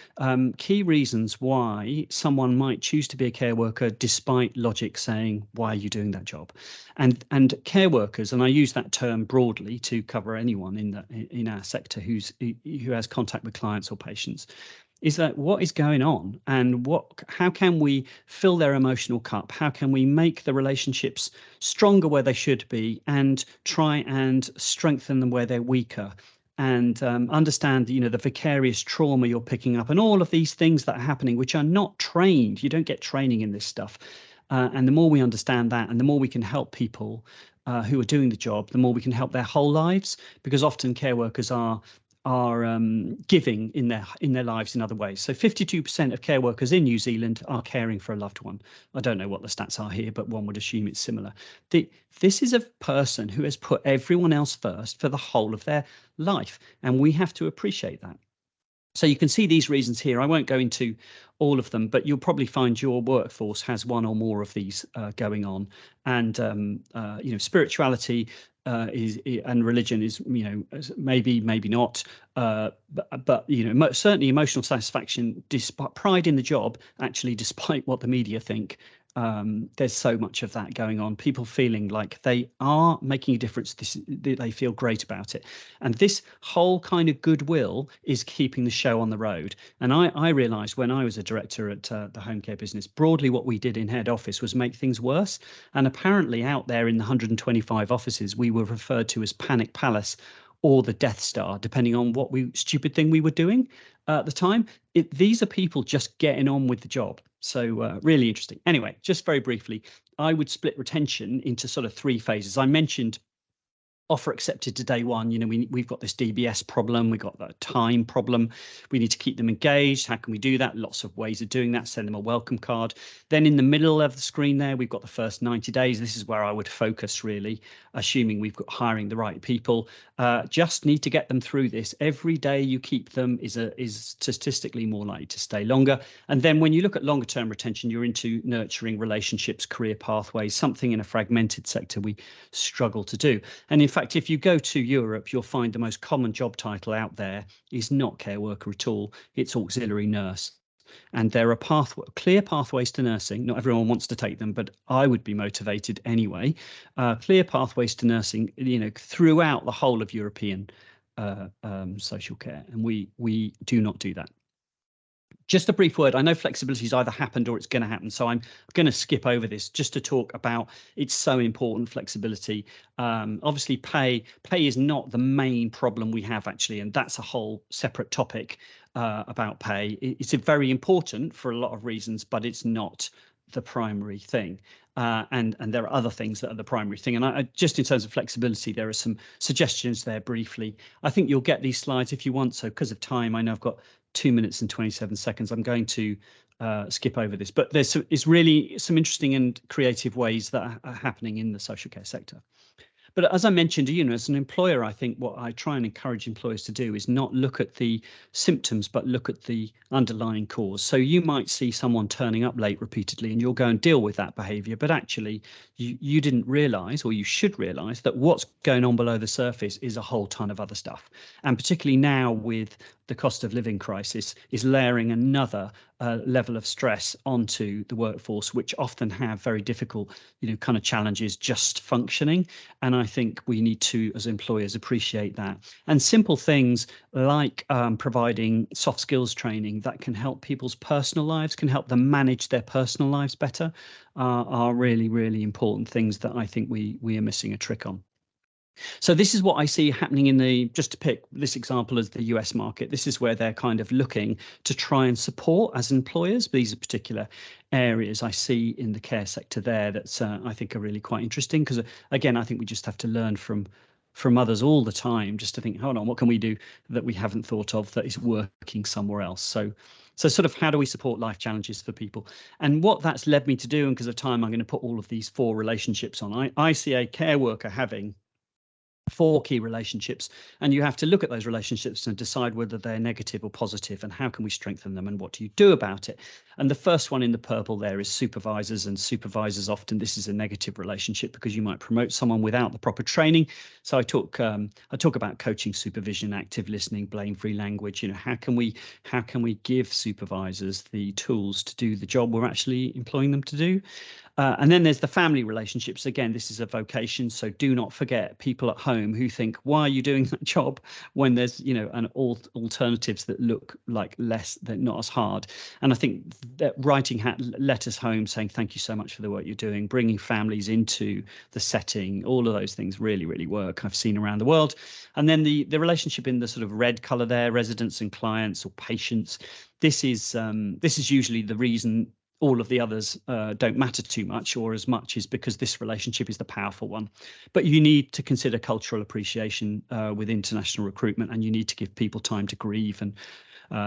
key reasons why someone might choose to be a care worker despite logic saying, why are you doing that job? And care workers, and I use that term broadly to cover anyone in our sector who has contact with clients or patients, is that what is going on, and how can we fill their emotional cup? How can we make the relationships stronger where they should be and try and strengthen them where they're weaker? And understand, the vicarious trauma you're picking up and all of these things that are happening, which are not trained. You don't get training in this stuff. And the more we understand that, and the more we can help people who are doing the job, the more we can help their whole lives, because often care workers are giving in their lives in other ways. So 52% of care workers in New Zealand are caring for a loved one. I don't know what the stats are here, but one would assume it's similar. This is a person who has put everyone else first for the whole of their life, and we have to appreciate that. So you can see these reasons here. I won't go into all of them, but you'll probably find your workforce has one or more of these going on. And spirituality and religion is, maybe not, but certainly emotional satisfaction, despite pride in the job, actually, despite what the media think. There's so much of that going on, people feeling like they are making a difference, they feel great about it, and this whole kind of goodwill is keeping the show on the road. And I realized when I was a director at the home care business, broadly what we did in head office was make things worse, and apparently out there in the 125 offices we were referred to as Panic Palace or the Death Star, depending on what stupid thing we were doing at the time. These are people just getting on with the job. So really interesting. Anyway, just very briefly, I would split retention into sort of 3 phases. I mentioned offer accepted to day one. We've got this DBS problem, we've got the time problem, we need to keep them engaged. How can we do that? Lots of ways of doing that. Send them a welcome card. Then in the middle of the screen there, we've got the first 90 days. This is where I would focus, really, assuming we've got hiring the right people. Just need to get them through this. Every day you keep them is statistically more likely to stay longer. And then when you look at longer term retention, you're into nurturing relationships, career pathways, something in a fragmented sector we struggle to do. And in fact, if you go to Europe, you'll find the most common job title out there is not care worker at all. It's auxiliary nurse. And there are clear pathways to nursing. Not everyone wants to take them, but I would be motivated anyway. Clear pathways to nursing, throughout the whole of European social care. And we do not do that. Just a brief word. I know flexibility has either happened or it's going to happen, so I'm going to skip over this just to talk about it's so important, flexibility. Obviously, pay is not the main problem we have, actually, and that's a whole separate topic about pay. It's very important for a lot of reasons, but it's not the primary thing. And there are other things that are the primary thing. And I just in terms of flexibility, there are some suggestions there briefly. I think you'll get these slides if you want. So because of time, I know I've got 2 minutes and 27 seconds. I'm going to skip over this, but it's really some interesting and creative ways that are happening in the social care sector. But as I mentioned, as an employer, I think what I try and encourage employers to do is not look at the symptoms, but look at the underlying cause. So you might see someone turning up late repeatedly and you'll go and deal with that behaviour, but actually you didn't realise, or you should realise, that what's going on below the surface is a whole ton of other stuff. And particularly now with the cost of living crisis, is layering another level of stress onto the workforce, which often have very difficult, kind of challenges just functioning. And I think we need to, as employers, appreciate that. And simple things like providing soft skills training that can help people's personal lives, can help them manage their personal lives better, are really, really important things that I think we are missing a trick on. So this is what I see happening in just to pick this example as the US market, this is where they're kind of looking to try and support as employers. These are particular areas I see in the care sector there that I think are really quite interesting, because again, I think we just have to learn from others all the time, just to think, hold on, what can we do that we haven't thought of that is working somewhere else? So sort of how do we support life challenges for people? And what that's led me to do, and because of time, I'm going to put all of these 4 relationships on. I see a care worker having 4 key relationships, and you have to look at those relationships and decide whether they're negative or positive, and how can we strengthen them, and what do you do about it? And the first one in the purple there is supervisors, and supervisors, often this is a negative relationship because you might promote someone without the proper training. So I talk about coaching, supervision, active listening, blame-free language. How can we give supervisors the tools to do the job we're actually employing them to do? And then there's the family relationships. Again, this is a vocation, so do not forget people at home who think, why are you doing that job when there's, an alternatives that look like they're not as hard. And I think that writing letters home saying thank you so much for the work you're doing, bringing families into the setting, all of those things really, really work. I've seen around the world. And then the relationship in the sort of red colour there, residents and clients or patients. This is usually the reason all of the others don't matter too much, or as much, is because this relationship is the powerful one. But you need to consider cultural appreciation with international recruitment, and you need to give people time to grieve and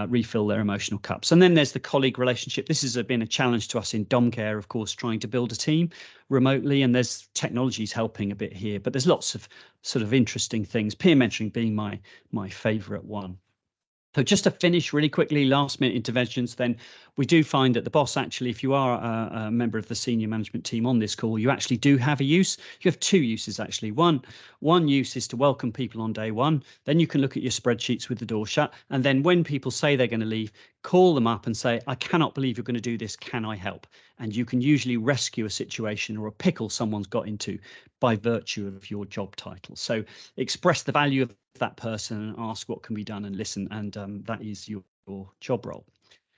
refill their emotional cups. And then there's the colleague relationship. This has been a challenge to us in dom care, of course, trying to build a team remotely, and there's technologies helping a bit here, but there's lots of sort of interesting things, peer mentoring being my favorite one. So just to finish really quickly, last minute interventions, then we do find that the boss, actually, if you are a member of the senior management team on this call, you actually do have a use. You have 2 uses, actually. One use is to welcome people on day 1. Then you can look at your spreadsheets with the door shut. And then when people say they're going to leave, call them up and say, I cannot believe you're going to do this. Can I help? And you can usually rescue a situation or a pickle someone's got into by virtue of your job title. So express the value of that person and ask what can be done, and listen, and that is your job role.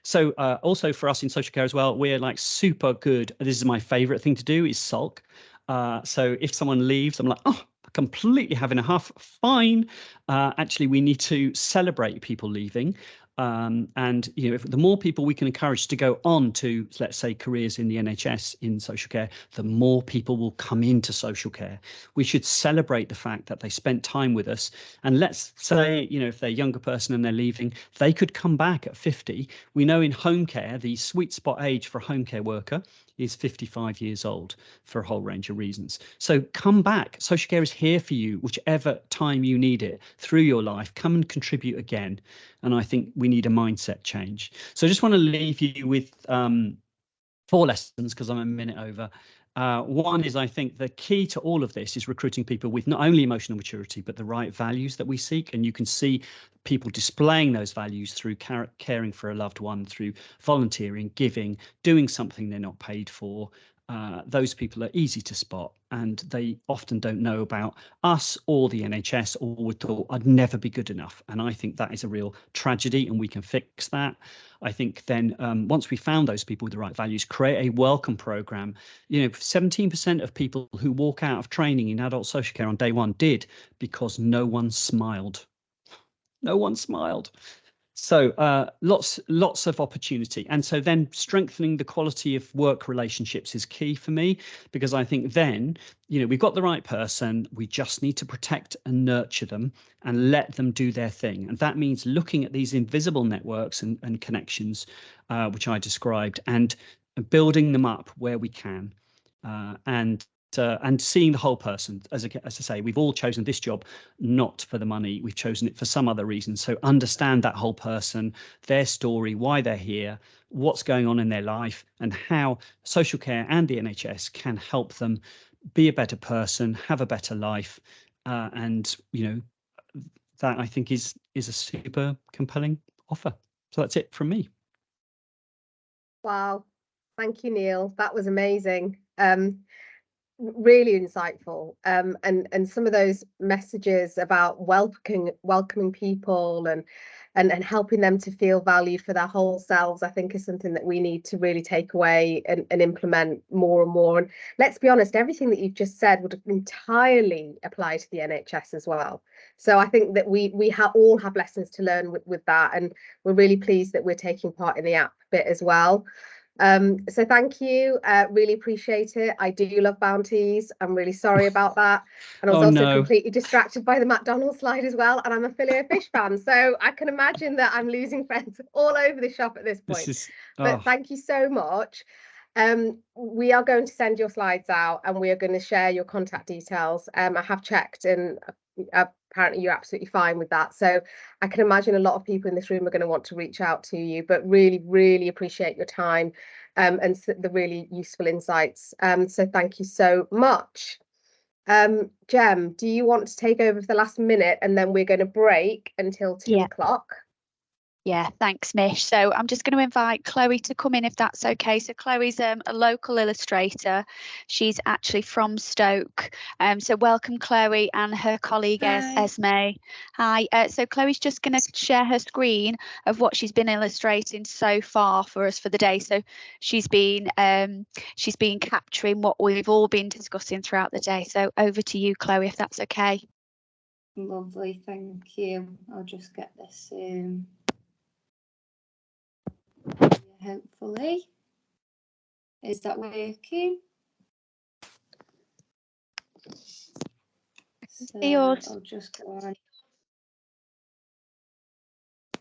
So also for us in social care as well, we're like super good. This is my favorite thing to do, is sulk. So if someone leaves, I'm like, oh, completely having a huff, fine. Actually, we need to celebrate people leaving. And if the more people we can encourage to go on to, let's say, careers in the NHS in social care, the more people will come into social care. We should celebrate the fact that they spent time with us. And let's say, if they're a younger person and they're leaving, they could come back at 50. We know in home care, the sweet spot age for a home care worker is 55 years old for a whole range of reasons. So come back. Social care is here for you, whichever time you need it through your life. Come and contribute again. And I think we need a mindset change. So I just want to leave you with 4 lessons, because I'm a minute over. One is, I think the key to all of this is recruiting people with not only emotional maturity, but the right values that we seek. And you can see people displaying those values through caring for a loved one, through volunteering, giving, doing something they're not paid for. Those people are easy to spot, and they often don't know about us or the NHS, or would thought I'd never be good enough. And I think that is a real tragedy, and we can fix that. I think then once we found those people with the right values, create a welcome program. 17% of people who walk out of training in adult social care on day 1 did because no one smiled. No one smiled. So lots of opportunity. And so then strengthening the quality of work relationships is key for me, because I think then, we've got the right person. We just need to protect and nurture them and let them do their thing. And that means looking at these invisible networks and connections, which I described, and building them up where we can. And and seeing the whole person. As I say, we've all chosen this job not for the money. We've chosen it for some other reason. So understand that whole person, their story, why they're here, what's going on in their life, and how social care and the NHS can help them be a better person, have a better life. And, you know, that I think is a super compelling offer. So that's it from me. Wow. Thank you, Neil. That was amazing. Really insightful. And some of those messages about welcoming people and helping them to feel valued for their whole selves, I think is something that we need to really take away and implement more and more. And let's be honest, everything that you've just said would entirely apply to the NHS as well. So I think that we all have lessons to learn with that, and we're really pleased that we're taking part in the app bit as well. So thank you, really appreciate it. I do love bounties. I'm really sorry about that. And I was also completely distracted by the McDonald's slide as well. And I'm a Filet-O-Fish fan, so I can imagine that I'm losing friends all over the shop at this point. But thank you so much. We are going to send your slides out and we are going to share your contact details. I have checked and apparently you're absolutely fine with that. So I can imagine a lot of people in this room are going to want to reach out to you, but really, really appreciate your time and the really useful insights. So thank you so much. Jem, do you want to take over for the last minute and then we're going to break until 2 o'clock? Yeah, thanks, Mish. So I'm just going to invite Chloe to come in if that's okay. So Chloe's a local illustrator. She's actually from Stoke. So welcome, Chloe, and her colleague Esme. Hi. So Chloe's just going to share her screen of what she's been illustrating so far for us for the day. So she's been capturing what we've all been discussing throughout the day. So over to you, Chloe, if that's okay. Lovely, thank you. I'll just get this hopefully. Is that working? So I'll just go on.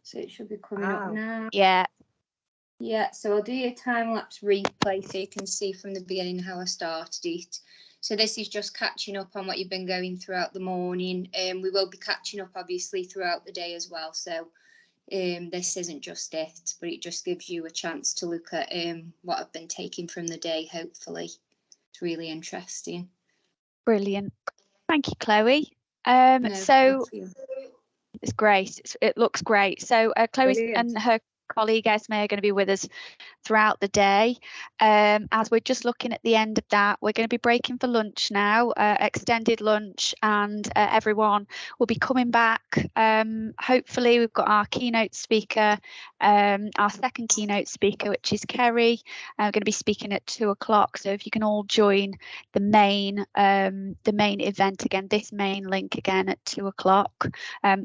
So it should be coming up now. Yeah, so I'll do your time-lapse replay so you can see from the beginning how I started it. So this is just catching up on what you've been going throughout the morning. We will be catching up obviously throughout the day as well. So this isn't just it, but it just gives you a chance to look at what I've been taking from the day, hopefully. It's really interesting. Brilliant. Thank you, Chloe. So it's great. It looks great. So Chloe and her colleague Esme are going to be with us throughout the day. As we're just looking at the end of that, we're going to be breaking for lunch now, extended lunch, and everyone will be coming back. Hopefully we've got our keynote speaker, our second keynote speaker, which is Kerry. We're going to be speaking at 2 o'clock. So if you can all join the main event again, this main link again at 2 o'clock.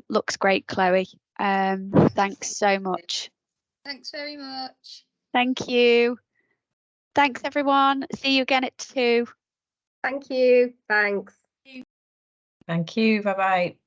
Looks great, Chloe. Thanks so much. Thanks very much. Thank you. Thanks, everyone. See you again at 2. Thank you. Thanks. Thank you. Bye-bye.